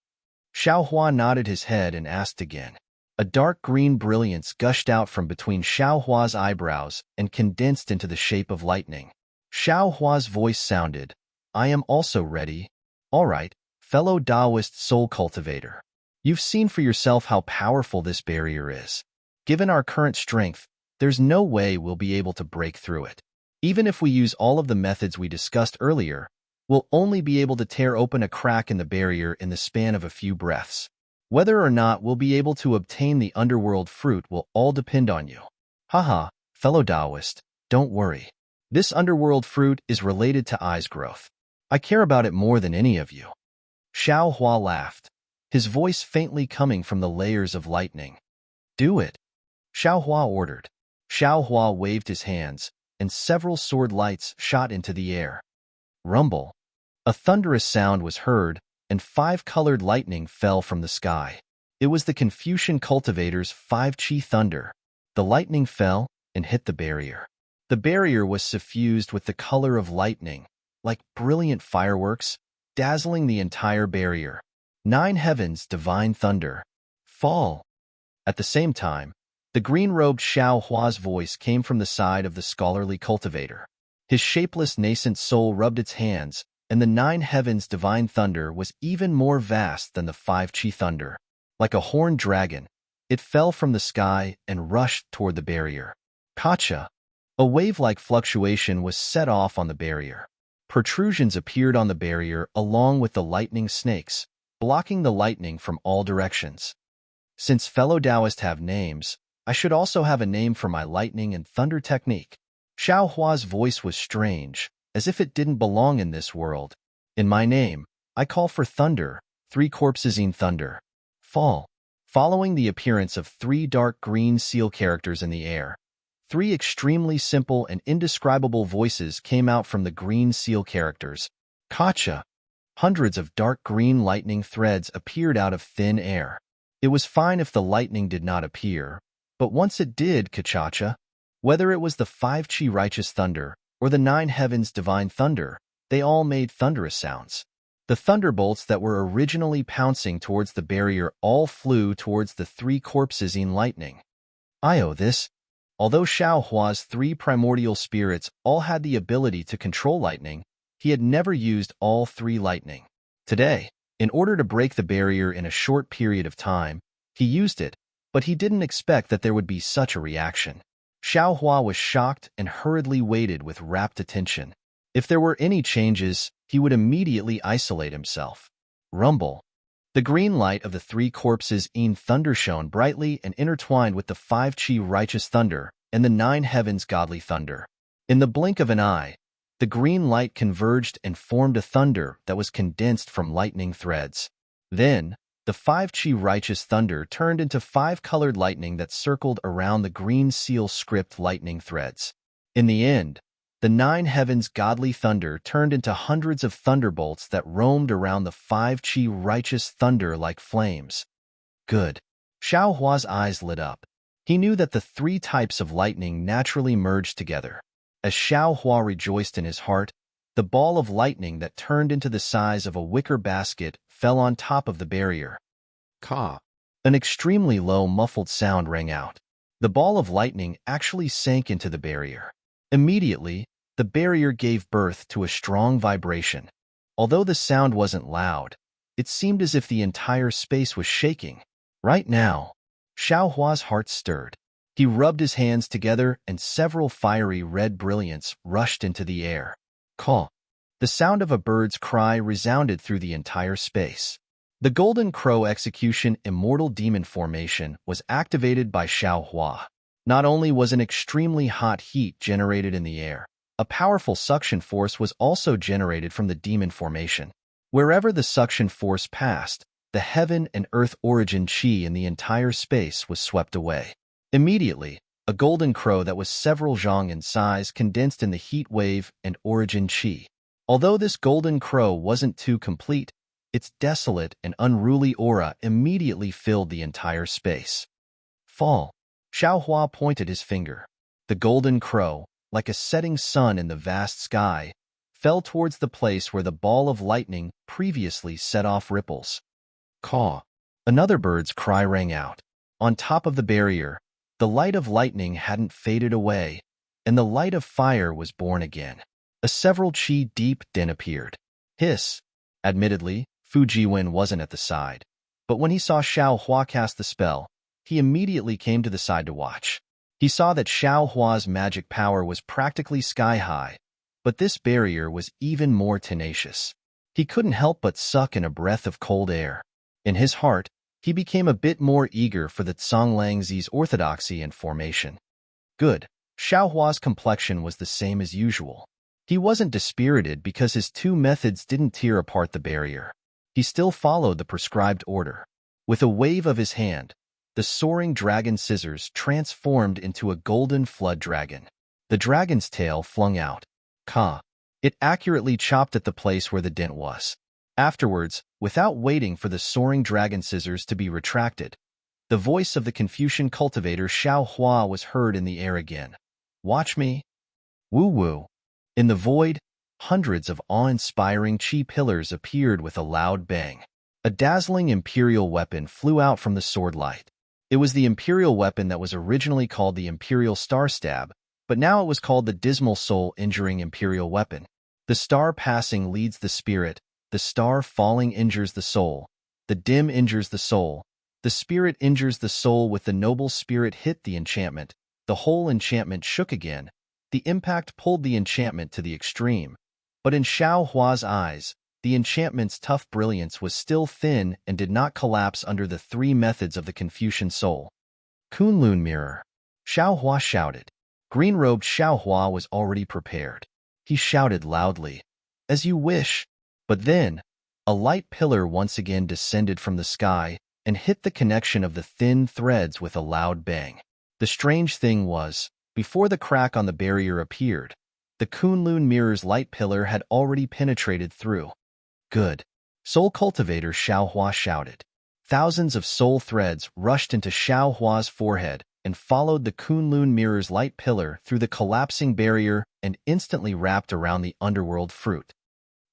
Xiao Hua nodded his head and asked again. A dark green brilliance gushed out from between Xiao Hua's eyebrows and condensed into the shape of lightning. Xiao Hua's voice sounded, I am also ready. All right, fellow Taoist Soul Cultivator. You've seen for yourself how powerful this barrier is. Given our current strength, there's no way we'll be able to break through it. Even if we use all of the methods we discussed earlier, we'll only be able to tear open a crack in the barrier in the span of a few breaths. Whether or not we'll be able to obtain the underworld fruit will all depend on you. Haha, fellow Taoist, don't worry. This underworld fruit is related to eyes growth. I care about it more than any of you. Xiao Hua laughed, his voice faintly coming from the layers of lightning. Do it. Xiao Hua ordered. Xiao Hua waved his hands, and several sword lights shot into the air. Rumble. A thunderous sound was heard, and 5-colored lightning fell from the sky. It was the Confucian cultivator's 5-chi thunder. The lightning fell and hit the barrier. The barrier was suffused with the color of lightning, like brilliant fireworks, dazzling the entire barrier. 9 heavens, divine thunder. Fall. At the same time, the green-robed Xiao Hua's voice came from the side of the scholarly cultivator. His shapeless nascent soul rubbed its hands, and the 9 heavens' divine thunder was even more vast than the 5-chi thunder. Like a horned dragon, it fell from the sky and rushed toward the barrier. Kacha. A wave-like fluctuation was set off on the barrier. Protrusions appeared on the barrier along with the lightning snakes, blocking the lightning from all directions. Since fellow Taoists have names, I should also have a name for my lightning and thunder technique. Xiao Hua's voice was strange, as if it didn't belong in this world. In my name, I call for thunder, 3 corpses in thunder. Fall. Following the appearance of 3 dark green seal characters in the air, 3 extremely simple and indescribable voices came out from the green seal characters. Kacha. Hundreds of dark green lightning threads appeared out of thin air. It was fine if the lightning did not appear, but once it did, Kachacha, whether it was the 5 chi righteous thunder or the 9 heavens divine thunder, they all made thunderous sounds. The thunderbolts that were originally pouncing towards the barrier all flew towards the 3 corpses in lightning. I owe this. Although Xiao Hua's 3 primordial spirits all had the ability to control lightning, he had never used all 3 lightning. Today, in order to break the barrier in a short period of time, he used it, but he didn't expect that there would be such a reaction. Xiao Hua was shocked and hurriedly waited with rapt attention. If there were any changes, he would immediately isolate himself. Rumble. The green light of the 3 corpses in thunder shone brightly and intertwined with the 5 chi righteous thunder and the 9 heavens godly thunder. In the blink of an eye, the green light converged and formed a thunder that was condensed from lightning threads. Then, the 5 chi righteous thunder turned into 5 colored lightning that circled around the green seal script lightning threads. In the end, the 9 heavens godly thunder turned into hundreds of thunderbolts that roamed around the 5 chi righteous thunder like flames. Good. Xiao Hua's eyes lit up. He knew that the 3 types of lightning naturally merged together. As Xiao Hua rejoiced in his heart, the ball of lightning that turned into the size of a wicker basket fell on top of the barrier. Ka. An extremely low muffled sound rang out. The ball of lightning actually sank into the barrier. Immediately, the barrier gave birth to a strong vibration. Although the sound wasn't loud, it seemed as if the entire space was shaking. Right now, Xiao Hua's heart stirred. He rubbed his hands together and several fiery red brilliance rushed into the air. Caw. The sound of a bird's cry resounded through the entire space. The Golden Crow Execution Immortal Demon Formation was activated by Xiao Hua. Not only was an extremely hot heat generated in the air, a powerful suction force was also generated from the demon formation. Wherever the suction force passed, the heaven and earth origin chi in the entire space was swept away. Immediately, a golden crow that was several zhang in size condensed in the heat wave and origin chi. Although this golden crow wasn't too complete, its desolate and unruly aura immediately filled the entire space. Fall. Xiao Hua pointed his finger. The golden crow, like a setting sun in the vast sky, fell towards the place where the ball of lightning previously set off ripples. Caw. Another bird's cry rang out. On top of the barrier, the light of lightning hadn't faded away, and the light of fire was born again. A several chi deep den appeared. Hiss. Admittedly, Fu Jiwen wasn't at the side, but when he saw Xiao Hua cast the spell, he immediately came to the side to watch. He saw that Xiao Hua's magic power was practically sky-high, but this barrier was even more tenacious. He couldn't help but suck in a breath of cold air. In his heart, he became a bit more eager for the Zhonglangzi's orthodoxy and formation. Good. Xiao Hua's complexion was the same as usual. He wasn't dispirited because his 2 methods didn't tear apart the barrier. He still followed the prescribed order. With a wave of his hand, the soaring dragon scissors transformed into a golden flood dragon. The dragon's tail flung out. Ka. It accurately chopped at the place where the dent was. Afterwards, without waiting for the soaring dragon scissors to be retracted, the voice of the Confucian cultivator Xiao Hua was heard in the air again. Watch me. Woo-woo. In the void, hundreds of awe-inspiring chi pillars appeared with a loud bang. A dazzling imperial weapon flew out from the sword light. It was the imperial weapon that was originally called the Imperial Star Stab, but now it was called the Dismal Soul-Injuring Imperial Weapon. The star passing leads the spirit, the star falling injures the soul, the dim injures the soul, the spirit injures the soul. With the noble spirit hit the enchantment, the whole enchantment shook again. The impact pulled the enchantment to the extreme, but in Xiao Hua's eyes, the enchantment's tough brilliance was still thin and did not collapse under the three methods of the Confucian soul. Kunlun mirror. Xiao Hua shouted. Green-robed Xiao Hua was already prepared. He shouted loudly, "As you wish." But then, a light pillar once again descended from the sky and hit the connection of the thin threads with a loud bang. The strange thing was, before the crack on the barrier appeared, the Kunlun mirror's light pillar had already penetrated through. Good. Soul Cultivator Xiao Hua shouted. Thousands of soul threads rushed into Xiao Hua's forehead and followed the Kunlun mirror's light pillar through the collapsing barrier and instantly wrapped around the underworld fruit.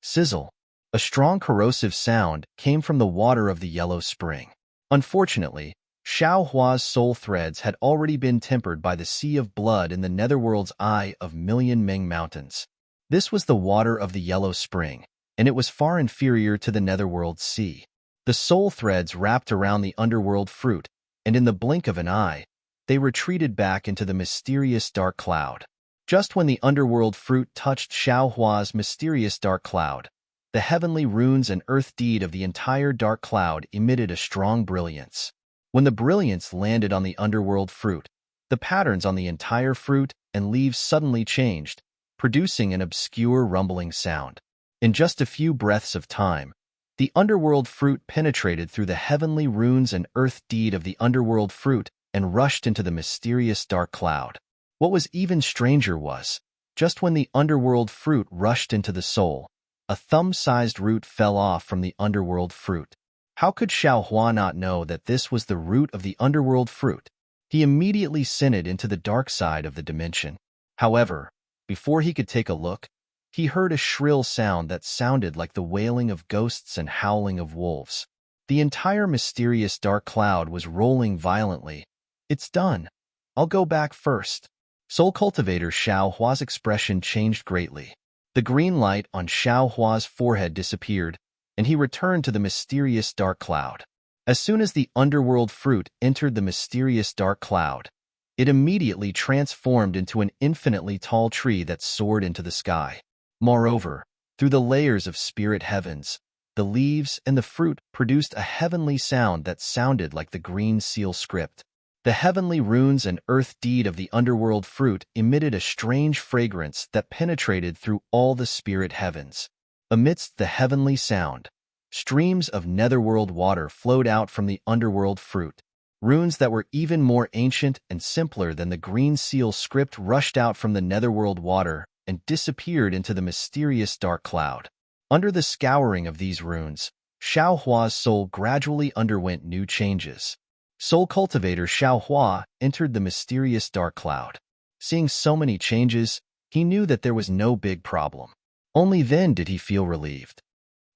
Sizzle. A strong corrosive sound came from the water of the yellow spring. Unfortunately, Xiao Hua's soul threads had already been tempered by the sea of blood in the netherworld's eye of Million Meng Mountains. This was the water of the yellow spring, and it was far inferior to the netherworld's sea. The soul threads wrapped around the underworld fruit, and in the blink of an eye, they retreated back into the mysterious dark cloud. Just when the underworld fruit touched Xiao Hua's mysterious dark cloud, the heavenly runes and earth deed of the entire dark cloud emitted a strong brilliance. When the brilliance landed on the underworld fruit, the patterns on the entire fruit and leaves suddenly changed, producing an obscure rumbling sound. In just a few breaths of time, the underworld fruit penetrated through the heavenly runes and earth deed of the underworld fruit and rushed into the mysterious dark cloud. What was even stranger was, just when the underworld fruit rushed into the soul, a thumb-sized root fell off from the underworld fruit. How could Xiao Hua not know that this was the root of the underworld fruit? He immediately sent it into the dark side of the dimension. However, before he could take a look, he heard a shrill sound that sounded like the wailing of ghosts and howling of wolves. The entire mysterious dark cloud was rolling violently. "It's done. I'll go back first." Soul Cultivator Xiao Hua's expression changed greatly. The green light on Xiao Hua's forehead disappeared, and he returned to the mysterious dark cloud. As soon as the underworld fruit entered the mysterious dark cloud, it immediately transformed into an infinitely tall tree that soared into the sky. Moreover, through the layers of spirit heavens, the leaves and the fruit produced a heavenly sound that sounded like the green seal script. The heavenly runes and earth deed of the underworld fruit emitted a strange fragrance that penetrated through all the spirit heavens. Amidst the heavenly sound, streams of netherworld water flowed out from the underworld fruit. Runes that were even more ancient and simpler than the green seal script rushed out from the netherworld water and disappeared into the mysterious dark cloud. Under the scouring of these runes, Xiao Hua's soul gradually underwent new changes. Soul Cultivator Xiao Hua entered the mysterious dark cloud. Seeing so many changes, he knew that there was no big problem. Only then did he feel relieved.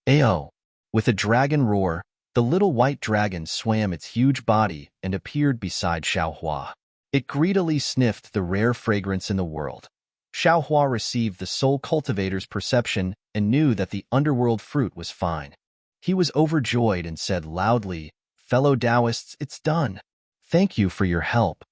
Ayo! With a dragon roar, the little white dragon swam its huge body and appeared beside Xiao Hua. It greedily sniffed the rare fragrance in the world. Xiao Hua received the Soul Cultivator's perception and knew that the underworld fruit was fine. He was overjoyed and said loudly, "Fellow Taoists, it's done. Thank you for your help."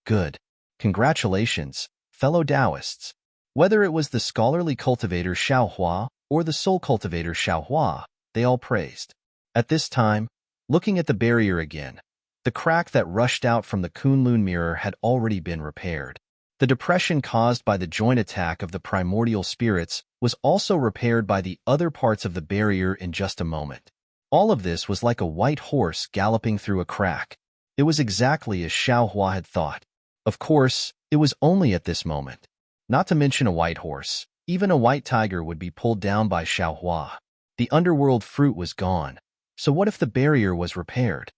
Good. Congratulations, fellow Taoists. Whether it was the scholarly cultivator Xiao Hua or the soul cultivator Xiao Hua, they all praised. At this time, looking at the barrier again, the crack that rushed out from the Kunlun mirror had already been repaired. The depression caused by the joint attack of the primordial spirits was also repaired by the other parts of the barrier in just a moment. All of this was like a white horse galloping through a crack. It was exactly as Xiao Hua had thought. Of course, it was only at this moment. Not to mention a white horse, even a white tiger would be pulled down by Xiao Hua. The underworld fruit was gone. So what if the barrier was repaired?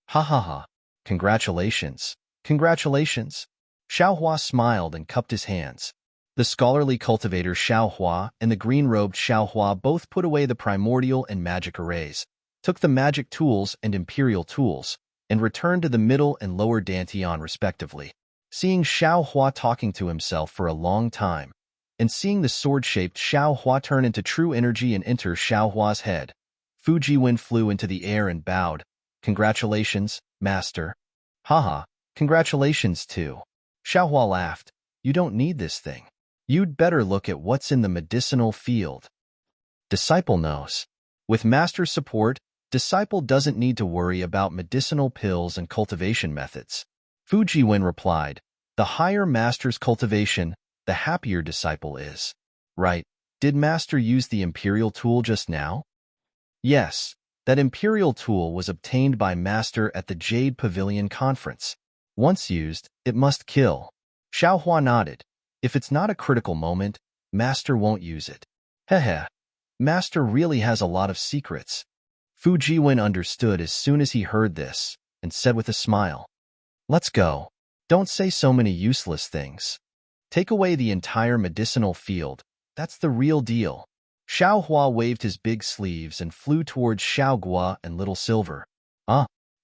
Ha ha ha. Congratulations. Congratulations. Xiao Hua smiled and cupped his hands. The scholarly cultivator Xiao Hua and the green-robed Xiao Hua both put away the primordial and magic arrays, took the magic tools and imperial tools, and returned to the middle and lower dantian respectively. Seeing Xiao Hua talking to himself for a long time, and seeing the sword-shaped Xiao Hua turn into true energy and enter Xiao Hua's head, Fuji Wen flew into the air and bowed. Congratulations, master. Haha, congratulations too. Xiao Hua laughed. You don't need this thing. You'd better look at what's in the medicinal field. Disciple knows. With master's support, disciple doesn't need to worry about medicinal pills and cultivation methods. Fu Jiwen replied, the higher master's cultivation, the happier disciple is. Right. Did master use the imperial tool just now? Yes. That imperial tool was obtained by master at the Jade Pavilion conference. Once used, it must kill. Xiaohua nodded. If it's not a critical moment, master won't use it. Heh. Master really has a lot of secrets. Fu Jiwen understood as soon as he heard this, and said with a smile, let's go. Don't say so many useless things. Take away the entire medicinal field. That's the real deal. Xiaohua waved his big sleeves and flew towards Xiaoguo and Little Silver.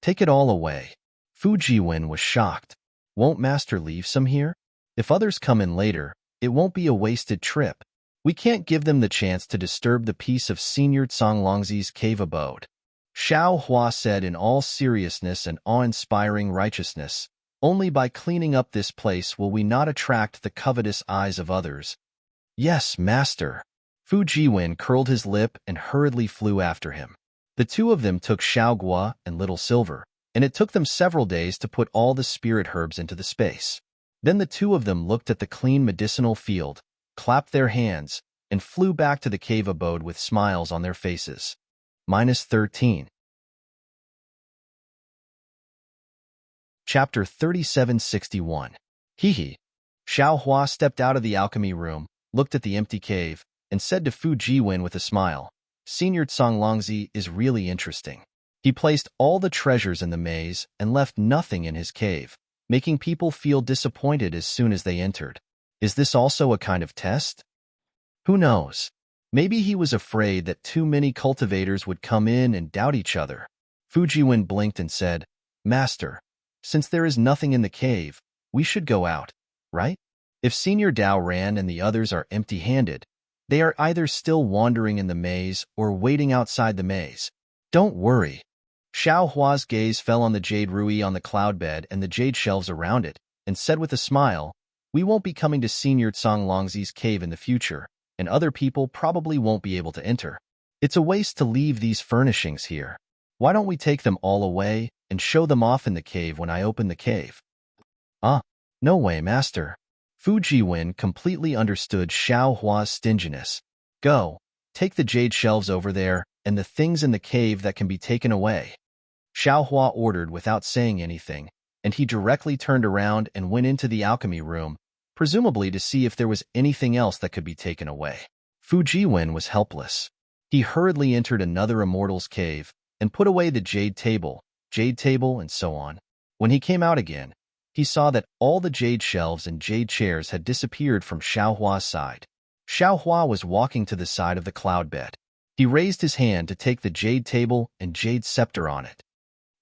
Take it all away. Fu Jiwen was shocked. Won't master leave some here? If others come in later, it won't be a wasted trip. We can't give them the chance to disturb the peace of Senior Songlongzi's cave abode. Xiaohua said in all seriousness and awe-inspiring righteousness, only by cleaning up this place will we not attract the covetous eyes of others. Yes, master. Fu Jiwen curled his lip and hurriedly flew after him. The two of them took Xiaoguo and Little Silver, and it took them several days to put all the spirit herbs into the space. Then the two of them looked at the clean medicinal field, clapped their hands, and flew back to the cave abode with smiles on their faces. -13. Chapter 3761. Hee. Xiaohua stepped out of the alchemy room, looked at the empty cave, and said to Fu Jiwen with a smile, Senior Songlongzi is really interesting. He placed all the treasures in the maze and left nothing in his cave, making people feel disappointed as soon as they entered. Is this also a kind of test? Who knows? Maybe he was afraid that too many cultivators would come in and doubt each other. Fu Jiwen blinked and said, Master, since there is nothing in the cave, we should go out, right? If Senior Dao ran and the others are empty-handed, they are either still wandering in the maze or waiting outside the maze. Don't worry. Xiaohua's gaze fell on the jade rui on the cloud bed and the jade shelves around it, and said with a smile, we won't be coming to Senior Songlongzi's cave in the future, and other people probably won't be able to enter. It's a waste to leave these furnishings here. Why don't we take them all away and show them off in the cave when I open the cave? No way, master. Fu Jiwen completely understood Xiaohua's stinginess. Go, take the jade shelves over there and the things in the cave that can be taken away. Xiaohua ordered without saying anything, and he directly turned around and went into the alchemy room, presumably to see if there was anything else that could be taken away. Fu Jiwen was helpless. He hurriedly entered another immortal's cave and put away the jade table, and so on. When he came out again, he saw that all the jade shelves and jade chairs had disappeared from Xiaohua's side. Xiaohua was walking to the side of the cloud bed. He raised his hand to take the jade table and jade scepter on it.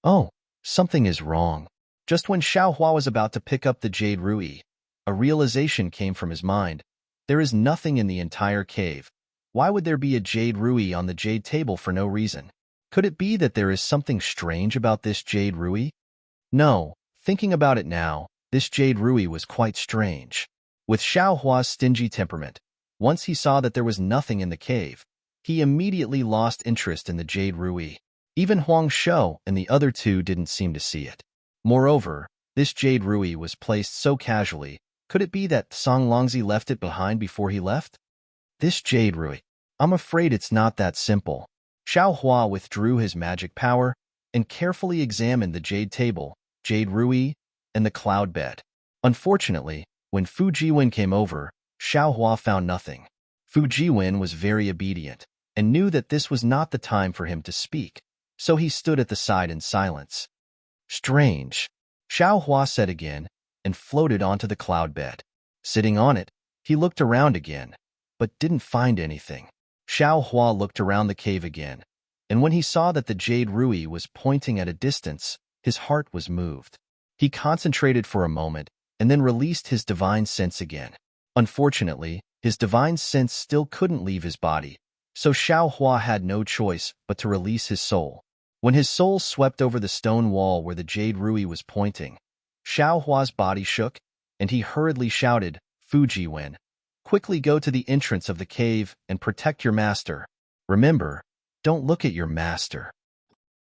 Oh, something is wrong. Just when Xiaohua was about to pick up the jade rui, a realization came from his mind. There is nothing in the entire cave. Why would there be a jade rui on the jade table for no reason? Could it be that there is something strange about this jade rui? No. Thinking about it now, this jade rui was quite strange. With Xiaohua's stingy temperament, once he saw that there was nothing in the cave, he immediately lost interest in the jade rui. Even Huang Shou and the other two didn't seem to see it. Moreover, this jade rui was placed so casually. Could it be that Songlongzi left it behind before he left? This jade rui. I'm afraid it's not that simple. Xiaohua withdrew his magic power and carefully examined the jade table, jade rui, and the cloud bed. Unfortunately, when Fu Jiwen came over, Xiaohua found nothing. Fu Jiwen was very obedient and knew that this was not the time for him to speak, so he stood at the side in silence. Strange, Xiaohua said again, and floated onto the cloud bed. Sitting on it, he looked around again, but didn't find anything. Xiaohua looked around the cave again, and when he saw that the jade rui was pointing at a distance, his heart was moved. He concentrated for a moment and then released his divine sense again. Unfortunately, his divine sense still couldn't leave his body, so Xiaohua had no choice but to release his soul. When his soul swept over the stone wall where the jade rui was pointing, Xiaohua's body shook, and he hurriedly shouted, Fu Jiwen, quickly go to the entrance of the cave and protect your master. Remember, don't look at your master.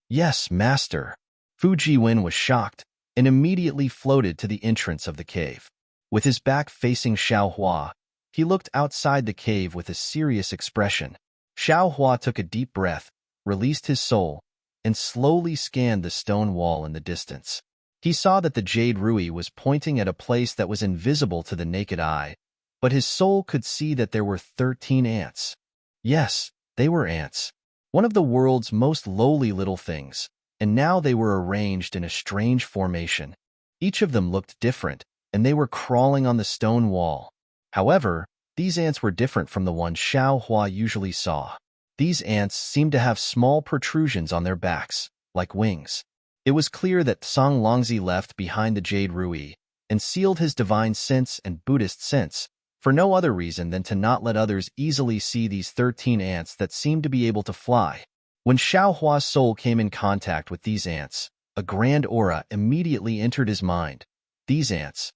Yes, master. Fu Jiwen was shocked and immediately floated to the entrance of the cave. With his back facing Xiao Hua, he looked outside the cave with a serious expression. Xiao Hua took a deep breath, released his soul, and slowly scanned the stone wall in the distance. He saw that the jade Rui was pointing at a place that was invisible to the naked eye, but his soul could see that there were 13 ants. Yes, they were ants. One of the world's most lowly little things, and now they were arranged in a strange formation. Each of them looked different, and they were crawling on the stone wall. However, these ants were different from the ones Xiao Hua usually saw. These ants seemed to have small protrusions on their backs, like wings. It was clear that Tsang Longzi left behind the jade Rui and sealed his divine sense and Buddhist sense for no other reason than to not let others easily see these 13 ants that seemed to be able to fly. When Xiao Hua's soul came in contact with these ants, a grand aura immediately entered his mind. These ants,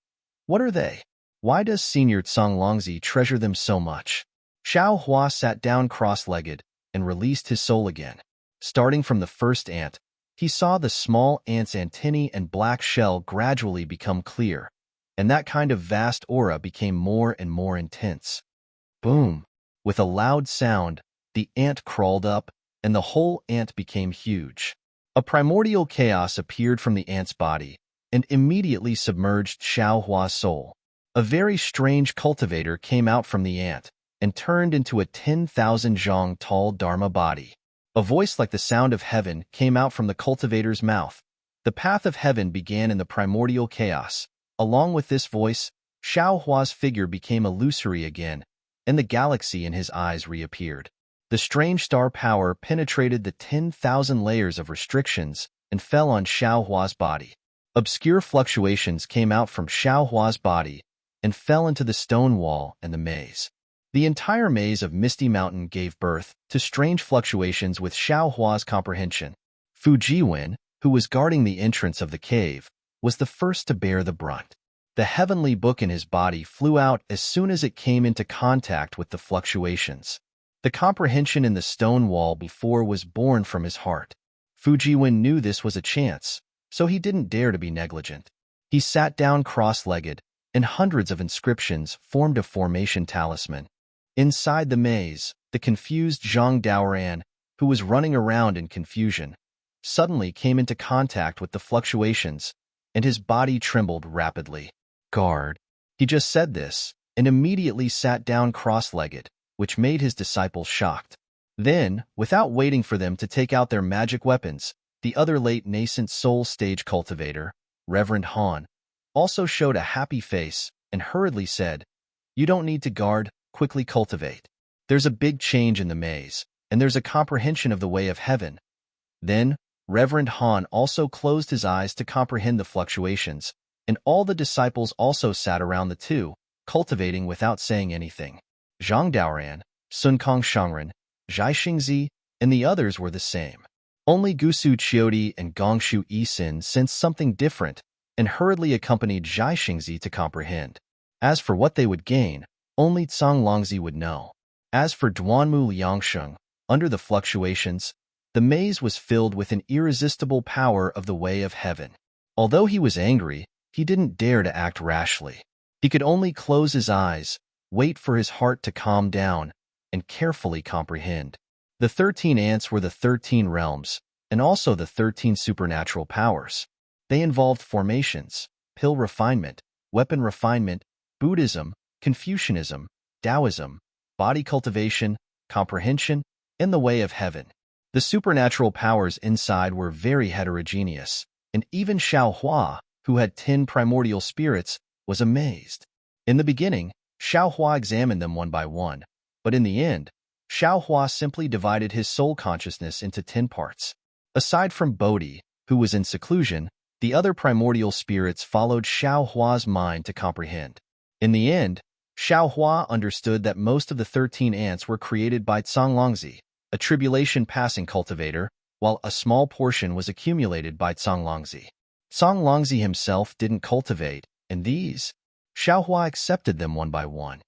what are they? Why does Senior Tsang Longzi treasure them so much? Xiao Hua sat down cross-legged and released his soul again. Starting from the first ant, he saw the small ant's antennae and black shell gradually become clear, and that kind of vast aura became more and more intense. Boom! With a loud sound, the ant crawled up, and the whole ant became huge. A primordial chaos appeared from the ant's body and immediately submerged Xiao Hua's soul. A very strange cultivator came out from the ant and turned into a 10,000 zhang tall Dharma body. A voice like the sound of heaven came out from the cultivator's mouth. The path of heaven began in the primordial chaos. Along with this voice, Xiao Hua's figure became illusory again, and the galaxy in his eyes reappeared. The strange star power penetrated the 10,000 layers of restrictions and fell on Xiao Hua's body. Obscure fluctuations came out from Xiao Hua's body and fell into the stone wall and the maze. The entire maze of Misty Mountain gave birth to strange fluctuations with Xiao Hua's comprehension. Fu Jiwen, who was guarding the entrance of the cave, was the first to bear the brunt. The heavenly book in his body flew out as soon as it came into contact with the fluctuations. The comprehension in the stone wall before was born from his heart. Fu Jiwen knew this was a chance, so he didn't dare to be negligent. He sat down cross-legged, and hundreds of inscriptions formed a formation talisman. Inside the maze, the confused Zhang Daoran, who was running around in confusion, suddenly came into contact with the fluctuations, and his body trembled rapidly. Guard. He just said this, and immediately sat down cross-legged, which made his disciples shocked. Then, without waiting for them to take out their magic weapons, the other late nascent soul stage cultivator, Reverend Han, also showed a happy face and hurriedly said, "You don't need to guard, quickly cultivate. There's a big change in the maze, and there's a comprehension of the way of heaven." Then, Reverend Han also closed his eyes to comprehend the fluctuations, and all the disciples also sat around the two, cultivating without saying anything. Zhang Daoran, Sun Kong Shangren, Zhai Xingzi, and the others were the same. Only Gusu Qiudi and Gongshu Yisin sensed something different and hurriedly accompanied Zhai Xingzi to comprehend. As for what they would gain, only Tsang Longzi would know. As for Duanmu Liangsheng, under the fluctuations, the maze was filled with an irresistible power of the way of heaven. Although he was angry, he didn't dare to act rashly. He could only close his eyes, wait for his heart to calm down, and carefully comprehend. The 13 ants were the 13 realms, and also the 13 supernatural powers. They involved formations, pill refinement, weapon refinement, Buddhism, Confucianism, Taoism, body cultivation, comprehension, and the way of heaven. The supernatural powers inside were very heterogeneous, and even Xiao Hua, who had 10 primordial spirits, was amazed. In the beginning, Xiao Hua examined them one by one, but in the end, Xiao Hua simply divided his soul consciousness into 10 parts. Aside from Bodhi, who was in seclusion, the other primordial spirits followed Xiao Hua's mind to comprehend. In the end, Xiao Hua understood that most of the 13 ants were created by Tsang Longzi, a tribulation-passing cultivator, while a small portion was accumulated by Tsang Longzi. Tsang Longzi himself didn't cultivate, and these, Xiao Hua accepted them one by one.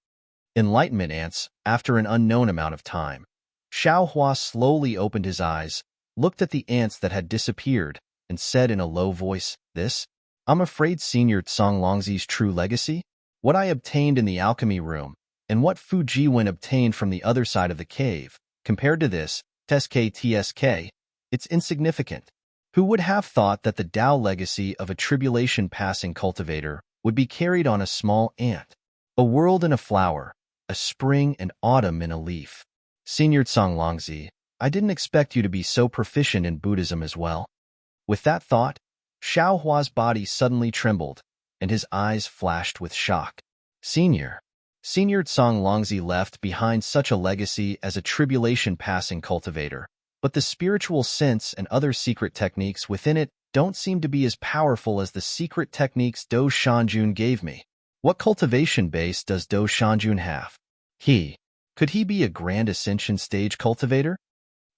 Enlightenment ants, after an unknown amount of time, Xiao Hua slowly opened his eyes, looked at the ants that had disappeared, and said in a low voice, "This? I'm afraid Senior Longzi's true legacy? What I obtained in the alchemy room, and what Fu Jiwen obtained from the other side of the cave, compared to this, TSK, it's insignificant. Who would have thought that the Tao legacy of a tribulation-passing cultivator would be carried on a small ant? A world in a flower, a spring and autumn in a leaf. Senior Longzi, I didn't expect you to be so proficient in Buddhism as well." With that thought, Xiao Hua's body suddenly trembled, and his eyes flashed with shock. Senior Longzi left behind such a legacy as a tribulation-passing cultivator, but the spiritual sense and other secret techniques within it don't seem to be as powerful as the secret techniques Do Shanjun gave me. What cultivation base does Do Shanjun have? Could he be a grand ascension stage cultivator?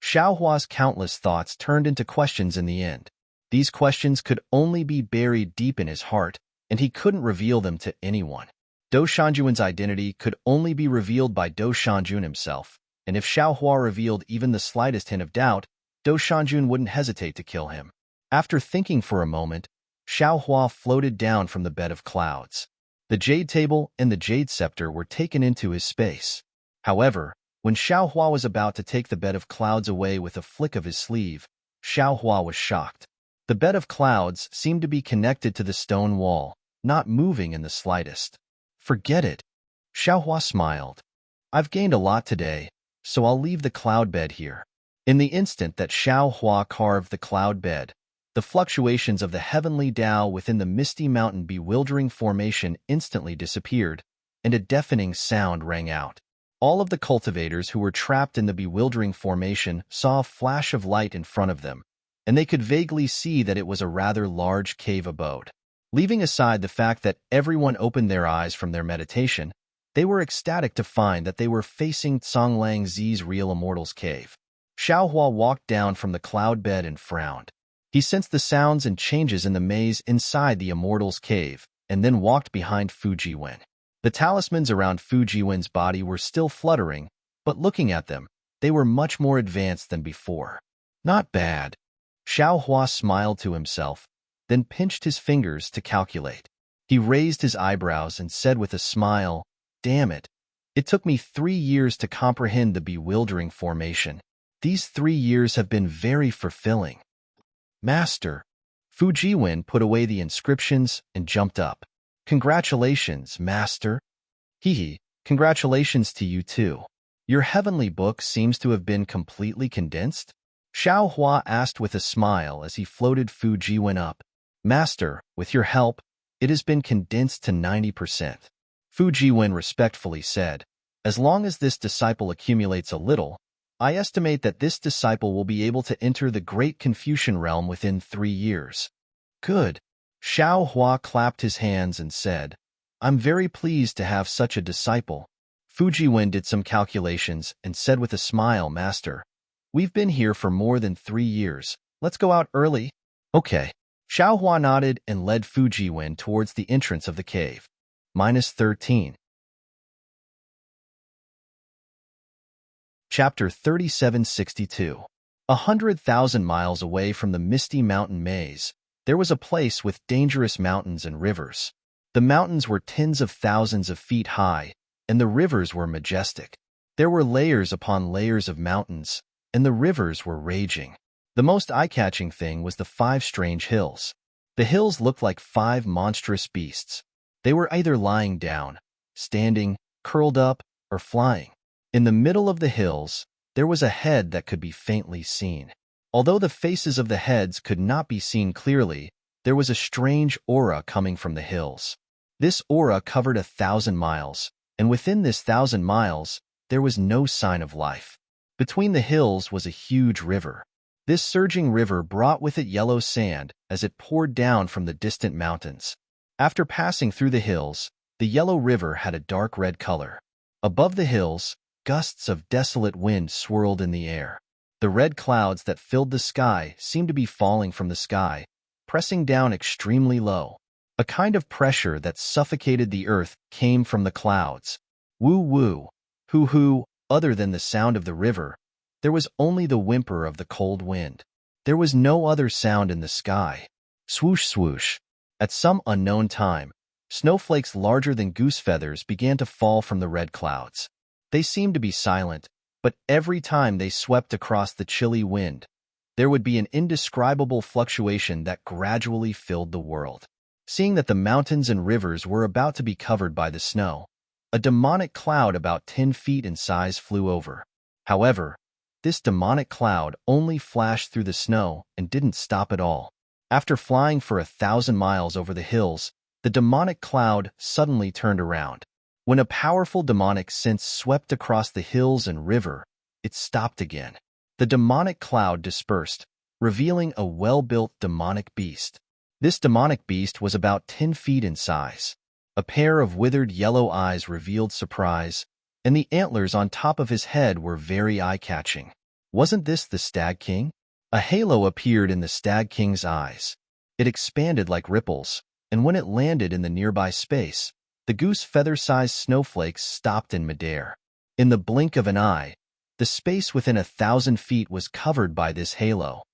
Xiao Hua's countless thoughts turned into questions in the end. These questions could only be buried deep in his heart, and he couldn't reveal them to anyone. Do Shanjun's identity could only be revealed by Do Shanjun himself, and if Xiao Hua revealed even the slightest hint of doubt, Do Shanjun wouldn't hesitate to kill him. After thinking for a moment, Xiao Hua floated down from the bed of clouds. The jade table and the jade scepter were taken into his space. However, when Xiao Hua was about to take the bed of clouds away with a flick of his sleeve, Xiao Hua was shocked. The bed of clouds seemed to be connected to the stone wall, not moving in the slightest. "Forget it." Xiao Hua smiled. "I've gained a lot today, so I'll leave the cloud bed here." In the instant that Xiao Hua carved the cloud bed, the fluctuations of the heavenly Tao within the misty mountain bewildering formation instantly disappeared, and a deafening sound rang out. All of the cultivators who were trapped in the bewildering formation saw a flash of light in front of them, and they could vaguely see that it was a rather large cave abode. Leaving aside the fact that everyone opened their eyes from their meditation, they were ecstatic to find that they were facing Tsonglang Zi's real immortal's cave. Xiao Hua walked down from the cloud bed and frowned. He sensed the sounds and changes in the maze inside the immortal's cave, and then walked behind Fu Jiwen. The talismans around Fu Jiwen's body were still fluttering, but looking at them, they were much more advanced than before. Not bad. Xiao Hua smiled to himself, then pinched his fingers to calculate. He raised his eyebrows and said with a smile, "Damn it. It took me 3 years to comprehend the bewildering formation. These 3 years have been very fulfilling." "Master." Fu Jiwen put away the inscriptions and jumped up. "Congratulations, Master." Congratulations to you too. Your heavenly book seems to have been completely condensed?" Xiao Hua asked with a smile as he floated Fu Jiwen up. "Master, with your help, it has been condensed to 90%. Fu Jiwen respectfully said, "As long as this disciple accumulates a little, I estimate that this disciple will be able to enter the Great Confucian realm within 3 years." "Good." Xiao Hua clapped his hands and said, "I'm very pleased to have such a disciple." Fu Jiwen did some calculations and said with a smile, "Master, we've been here for more than 3 years. Let's go out early." "Okay." Xiao Hua nodded and led Fu Jiwen towards the entrance of the cave. -13. Chapter 3762. 100,000 miles away from the misty mountain maze, there was a place with dangerous mountains and rivers. The mountains were tens of thousands of feet high, and the rivers were majestic. There were layers upon layers of mountains, and the rivers were raging. The most eye-catching thing was the 5 strange hills. The hills looked like 5 monstrous beasts. They were either lying down, standing, curled up, or flying. In the middle of the hills, there was a head that could be faintly seen. Although the faces of the heads could not be seen clearly, there was a strange aura coming from the hills. This aura covered 1,000 miles, and within this 1,000 miles, there was no sign of life. Between the hills was a huge river. This surging river brought with it yellow sand as it poured down from the distant mountains. After passing through the hills, the yellow river had a dark red color. Above the hills, gusts of desolate wind swirled in the air. The red clouds that filled the sky seemed to be falling from the sky, pressing down extremely low. A kind of pressure that suffocated the earth came from the clouds. Woo-woo, hoo-hoo, other than the sound of the river, There was only the whimper of the cold wind. There was no other sound in the sky. Swoosh, swoosh. At some unknown time, snowflakes larger than goose feathers began to fall from the red clouds. They seemed to be silent, but every time they swept across the chilly wind, there would be an indescribable fluctuation that gradually filled the world. Seeing that the mountains and rivers were about to be covered by the snow, a demonic cloud about 10 feet in size flew over. However, this demonic cloud only flashed through the snow and didn't stop at all. After flying for 1,000 miles over the hills, the demonic cloud suddenly turned around. When a powerful demonic sense swept across the hills and river, it stopped again. The demonic cloud dispersed, revealing a well-built demonic beast. This demonic beast was about 10 feet in size. A pair of withered yellow eyes revealed surprise, and the antlers on top of his head were very eye-catching. Wasn't this the Stag King? A halo appeared in the Stag King's eyes. It expanded like ripples, and when it landed in the nearby space, the goose feather-sized snowflakes stopped in midair. In the blink of an eye, the space within 1,000 feet was covered by this halo.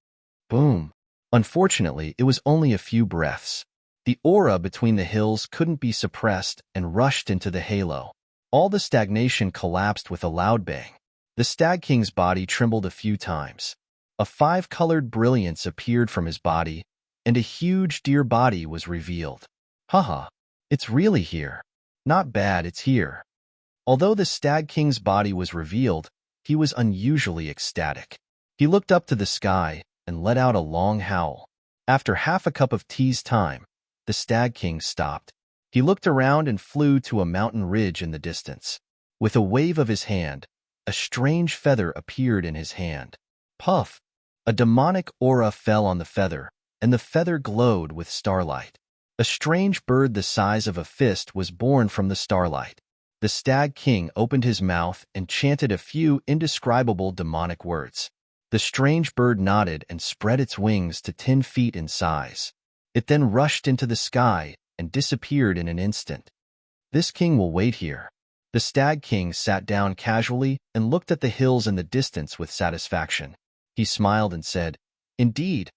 Boom! Unfortunately, it was only a few breaths. The aura between the hills couldn't be suppressed and rushed into the halo. All the stagnation collapsed with a loud bang. The Stag King's body trembled a few times. A 5-colored brilliance appeared from his body, and a huge deer body was revealed. Haha, it's really here. Not bad, it's here. Although the Stag King's body was revealed, he was unusually ecstatic. He looked up to the sky and let out a long howl. After half a cup of tea's time, the Stag King stopped. He looked around and flew to a mountain ridge in the distance. With a wave of his hand, a strange feather appeared in his hand. Puff! A demonic aura fell on the feather, and the feather glowed with starlight. A strange bird the size of a fist was born from the starlight. The Stag King opened his mouth and chanted a few indescribable demonic words. The strange bird nodded and spread its wings to 10 feet in size. It then rushed into the sky and disappeared in an instant. This king will wait here. The Stag King sat down casually and looked at the hills in the distance with satisfaction. He smiled and said, "Indeed,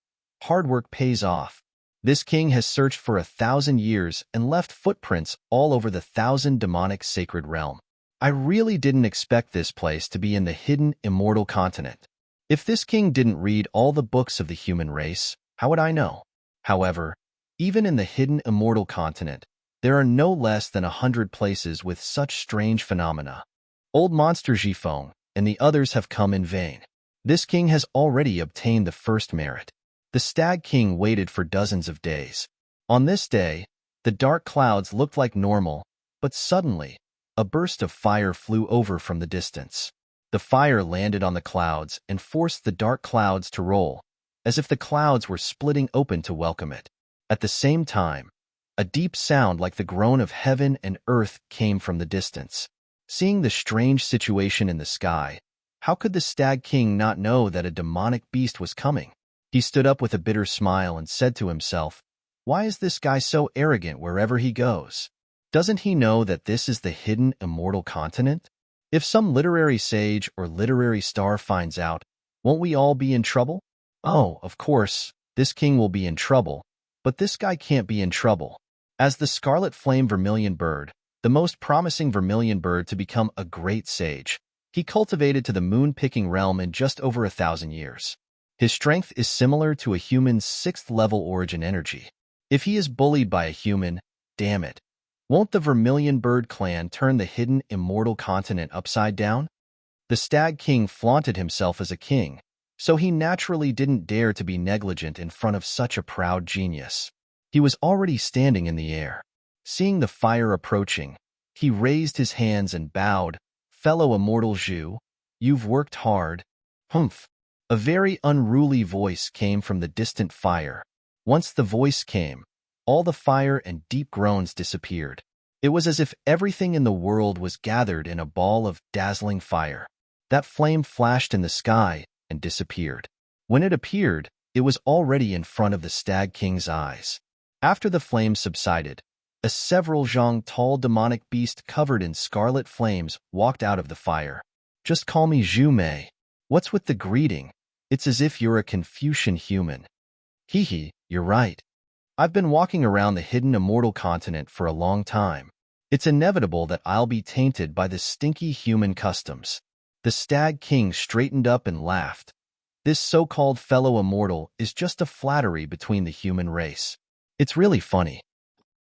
hard work pays off. This king has searched for 1,000 years and left footprints all over the 1,000 demonic sacred realm. I really didn't expect this place to be in the hidden immortal continent. If this king didn't read all the books of the human race, how would I know? However, even in the hidden immortal continent, there are no less than 100 places with such strange phenomena. Old Monster Jifeng and the others have come in vain. This king has already obtained the first merit." The Stag King waited for dozens of days. On this day, the dark clouds looked like normal, but suddenly, a burst of fire flew over from the distance. The fire landed on the clouds and forced the dark clouds to roll, as if the clouds were splitting open to welcome it. At the same time, a deep sound like the groan of heaven and earth came from the distance. Seeing the strange situation in the sky, how could the Stag King not know that a demonic beast was coming? He stood up with a bitter smile and said to himself, "Why is this guy so arrogant wherever he goes? Doesn't he know that this is the hidden immortal continent? If some literary sage or literary star finds out, won't we all be in trouble? Oh, of course, this king will be in trouble, but this guy can't be in trouble." As the scarlet flame vermilion bird, the most promising vermilion bird to become a great sage, he cultivated to the moon-picking realm in just over 1,000 years. His strength is similar to a human's 6th-level origin energy. If he is bullied by a human, damn it, won't the Vermilion Bird clan turn the hidden immortal continent upside down? The Stag King flaunted himself as a king, so he naturally didn't dare to be negligent in front of such a proud genius. He was already standing in the air. Seeing the fire approaching, he raised his hands and bowed, "Fellow immortal Zhu, you've worked hard." Humph! A very unruly voice came from the distant fire. Once the voice came, all the fire and deep groans disappeared. It was as if everything in the world was gathered in a ball of dazzling fire. That flame flashed in the sky and disappeared. When it appeared, it was already in front of the Stag King's eyes. After the flame subsided, a several zhang tall demonic beast covered in scarlet flames walked out of the fire. "Just call me Zhu Mei." What's with the greeting? It's as if you're a Confucian human. Hee hee, you're right. I've been walking around the hidden immortal continent for a long time. It's inevitable that I'll be tainted by the stinky human customs. The Stag King straightened up and laughed. This so-called fellow immortal is just a flattery between the human race. It's really funny.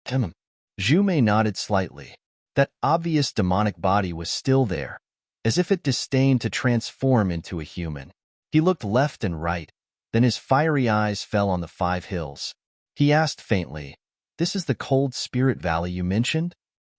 Zhu Mei nodded slightly. That obvious demonic body was still there, as if it disdained to transform into a human. He looked left and right, then his fiery eyes fell on the 5 hills. He asked faintly, "This is the cold spirit valley you mentioned?"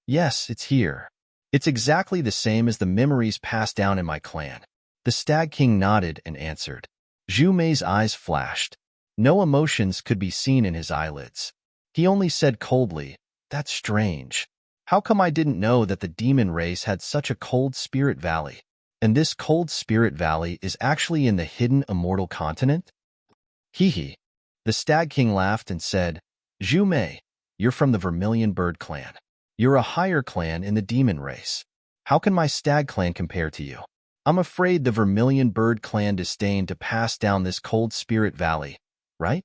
"Yes, it's here. It's exactly the same as the memories passed down in my clan." The Stag King nodded and answered. Zhu Mei's eyes flashed. No emotions could be seen in his eyelids. He only said coldly, "That's strange. How come I didn't know that the demon race had such a cold spirit valley? And this cold spirit valley is actually in the hidden immortal continent?" Hee hee. The Stag King laughed and said, "Zhu Mei, you're from the Vermilion Bird clan. You're a higher clan in the demon race. How can my Stag clan compare to you? I'm afraid the Vermilion Bird clan disdained to pass down this cold spirit valley, right?"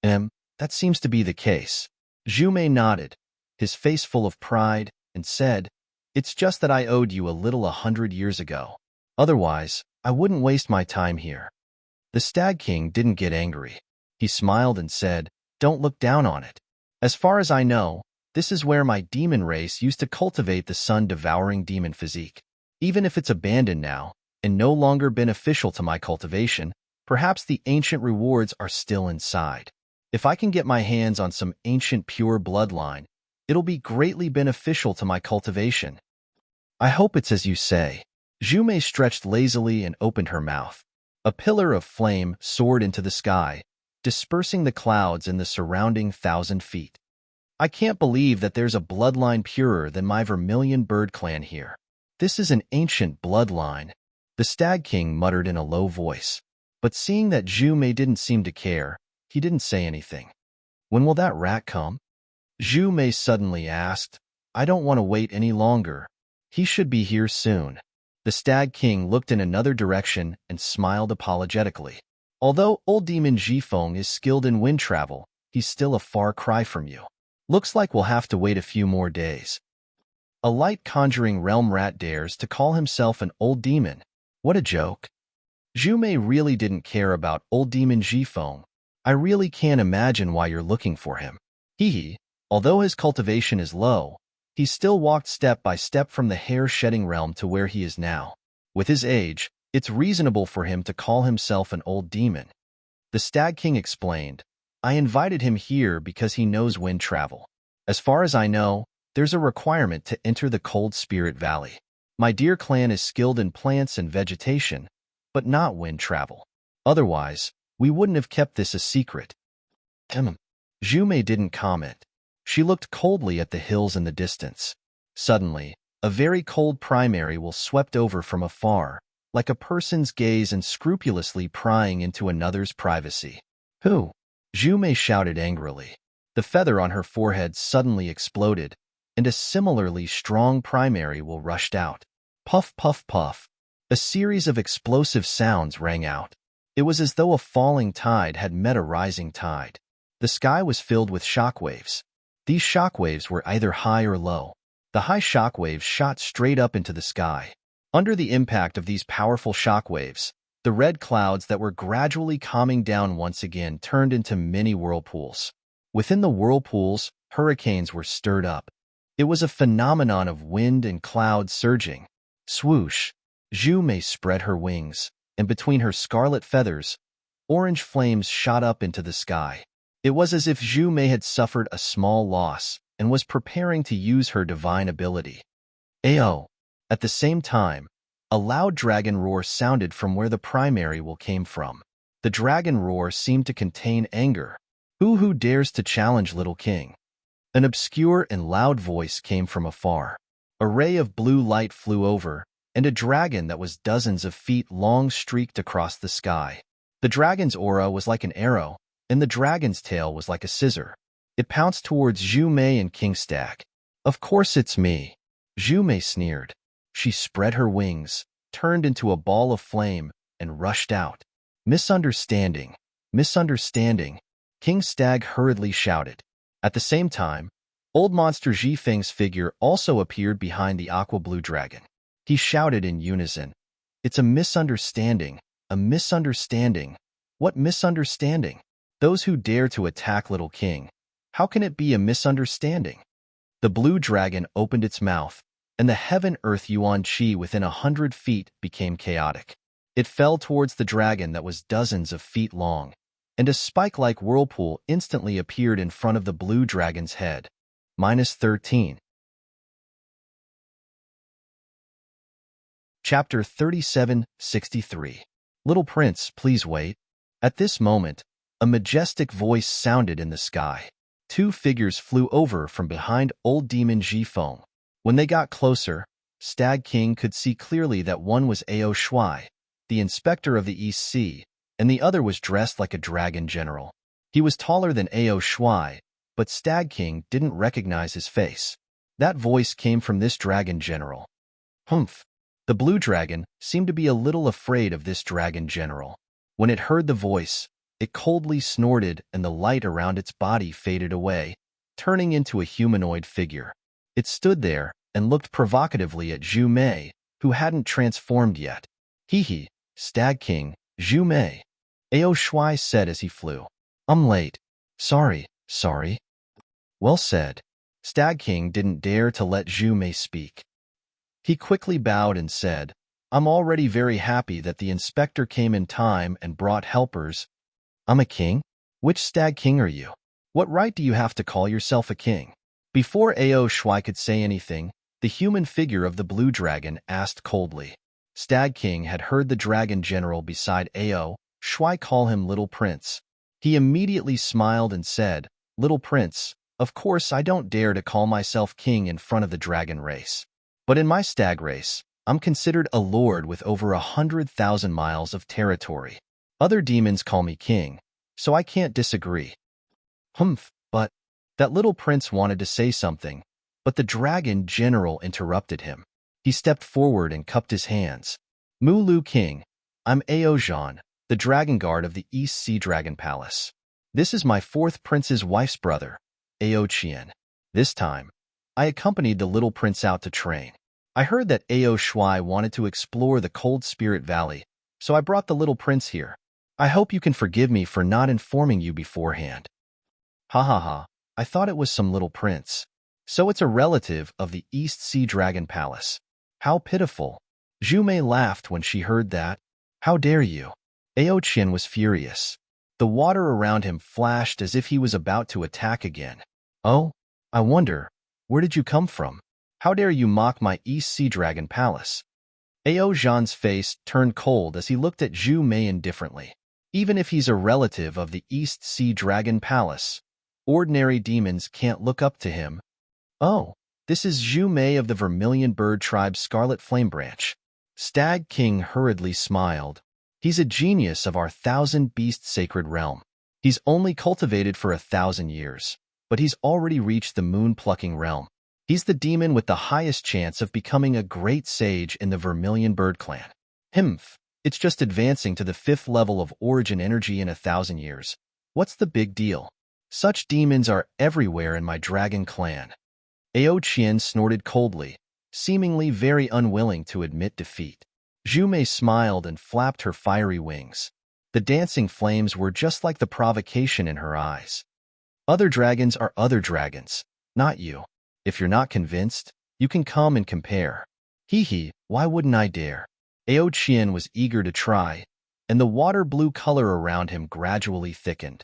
That seems to be the case. Zhu Mei nodded, his face full of pride, and said, "It's just that I owed you a little 100 years ago. Otherwise, I wouldn't waste my time here." The Stag King didn't get angry. He smiled and said, "Don't look down on it. As far as I know, this is where my demon race used to cultivate the sun-devouring demon physique. Even if it's abandoned now, and no longer beneficial to my cultivation, perhaps the ancient rewards are still inside. If I can get my hands on some ancient pure bloodline, it'll be greatly beneficial to my cultivation." "I hope it's as you say." Zhu Mei stretched lazily and opened her mouth. A pillar of flame soared into the sky, dispersing the clouds in the surrounding 1,000 feet. "I can't believe that there's a bloodline purer than my Vermilion Bird clan here. This is an ancient bloodline," the Stag King muttered in a low voice. But seeing that Zhu Mei didn't seem to care, he didn't say anything. "When will that rat come?" Zhu Mei suddenly asked. "I don't want to wait any longer. He should be here soon." The Stag King looked in another direction and smiled apologetically. "Although old demon Jifeng is skilled in wind travel, he's still a far cry from you. Looks like we'll have to wait a few more days." A light conjuring realm rat dares to call himself an old demon. What a joke. Zhu Mei really didn't care about old demon Jifeng. "I really can't imagine why you're looking for him." Hee. Although his cultivation is low, he still walked step by step from the hair-shedding realm to where he is now. With his age, it's reasonable for him to call himself an old demon. The Stag King explained, "I invited him here because he knows wind travel. As far as I know, there's a requirement to enter the Cold Spirit Valley. My dear clan is skilled in plants and vegetation, but not wind travel. Otherwise, we wouldn't have kept this a secret." Zhu Mei didn't comment. She looked coldly at the hills in the distance. Suddenly, a very cold primary will swept over from afar, like a person's gaze and scrupulously prying into another's privacy. "Who?" Zhu Mei shouted angrily. The feather on her forehead suddenly exploded, and a similarly strong primary will rushed out. Puff, puff, puff. A series of explosive sounds rang out. It was as though a falling tide had met a rising tide. The sky was filled with shockwaves. These shockwaves were either high or low. The high shockwaves shot straight up into the sky. Under the impact of these powerful shockwaves, the red clouds that were gradually calming down once again turned into many whirlpools. Within the whirlpools, hurricanes were stirred up. It was a phenomenon of wind and clouds surging. Swoosh! Zhu Mei spread her wings, and between her scarlet feathers, orange flames shot up into the sky. It was as if Zhu Mei had suffered a small loss and was preparing to use her divine ability. Ayo! At the same time, a loud dragon roar sounded from where the primary will came from. The dragon roar seemed to contain anger. Who dares to challenge Little King? An obscure and loud voice came from afar. A ray of blue light flew over, and a dragon that was dozens of feet long streaked across the sky. The dragon's aura was like an arrow, and the dragon's tail was like a scissor. It pounced towards Zhu Mei and King Stag. "Of course it's me," Zhu Mei sneered. She spread her wings, turned into a ball of flame, and rushed out. Misunderstanding, misunderstanding, King Stag hurriedly shouted. At the same time, old monster Zhifeng's figure also appeared behind the aqua-blue dragon. He shouted in unison, "It's a misunderstanding, a misunderstanding. What misunderstanding? Those who dare to attack Little King. How can it be a misunderstanding?" The blue dragon opened its mouth, and the heaven-earth yuan qi within 100 feet became chaotic. It fell towards the dragon that was dozens of feet long, and a spike-like whirlpool instantly appeared in front of the blue dragon's head. -13. Chapter 3763. Little Prince, please wait. At this moment, a majestic voice sounded in the sky. Two figures flew over from behind old demon Zhifeng. When they got closer, Stag King could see clearly that one was Ao Shuai, the inspector of the East Sea, and the other was dressed like a dragon general. He was taller than Ao Shuai, but Stag King didn't recognize his face. That voice came from this dragon general. Humph. The blue dragon seemed to be a little afraid of this dragon general. When it heard the voice, it coldly snorted and the light around its body faded away, turning into a humanoid figure. It stood there and looked provocatively at Zhu Mei, who hadn't transformed yet. Hee, Stag King, Zhu Mei, Ao Shuai said as he flew. I'm late. Sorry. Well said. Stag King didn't dare to let Zhu Mei speak. He quickly bowed and said, I'm already very happy that the inspector came in time and brought helpers. I'm a king? Which Stag King are you? What right do you have to call yourself a king? Before Ao Shuai could say anything, the human figure of the blue dragon asked coldly. Stag King had heard the dragon general beside Ao Shuai call him Little Prince. He immediately smiled and said, Little Prince, of course I don't dare to call myself king in front of the dragon race. But in my stag race, I'm considered a lord with over 100,000 miles of territory. Other demons call me king, so I can't disagree. But that Little Prince wanted to say something, but the dragon general interrupted him. He stepped forward and cupped his hands. Mulu King, I'm Ao Zhan, the dragon guard of the East Sea Dragon Palace. This is my fourth prince's wife's brother, Ao Qian. This time, I accompanied the Little Prince out to train. I heard that Ao Shuai wanted to explore the Cold Spirit Valley, so I brought the Little Prince here. I hope you can forgive me for not informing you beforehand. Ha, I thought it was some Little Prince. So it's a relative of the East Sea Dragon Palace. How pitiful. Zhu Mei laughed when she heard that. How dare you? Ao Qian was furious. The water around him flashed as if he was about to attack again. Oh, I wonder, where did you come from? How dare you mock my East Sea Dragon Palace? Ao Zhan's face turned cold as he looked at Zhu Mei indifferently. Even if he's a relative of the East Sea Dragon Palace, ordinary demons can't look up to him. Oh, this is Zhu Mei of the Vermilion Bird Tribe's Scarlet Flame Branch. Stag King hurriedly smiled. He's a genius of our 1,000-beast sacred realm. He's only cultivated for 1,000 years, but he's already reached the moon-plucking realm. He's the demon with the highest chance of becoming a great sage in the Vermilion Bird clan. It's just advancing to the 5th level of origin energy in 1,000 years. What's the big deal? Such demons are everywhere in my dragon clan. Ao Qian snorted coldly, seemingly very unwilling to admit defeat. Zhu Mei smiled and flapped her fiery wings. The dancing flames were just like the provocation in her eyes. Other dragons are other dragons, not you. If you're not convinced, you can come and compare. Why wouldn't I dare? Ao Qian was eager to try, and the water-blue color around him gradually thickened.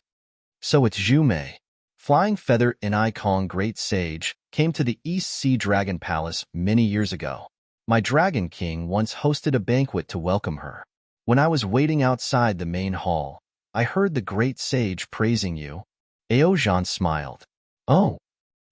So it's Zhu Mei. Flying Feather in Ikong Great Sage came to the East Sea Dragon Palace many years ago. My Dragon King once hosted a banquet to welcome her. When I was waiting outside the main hall, I heard the Great Sage praising you. Ao Zhan smiled. Oh.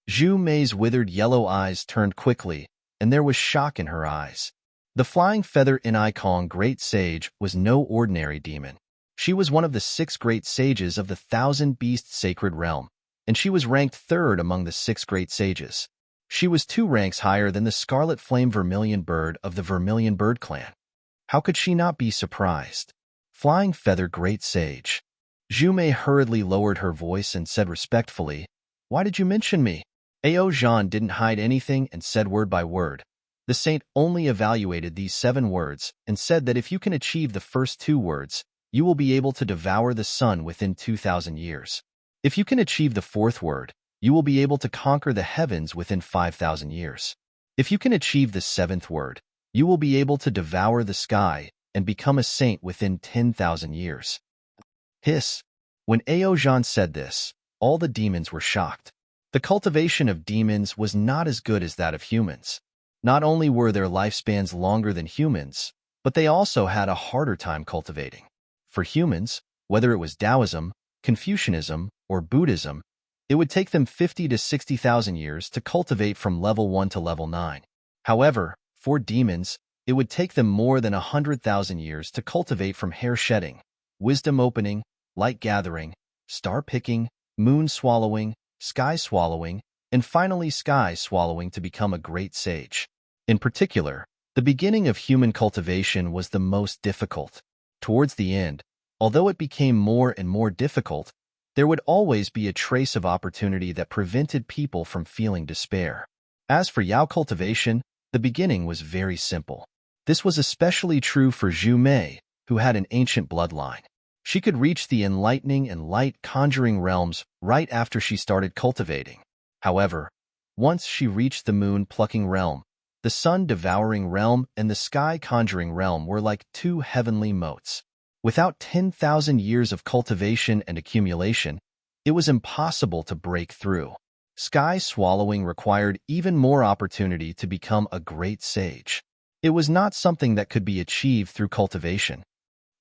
Zhu Mei's withered yellow eyes turned quickly, and there was shock in her eyes. The Flying Feather in Ikong Great Sage was no ordinary demon. She was one of the 6 great sages of the 1,000-beast sacred realm, and she was ranked 3rd among the 6 great sages. She was 2 ranks higher than the Scarlet Flame Vermilion Bird of the Vermilion Bird clan. How could she not be surprised? Flying Feather Great Sage. Zhu Mei hurriedly lowered her voice and said respectfully, "Why did you mention me?" Ao Zhan didn't hide anything and said word by word. The saint only evaluated these 7 words and said that if you can achieve the first 2 words, you will be able to devour the sun within 2,000 years. If you can achieve the 4th word, you will be able to conquer the heavens within 5,000 years. If you can achieve the 7th word, you will be able to devour the sky and become a saint within 10,000 years. Hiss. When Ao Zhan said this, all the demons were shocked. The cultivation of demons was not as good as that of humans. Not only were their lifespans longer than humans, but they also had a harder time cultivating. For humans, whether it was Taoism, Confucianism, or Buddhism, it would take them 50 to 60,000 years to cultivate from level 1 to level 9. However, for demons, it would take them more than 100,000 years to cultivate from hair shedding, wisdom opening, light gathering, star picking, moon swallowing, sky swallowing, and finally sky swallowing to become a great sage. In particular, the beginning of human cultivation was the most difficult. Towards the end, although it became more and more difficult, there would always be a trace of opportunity that prevented people from feeling despair. As for Yao cultivation, the beginning was very simple. This was especially true for Zhu Mei, who had an ancient bloodline. She could reach the enlightening and light conjuring realms right after she started cultivating. However, once she reached the moon plucking realm, the sun devouring realm and the sky conjuring realm were like 2 heavenly moats. Without 10,000 years of cultivation and accumulation, it was impossible to break through. Sky swallowing required even more opportunity to become a great sage. It was not something that could be achieved through cultivation.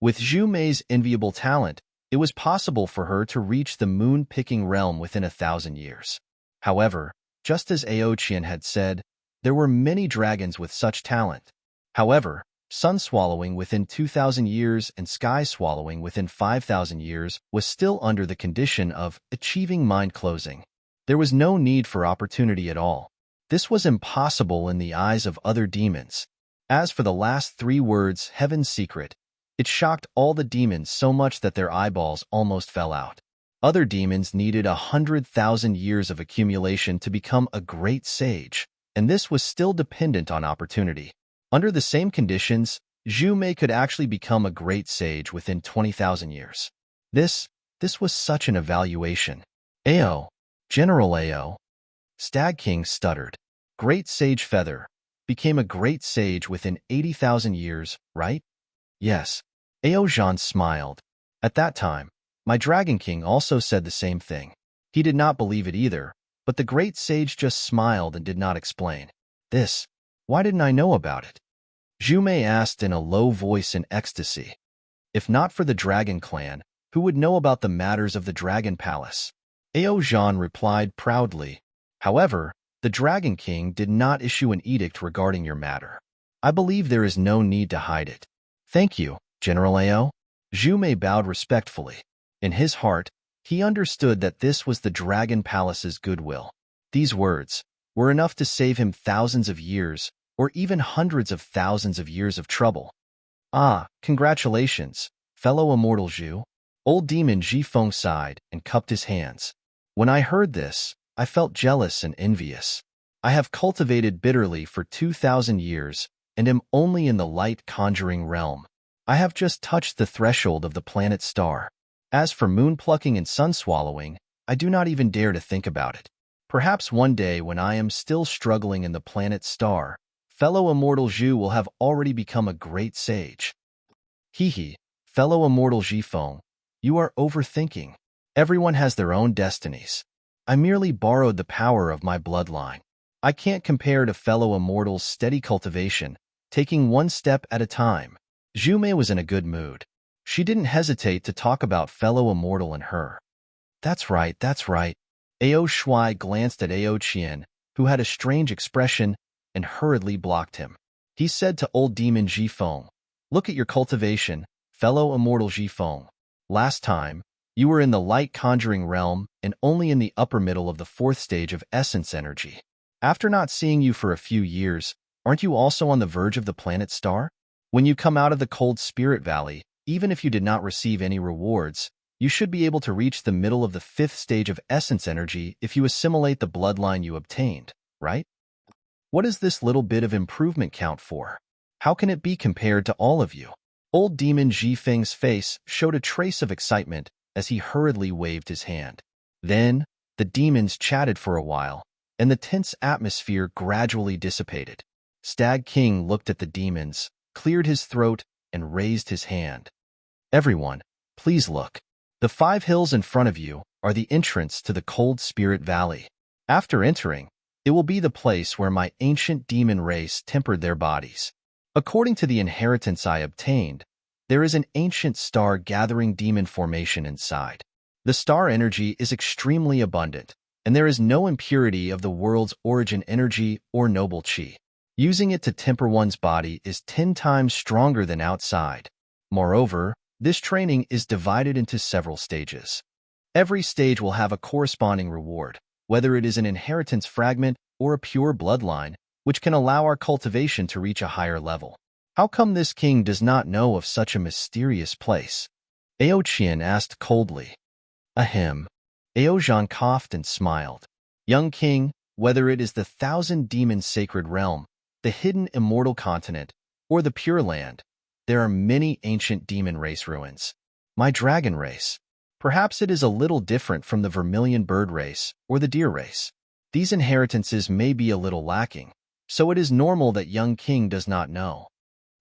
With Zhu Mei's enviable talent, it was possible for her to reach the moon-picking realm within 1,000 years. However, just as Ao Qian had said, there were many dragons with such talent. However, sun swallowing within 2,000 years and sky swallowing within 5,000 years was still under the condition of achieving mind closing. There was no need for opportunity at all. This was impossible in the eyes of other demons. As for the last 3 words, Heaven's Secret, it shocked all the demons so much that their eyeballs almost fell out. Other demons needed 100,000 years of accumulation to become a great sage, and this was still dependent on opportunity. Under the same conditions, Zhu Mei could actually become a great sage within 20,000 years. This was such an evaluation. Ao, General Ao. Stag King stuttered. Great Sage Feather became a great sage within 80,000 years, right? Yes. Ao Zhan smiled. At that time, my Dragon King also said the same thing. He did not believe it either, but the great sage just smiled and did not explain. This, why didn't I know about it? Zhu Mei asked in a low voice in ecstasy. If not for the Dragon Clan, who would know about the matters of the Dragon Palace? Ao Zhan replied proudly. However, the Dragon King did not issue an edict regarding your matter. I believe there is no need to hide it. Thank you, General Ao. Zhu Mei bowed respectfully. In his heart, he understood that this was the Dragon Palace's goodwill. These words were enough to save him thousands of years, or even hundreds of thousands of years of trouble. Ah, congratulations, fellow immortal Zhu. Old demon Zhifeng sighed and cupped his hands. When I heard this, I felt jealous and envious. I have cultivated bitterly for 2,000 years and am only in the light conjuring realm. I have just touched the threshold of the planet star. As for moon plucking and sun swallowing, I do not even dare to think about it. Perhaps one day when I am still struggling in the planet star, fellow immortal Zhu will have already become a great sage. Hee, fellow immortal Zhifeng, you are overthinking. Everyone has their own destinies. I merely borrowed the power of my bloodline. I can't compare to fellow immortals' steady cultivation, taking one step at a time. Zhu Mei was in a good mood. She didn't hesitate to talk about fellow immortal and her. That's right, that's right. Ao Shuai glanced at Ao Qian, who had a strange expression, and hurriedly blocked him. He said to old demon Zhifeng, look at your cultivation, fellow immortal Zhifeng. Last time, you were in the light conjuring realm and only in the upper middle of the 4th stage of essence energy. After not seeing you for a few years, aren't you also on the verge of the planet star? When you come out of the Cold Spirit Valley, even if you did not receive any rewards, you should be able to reach the middle of the 5th stage of essence energy if you assimilate the bloodline you obtained, right? What does this little bit of improvement count for? How can it be compared to all of you? Old Demon Zhifeng's face showed a trace of excitement as he hurriedly waved his hand. Then, the demons chatted for a while, and the tense atmosphere gradually dissipated. Stag King looked at the demons, cleared his throat, and raised his hand. Everyone, please look. The 5 hills in front of you are the entrance to the Cold Spirit Valley. After entering, it will be the place where my ancient demon race tempered their bodies. According to the inheritance I obtained, there is an ancient star-gathering demon formation inside. The star energy is extremely abundant, and there is no impurity of the world's origin energy or noble chi. Using it to temper one's body is 10 times stronger than outside. Moreover, this training is divided into several stages. Every stage will have a corresponding reward, whether it is an inheritance fragment or a pure bloodline, which can allow our cultivation to reach a higher level. How come this king does not know of such a mysterious place? Aoqian asked coldly. Ahem. Aozhan coughed and smiled. Young king, whether it is the 1,000-demon sacred realm, the hidden immortal continent, or the Pure Land, there are many ancient demon race ruins. My dragon race. Perhaps it is a little different from the vermilion bird race or the deer race. These inheritances may be a little lacking, so it is normal that young king does not know.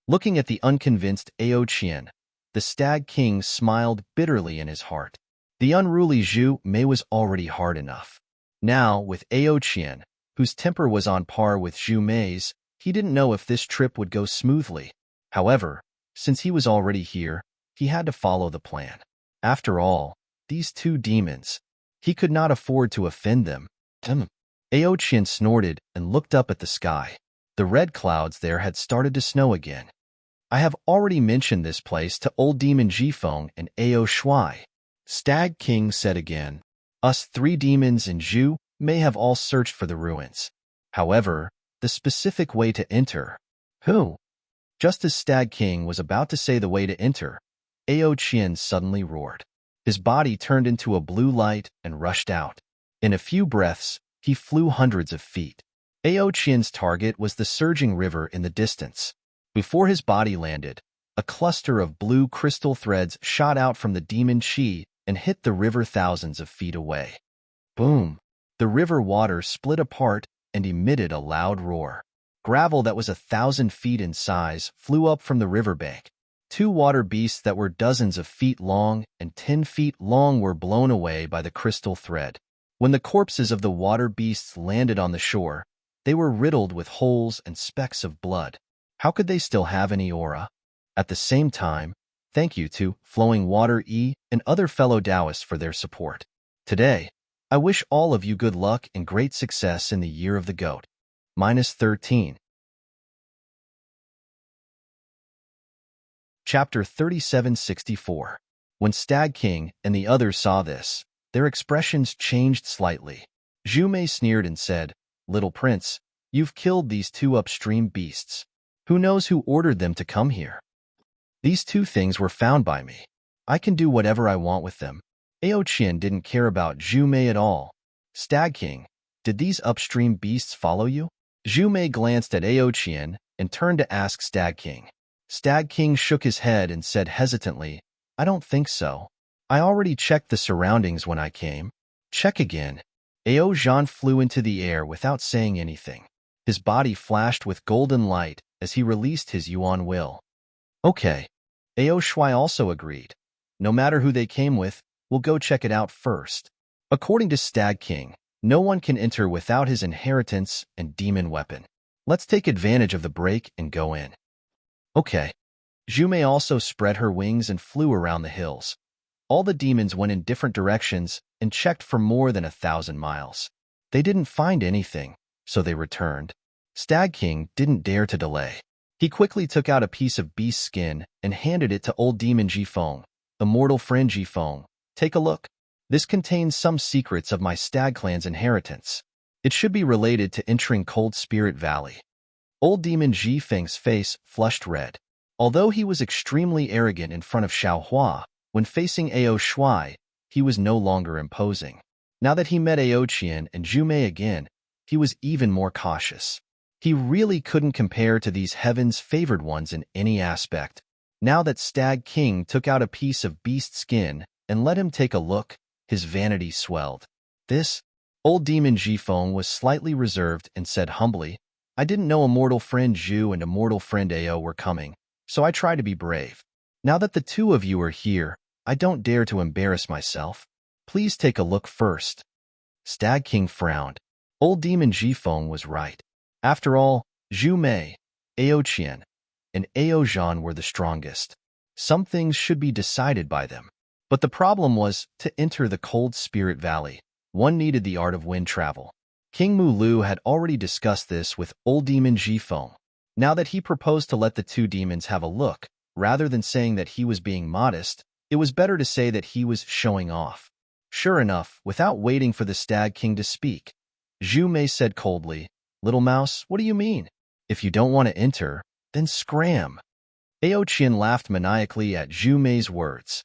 Looking at the unconvinced Aoqian, the Stag King smiled bitterly in his heart. The unruly Zhu Mei was already hard enough. Now, with Aoqian, whose temper was on par with Zhu Mei's, he didn't know if this trip would go smoothly. However, since he was already here, he had to follow the plan. After all, these 2 demons, he could not afford to offend them. Aoqian snorted and looked up at the sky. The red clouds there had started to snow again. I have already mentioned this place to Old Demon Zhifeng and Ao Shuai. Stag King said again. Us 3 demons and Zhu may have all searched for the ruins. However, the specific way to enter. Who? Just as Stag King was about to say the way to enter, Aoqian suddenly roared. His body turned into a blue light and rushed out. In a few breaths, he flew hundreds of feet. Aoqian's target was the surging river in the distance. Before his body landed, a cluster of blue crystal threads shot out from the demon chi and hit the river thousands of feet away. Boom! The river water split apart and emitted a loud roar. Gravel that was 1,000 feet in size flew up from the riverbank. 2 water beasts that were dozens of feet long and 10 feet long were blown away by the crystal thread. When the corpses of the water beasts landed on the shore, they were riddled with holes and specks of blood. How could they still have any aura? At the same time, thank you to Flowing Water E and other fellow Taoists for their support. Today, I wish all of you good luck and great success in the Year of the Goat. -13. Chapter 3764. When Stag King and the others saw this, their expressions changed slightly. Zhu Mei sneered and said, Little Prince, you've killed these 2 upstream beasts. Who knows who ordered them to come here? These 2 things were found by me. I can do whatever I want with them. Aoqian didn't care about Zhu Mei at all. Stag King, did these upstream beasts follow you? Zhu Mei glanced at Aoqian and turned to ask Stag King. Stag King shook his head and said hesitantly, I don't think so. I already checked the surroundings when I came. Check again. Ao Zhan flew into the air without saying anything. His body flashed with golden light as he released his Yuan will. Okay. Ao Shuai also agreed. No matter who they came with, we'll go check it out first. According to Stag King, no one can enter without his inheritance and demon weapon. Let's take advantage of the break and go in. Okay. Zhu Mei also spread her wings and flew around the hills. All the demons went in different directions and checked for more than 1,000 miles. They didn't find anything, so they returned. Stag King didn't dare to delay. He quickly took out a piece of beast skin and handed it to Old Demon Zhifeng, immortal friend Zhifeng. Take a look. This contains some secrets of my Stag Clan's inheritance. It should be related to entering Cold Spirit Valley. Old Demon Zhifeng's face flushed red. Although he was extremely arrogant in front of Xiaohua, when facing Ao Shuai, he was no longer imposing. Now that he met Ao Qian and Zhu Mei again, he was even more cautious. He really couldn't compare to these heaven's favored ones in any aspect. Now that Stag King took out a piece of beast skin and let him take a look, his vanity swelled. This old demon Jifeng was slightly reserved and said humbly, I didn't know immortal friend Zhu and immortal friend Ao were coming, so I try to be brave. Now that the two of you are here, I don't dare to embarrass myself. Please take a look first. Stag King frowned. Old demon Jifeng was right. After all, Zhu Mei, Ao Qian, and Ao Zhan were the strongest. Some things should be decided by them. But the problem was, to enter the Cold Spirit Valley, one needed the art of wind travel. King Mu Lu had already discussed this with old demon Jifeng. Now that he proposed to let the two demons have a look, rather than saying that he was being modest, it was better to say that he was showing off. Sure enough, without waiting for the Stag King to speak, Zhu Mei said coldly, Little Mouse, what do you mean? If you don't want to enter, then scram. Ao Qian laughed maniacally at Zhu Mei's words.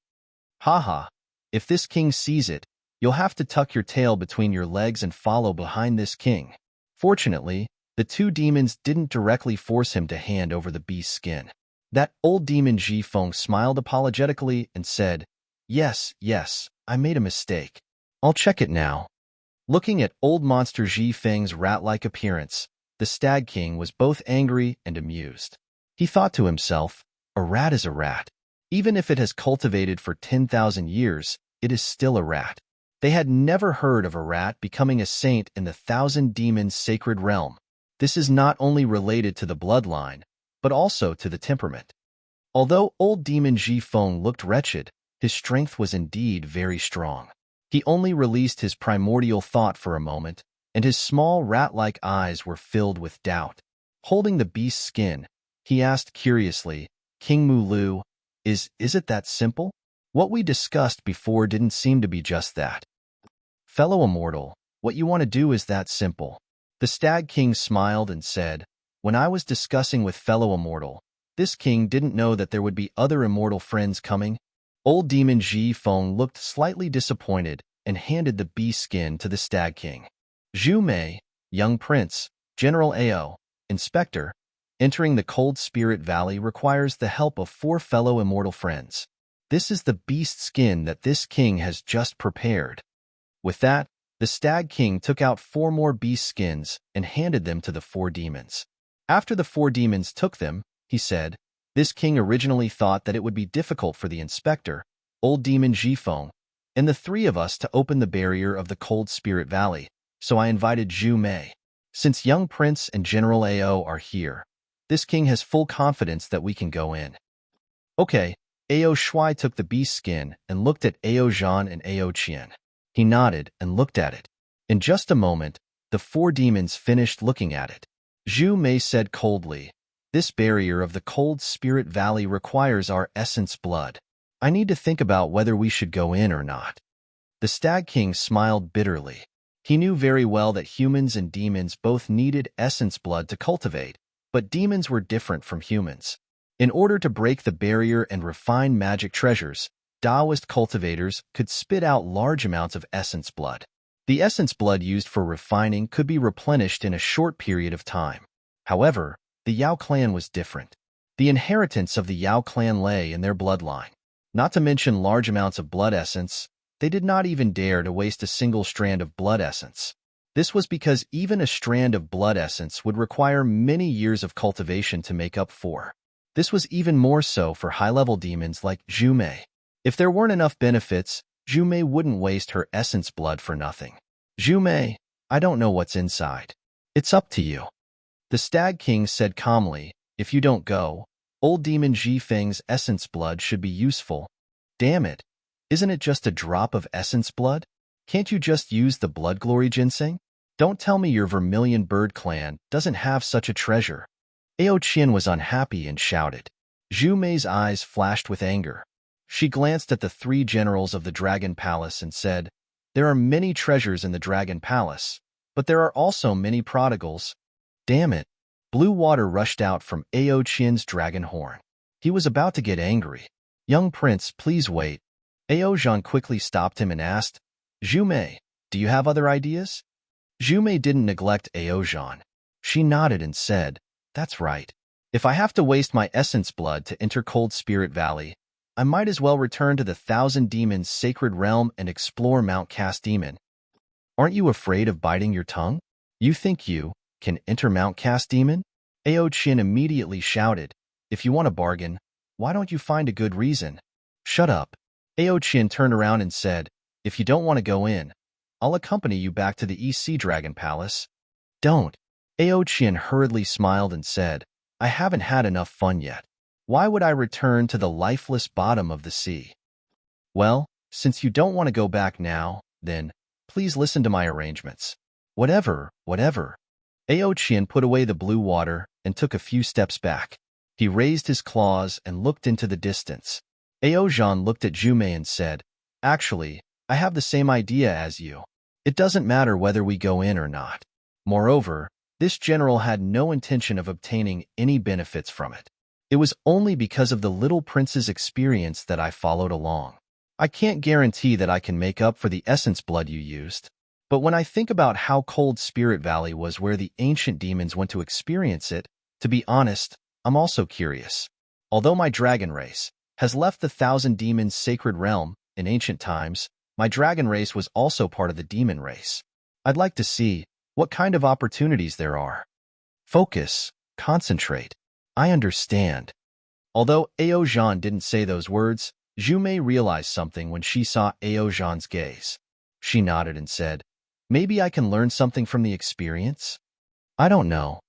Haha, if this king sees it, you'll have to tuck your tail between your legs and follow behind this king. Fortunately, the two demons didn't directly force him to hand over the beast's skin. That old demon Jifeng smiled apologetically and said, Yes, I made a mistake. I'll check it now. Looking at old monster Jifeng's rat-like appearance, the Stag King was both angry and amused. He thought to himself, a rat is a rat. Even if it has cultivated for 10,000 years, it is still a rat. They had never heard of a rat becoming a saint in the Thousand Demons sacred realm. This is not only related to the bloodline, but also to the temperament. Although old demon Jifeng looked wretched, his strength was indeed very strong. He only released his primordial thought for a moment, and his small rat-like eyes were filled with doubt. Holding the beast's skin, he asked curiously, King Mu Lu, is it that simple? What we discussed before didn't seem to be just that. Fellow immortal, what you want to do is that simple. The Stag King smiled and said, When I was discussing with fellow immortal, this king didn't know that there would be other immortal friends coming. Old demon Jifeng looked slightly disappointed and handed the beast skin to the Stag King. Zhu Mei, young prince, General Ao, inspector, entering the Cold Spirit Valley requires the help of 4 fellow immortal friends. This is the beast skin that this king has just prepared. With that, the Stag King took out 4 more beast skins and handed them to the 4 demons. After the 4 demons took them, he said, This king originally thought that it would be difficult for the inspector, old demon Jifeng, and the 3 of us to open the barrier of the Cold Spirit Valley, so I invited Zhu Mei. Since young prince and General Ao are here, this king has full confidence that we can go in. Okay, Ao Shuai took the beast skin and looked at Ao Zhan and Ao Qian. He nodded and looked at it. In just a moment, the 4 demons finished looking at it. Zhu Mei said coldly, This barrier of the Cold Spirit Valley requires our essence blood. I need to think about whether we should go in or not. The Stag King smiled bitterly. He knew very well that humans and demons both needed essence blood to cultivate, but demons were different from humans. In order to break the barrier and refine magic treasures, Taoist cultivators could spit out large amounts of essence blood. The essence blood used for refining could be replenished in a short period of time. However, the Yao clan was different. The inheritance of the Yao clan lay in their bloodline. Not to mention large amounts of blood essence, they did not even dare to waste a single strand of blood essence. This was because even a strand of blood essence would require many years of cultivation to make up for. This was even more so for high-level demons like Zhu Mei. If there weren't enough benefits, Zhu Mei wouldn't waste her essence blood for nothing. Zhu Mei, I don't know what's inside. It's up to you. The Stag King said calmly, If you don't go, old demon Jifeng's essence blood should be useful. Damn it. Isn't it just a drop of essence blood? Can't you just use the blood glory ginseng? Don't tell me your Vermilion Bird clan doesn't have such a treasure. Ao Qian was unhappy and shouted. Zhu Mei's eyes flashed with anger. She glanced at the 3 generals of the Dragon Palace and said, There are many treasures in the Dragon Palace, but there are also many prodigals. Damn it. Blue water rushed out from Ao Qian's dragon horn. He was about to get angry. "Young prince, please wait." Aozhan quickly stopped him and asked, "Zhumei, do you have other ideas?" Zhumei didn't neglect Aozhan. She nodded and said, "That's right. If I have to waste my essence blood to enter Cold Spirit Valley, I might as well return to the Thousand Demons' sacred realm and explore Mount Cast Demon. Aren't you afraid of biting your tongue? You think you can enter Mount Cast Demon?" Ao Qin immediately shouted, "If you want a bargain, why don't you find a good reason?" "Shut up." Ao Qin turned around and said, "If you don't want to go in, I'll accompany you back to the East Sea Dragon Palace." "Don't." Ao Qin hurriedly smiled and said, "I haven't had enough fun yet. Why would I return to the lifeless bottom of the sea?" "Well, since you don't want to go back now, then please listen to my arrangements." Whatever. Ao Qin put away the blue water and took a few steps back. He raised his claws and looked into the distance. Aozhan looked at Zhumei and said, "Actually, I have the same idea as you. It doesn't matter whether we go in or not. Moreover, this general had no intention of obtaining any benefits from it. It was only because of the little prince's experience that I followed along. I can't guarantee that I can make up for the essence blood you used. But when I think about how Cold Spirit Valley was where the ancient demons went to experience it, to be honest, I'm also curious. Although my dragon race has left the Thousand Demons' sacred realm in ancient times, my dragon race was also part of the demon race. I'd like to see what kind of opportunities there are." Focus, concentrate. I understand. Although Aozhan didn't say those words, Zhumei realized something when she saw Aozhan's gaze. She nodded and said, "Maybe I can learn something from the experience?" "I don't know."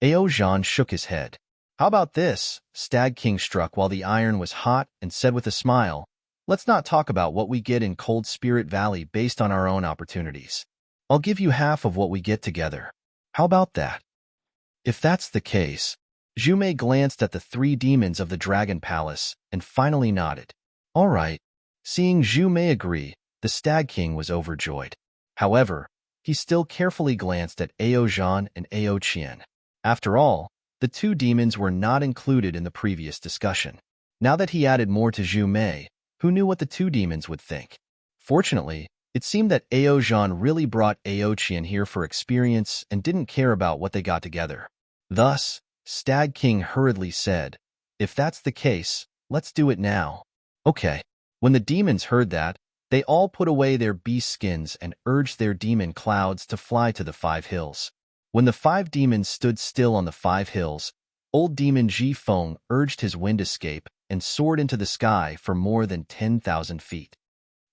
Aozhan shook his head. "How about this?" Stag King struck while the iron was hot and said with a smile, "Let's not talk about what we get in Cold Spirit Valley based on our own opportunities. I'll give you half of what we get together. How about that?" If that's the case, Zhumei glanced at the three demons of the Dragon Palace and finally nodded. "All right." Seeing Zhumei agree, the Stag King was overjoyed. However, he still carefully glanced at Aozhan and Ao Qian. After all, the two demons were not included in the previous discussion. Now that he added more to Zhumei, who knew what the two demons would think? Fortunately, it seemed that Aozhan really brought Ao Qian here for experience and didn't care about what they got together. Thus, Stag King hurriedly said, "If that's the case, let's do it now." Okay. When the demons heard that, they all put away their beast skins and urged their demon clouds to fly to the 5 hills. When the 5 demons stood still on the 5 hills, old demon Ji Feng urged his wind escape and soared into the sky for more than 10,000 feet.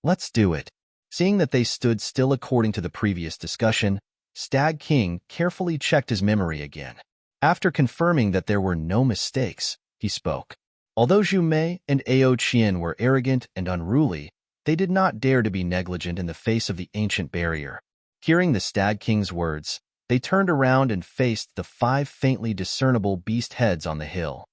"Let's do it." Seeing that they stood still according to the previous discussion, Stag King carefully checked his memory again. After confirming that there were no mistakes, he spoke. Although Zhumei and Ao Qian were arrogant and unruly, they did not dare to be negligent in the face of the ancient barrier. Hearing the Stag King's words, they turned around and faced the 5 faintly discernible beast heads on the hill.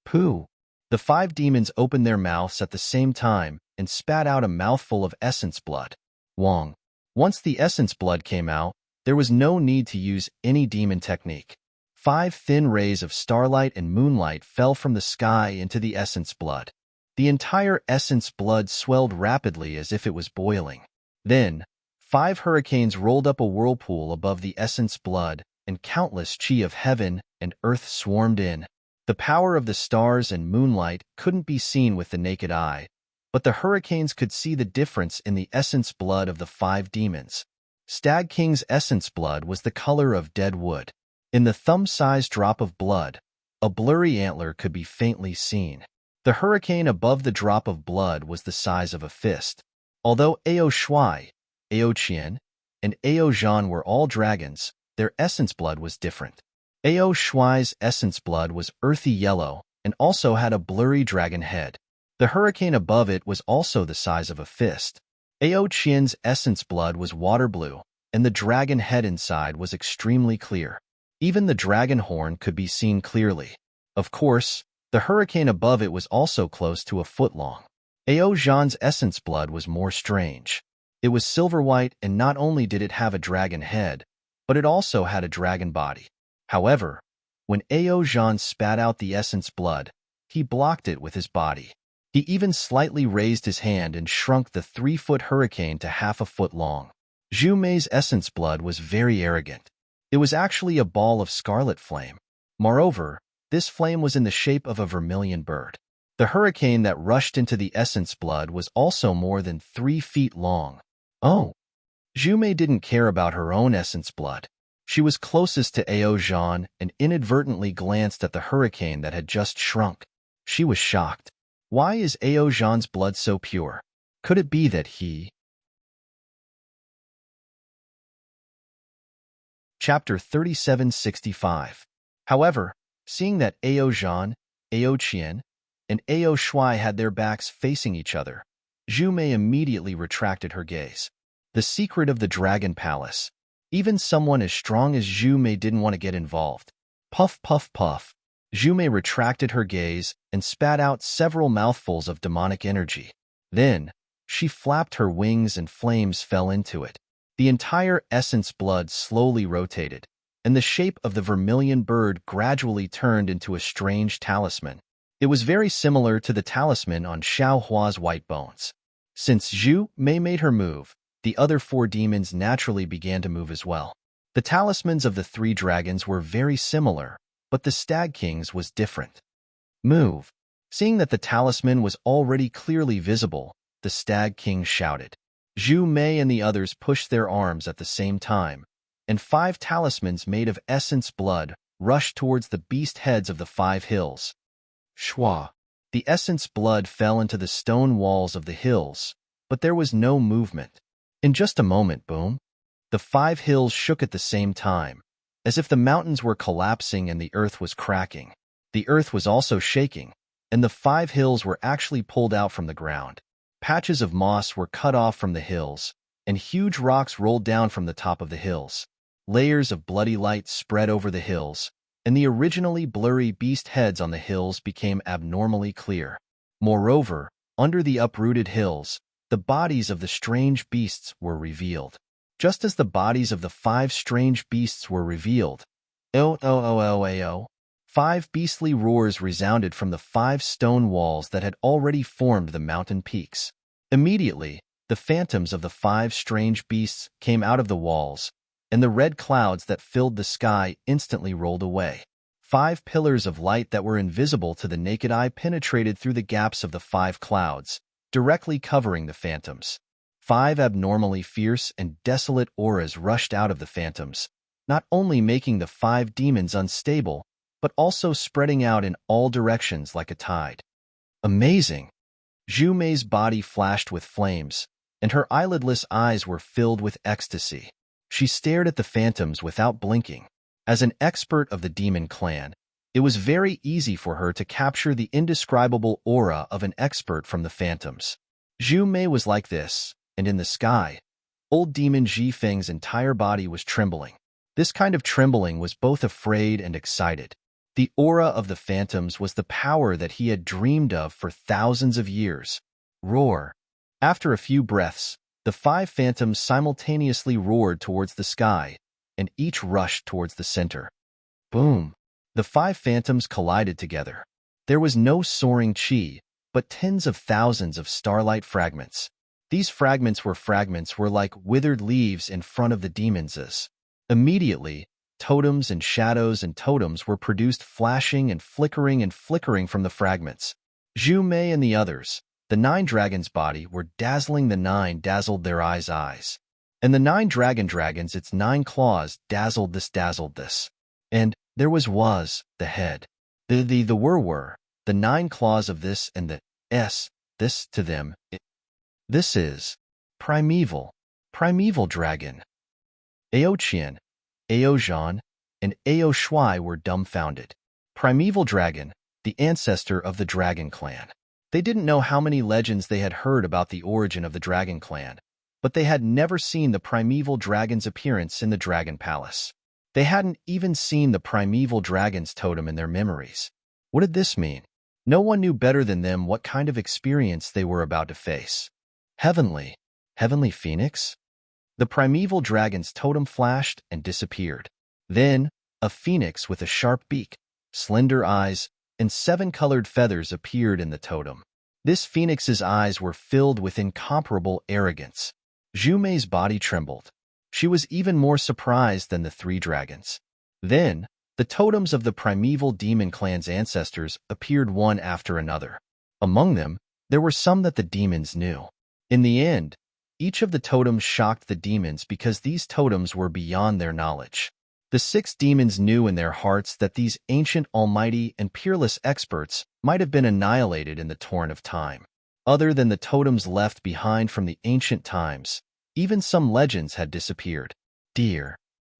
Pooh! The 5 demons opened their mouths at the same time and spat out a mouthful of essence blood. Wong. Once the essence blood came out, there was no need to use any demon technique. 5 thin rays of starlight and moonlight fell from the sky into the essence blood. The entire essence blood swelled rapidly as if it was boiling. Then, 5 hurricanes rolled up a whirlpool above the essence blood, and countless chi of heaven and earth swarmed in. The power of the stars and moonlight couldn't be seen with the naked eye, but the hurricanes could see the difference in the essence blood of the 5 demons. Stag King's essence blood was the color of dead wood. In the thumb-sized drop of blood, a blurry antler could be faintly seen. The hurricane above the drop of blood was the size of a fist. Although Ao Shui, Ao Qian, and Ao Zhan were all dragons, their essence blood was different. Ao Shui's essence blood was earthy yellow and also had a blurry dragon head. The hurricane above it was also the size of a fist. Ao Qian's essence blood was water blue, and the dragon head inside was extremely clear. Even the dragon horn could be seen clearly. Of course, the hurricane above it was also close to a foot long. Ao Zhan's essence blood was more strange. It was silver white, and not only did it have a dragon head, but it also had a dragon body. However, when Ao Zhan spat out the essence blood, he blocked it with his body. He even slightly raised his hand and shrunk the 3-foot hurricane to half a foot long. Zhu Mei's essence blood was very arrogant. It was actually a ball of scarlet flame. Moreover, this flame was in the shape of a vermilion bird. The hurricane that rushed into the essence blood was also more than 3 feet long. Oh! Zhu Mei didn't care about her own essence blood. She was closest to Ao Zhan and inadvertently glanced at the hurricane that had just shrunk. She was shocked. Why is Ao Zhan's blood so pure? Could it be that he... Chapter 3765. However, seeing that Ao Zhan, Ao Qian, and Ao Shuai had their backs facing each other, Zhu Mei immediately retracted her gaze. The secret of the Dragon Palace. Even someone as strong as Zhu Mei didn't want to get involved. Puff, puff, puff. Zhu Mei retracted her gaze and spat out several mouthfuls of demonic energy. Then, she flapped her wings and flames fell into it. The entire essence blood slowly rotated, and the shape of the vermilion bird gradually turned into a strange talisman. It was very similar to the talisman on Xiao Hua's white bones. Since Zhu Mei made her move, the other 4 demons naturally began to move as well. The talismans of the 3 dragons were very similar, but the Stag King's was different. Move. Seeing that the talisman was already clearly visible, the Stag King shouted. Zhu Mei and the others pushed their arms at the same time, and 5 talismans made of essence blood rushed towards the beast heads of the 5 hills. Shwa. The essence blood fell into the stone walls of the hills, but there was no movement. In just a moment, boom, the 5 hills shook at the same time, as if the mountains were collapsing and the earth was cracking. The earth was also shaking, and the 5 hills were actually pulled out from the ground. Patches of moss were cut off from the hills, and huge rocks rolled down from the top of the hills. Layers of bloody light spread over the hills, and the originally blurry beast heads on the hills became abnormally clear. Moreover, under the uprooted hills, the bodies of the strange beasts were revealed. Just as the bodies of the 5 strange beasts were revealed, 5 beastly roars resounded from the 5 stone walls that had already formed the mountain peaks. Immediately, the phantoms of the 5 strange beasts came out of the walls, and the red clouds that filled the sky instantly rolled away. 5 pillars of light that were invisible to the naked eye penetrated through the gaps of the 5 clouds, directly covering the phantoms. 5 abnormally fierce and desolate auras rushed out of the phantoms, not only making the 5 demons unstable, but also spreading out in all directions like a tide. Amazing! Zhu Mei's body flashed with flames, and her eyelidless eyes were filled with ecstasy. She stared at the phantoms without blinking. As an expert of the demon clan, it was very easy for her to capture the indescribable aura of an expert from the phantoms. Zhu Mei was like this, and in the sky, old demon Zhi Feng's entire body was trembling. This kind of trembling was both afraid and excited. The aura of the phantoms was the power that he had dreamed of for thousands of years. Roar. After a few breaths, the 5 phantoms simultaneously roared towards the sky, and each rushed towards the center. Boom. The 5 phantoms collided together. There was no soaring chi, but tens of thousands of starlight fragments. These fragments were like withered leaves in front of the demons. Immediately, totems and shadows and totems were produced, flashing and flickering from the fragments. Zhu Mei and the others, the 9 dragons' body, were dazzling. The 9 dazzled their eyes. And the 9 dragons, its 9 claws, dazzled this. And there was the head. The were, the 9 claws of this and the s, this to them. This is primeval dragon. Ao Qian, Ao Zhan, and Ao Shuai were dumbfounded. Primeval dragon, the ancestor of the dragon clan. They didn't know how many legends they had heard about the origin of the dragon clan, but they had never seen the primeval dragon's appearance in the dragon palace. They hadn't even seen the primeval dragon's totem in their memories. What did this mean? No one knew better than them what kind of experience they were about to face. Heavenly phoenix? The primeval dragon's totem flashed and disappeared. Then, a phoenix with a sharp beak, slender eyes, and 7 colored feathers appeared in the totem. This phoenix's eyes were filled with incomparable arrogance. Zhu Mei's body trembled. She was even more surprised than the 3 dragons. Then, the totems of the primeval demon clan's ancestors appeared one after another. Among them, there were some that the demons knew. In the end, each of the totems shocked the demons because these totems were beyond their knowledge. The 6 demons knew in their hearts that these ancient, almighty, and peerless experts might have been annihilated in the torrent of time. Other than the totems left behind from the ancient times, even some legends had disappeared. Dear.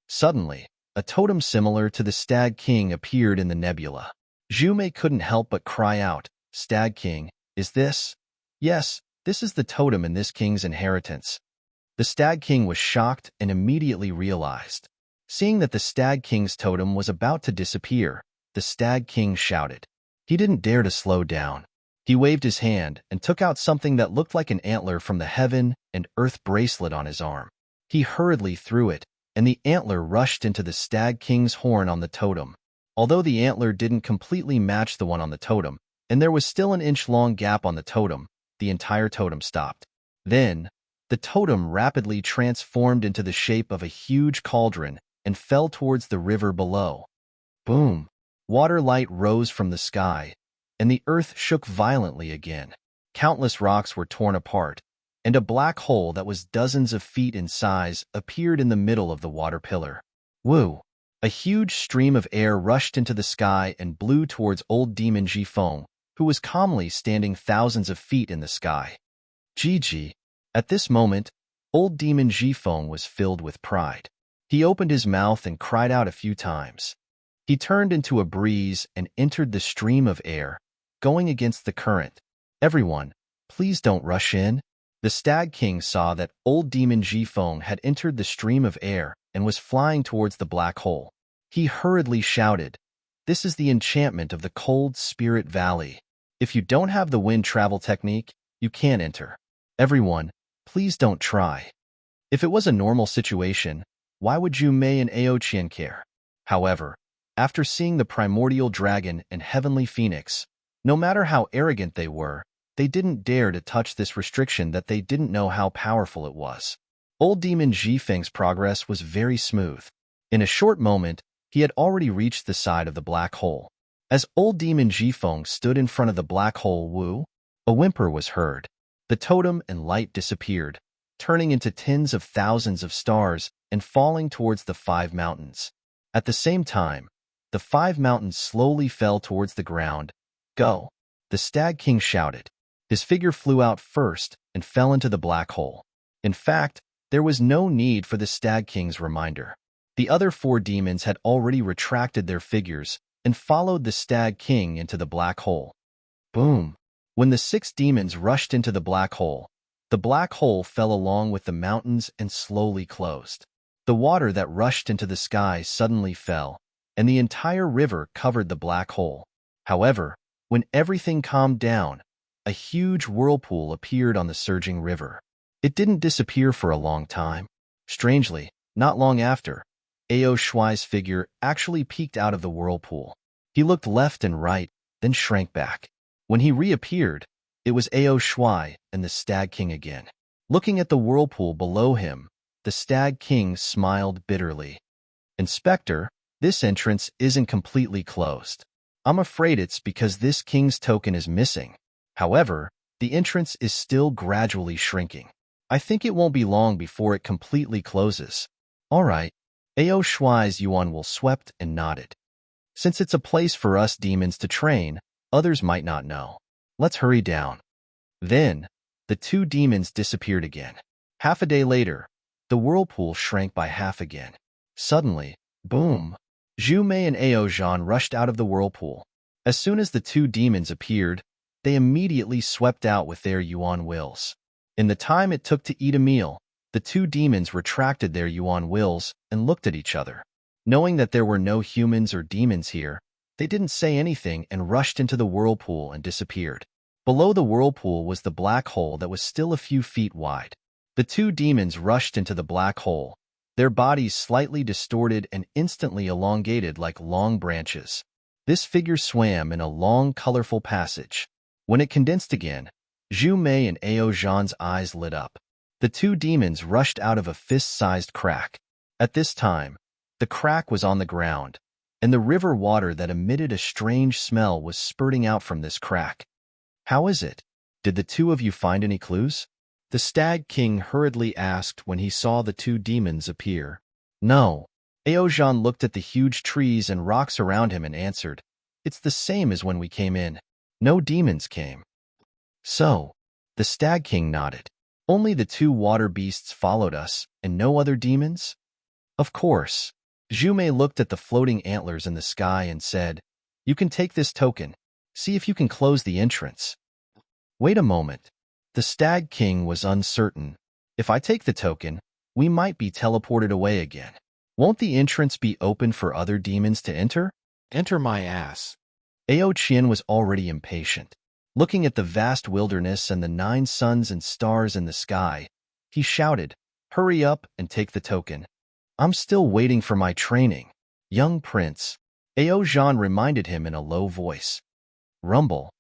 Suddenly, a totem similar to the Stag King appeared in the nebula. Zhu Mei couldn't help but cry out, "Stag King, is this?" "Yes, this is the totem in this king's inheritance." The Stag King was shocked and immediately realized. Seeing that the Stag King's totem was about to disappear, the Stag King shouted. He didn't dare to slow down. He waved his hand and took out something that looked like an antler from the heaven and earth bracelet on his arm. He hurriedly threw it, and the antler rushed into the Stag King's horn on the totem. Although the antler didn't completely match the one on the totem, and there was still an inch-long gap on the totem, the entire totem stopped. Then, the totem rapidly transformed into the shape of a huge cauldron and fell towards the river below. Boom! Water light rose from the sky, and the earth shook violently again. Countless rocks were torn apart, and a black hole that was dozens of feet in size appeared in the middle of the water pillar. Woo! A huge stream of air rushed into the sky and blew towards old demon Jifeng, who was calmly standing thousands of feet in the sky. Gigi. At this moment, old demon Jifeng was filled with pride. He opened his mouth and cried out a few times. He turned into a breeze and entered the stream of air, going against the current. "Everyone, please don't rush in." The Stag King saw that old demon Jifeng had entered the stream of air and was flying towards the black hole. He hurriedly shouted, "This is the enchantment of the Cold Spirit Valley. If you don't have the wind travel technique, you can't enter. Everyone, please don't try." If it was a normal situation, why would Zhu Mei and Ao Qian care? However, after seeing the primordial dragon and heavenly phoenix, no matter how arrogant they were, they didn't dare to touch this restriction that they didn't know how powerful it was. Old demon Jifeng's progress was very smooth. In a short moment, he had already reached the side of the black hole. As old demon Jifeng stood in front of the black hole Wu, a whimper was heard. The totem and light disappeared, turning into tens of thousands of stars and falling towards the 5 mountains. At the same time, the 5 mountains slowly fell towards the ground. "Go!" The Stag King shouted. His figure flew out first and fell into the black hole. In fact, there was no need for the Stag King's reminder. The other 4 demons had already retracted their figures and followed the Stag King into the black hole. Boom! When the 6 demons rushed into the black hole fell along with the mountains and slowly closed. The water that rushed into the sky suddenly fell, and the entire river covered the black hole. However, when everything calmed down, a huge whirlpool appeared on the surging river. It didn't disappear for a long time. Strangely, not long after, Ao Shuai's figure actually peeked out of the whirlpool. He looked left and right, then shrank back. When he reappeared, it was Ao Shuai and the Stag King again. Looking at the whirlpool below him, the Stag King smiled bitterly. "Inspector, this entrance isn't completely closed. I'm afraid it's because this king's token is missing. However, the entrance is still gradually shrinking. I think it won't be long before it completely closes." "All right." Ao Shuai's Yuan will swept and nodded. "Since it's a place for us demons to train, others might not know. Let's hurry down." Then, the 2 demons disappeared again. Half a day later, the whirlpool shrank by half again. Suddenly, boom! Zhu Mei and Ao Zhan rushed out of the whirlpool. As soon as the 2 demons appeared, they immediately swept out with their Yuan wills. In the time it took to eat a meal, the 2 demons retracted their Yuan wills and looked at each other. Knowing that there were no humans or demons here, they didn't say anything and rushed into the whirlpool and disappeared. Below the whirlpool was the black hole that was still a few feet wide. The 2 demons rushed into the black hole, their bodies slightly distorted and instantly elongated like long branches. This figure swam in a long, colorful passage. When it condensed again, Zhu Mei and Ao Zhan's eyes lit up. The two demons rushed out of a fist-sized crack. At this time, the crack was on the ground, and the river water that emitted a strange smell was spurting out from this crack. "How is it? Did the two of you find any clues?" the Stag King hurriedly asked when he saw the two demons appear. "No." Ao Zhan looked at the huge trees and rocks around him and answered, "It's the same as when we came in. No demons came." "So," the Stag King nodded, "only the two water beasts followed us, and no other demons?" "Of course." Zhu Mei looked at the floating antlers in the sky and said, "You can take this token. See if you can close the entrance." "Wait a moment." The Stag King was uncertain. "If I take the token, we might be teleported away again. Won't the entrance be open for other demons to enter?" "Enter my ass." Ao Qian was already impatient. Looking at the vast wilderness and the 9 suns and stars in the sky, he shouted, "Hurry up and take the token. I'm still waiting for my training." "Young prince," Ao Zhan reminded him in a low voice. Rumble.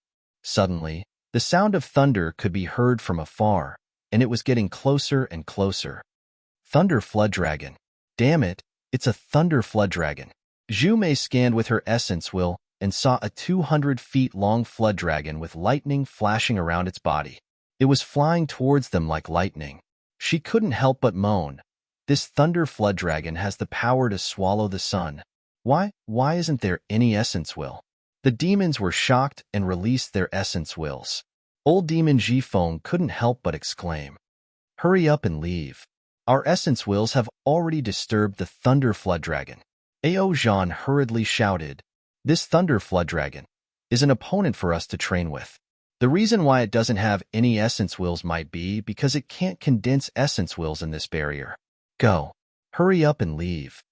Suddenly, the sound of thunder could be heard from afar, and it was getting closer and closer. "Thunder Flood Dragon. Damn it, it's a Thunder Flood Dragon." Zhu Mei scanned with her essence will and saw a 200 feet long flood dragon with lightning flashing around its body. It was flying towards them like lightning. She couldn't help but moan, "This Thunder Flood Dragon has the power to swallow the sun. Why isn't there any essence will?" The demons were shocked and released their essence wills. Old Demon Jifeng couldn't help but exclaim, "Hurry up and leave. Our essence wills have already disturbed the Thunder Flood Dragon." Ao Zhan hurriedly shouted, "This Thunder Flood Dragon is an opponent for us to train with. The reason why it doesn't have any essence wills might be because it can't condense essence wills in this barrier. Go. Hurry up and leave."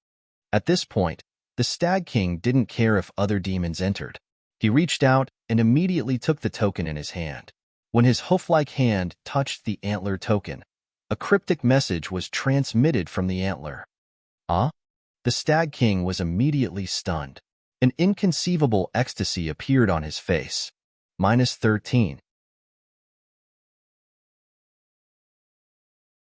At this point, the Stag King didn't care if other demons entered. He reached out and immediately took the token in his hand. When his hoof-like hand touched the antler token, a cryptic message was transmitted from the antler. "Ah?" The Stag King was immediately stunned. An inconceivable ecstasy appeared on his face. -13.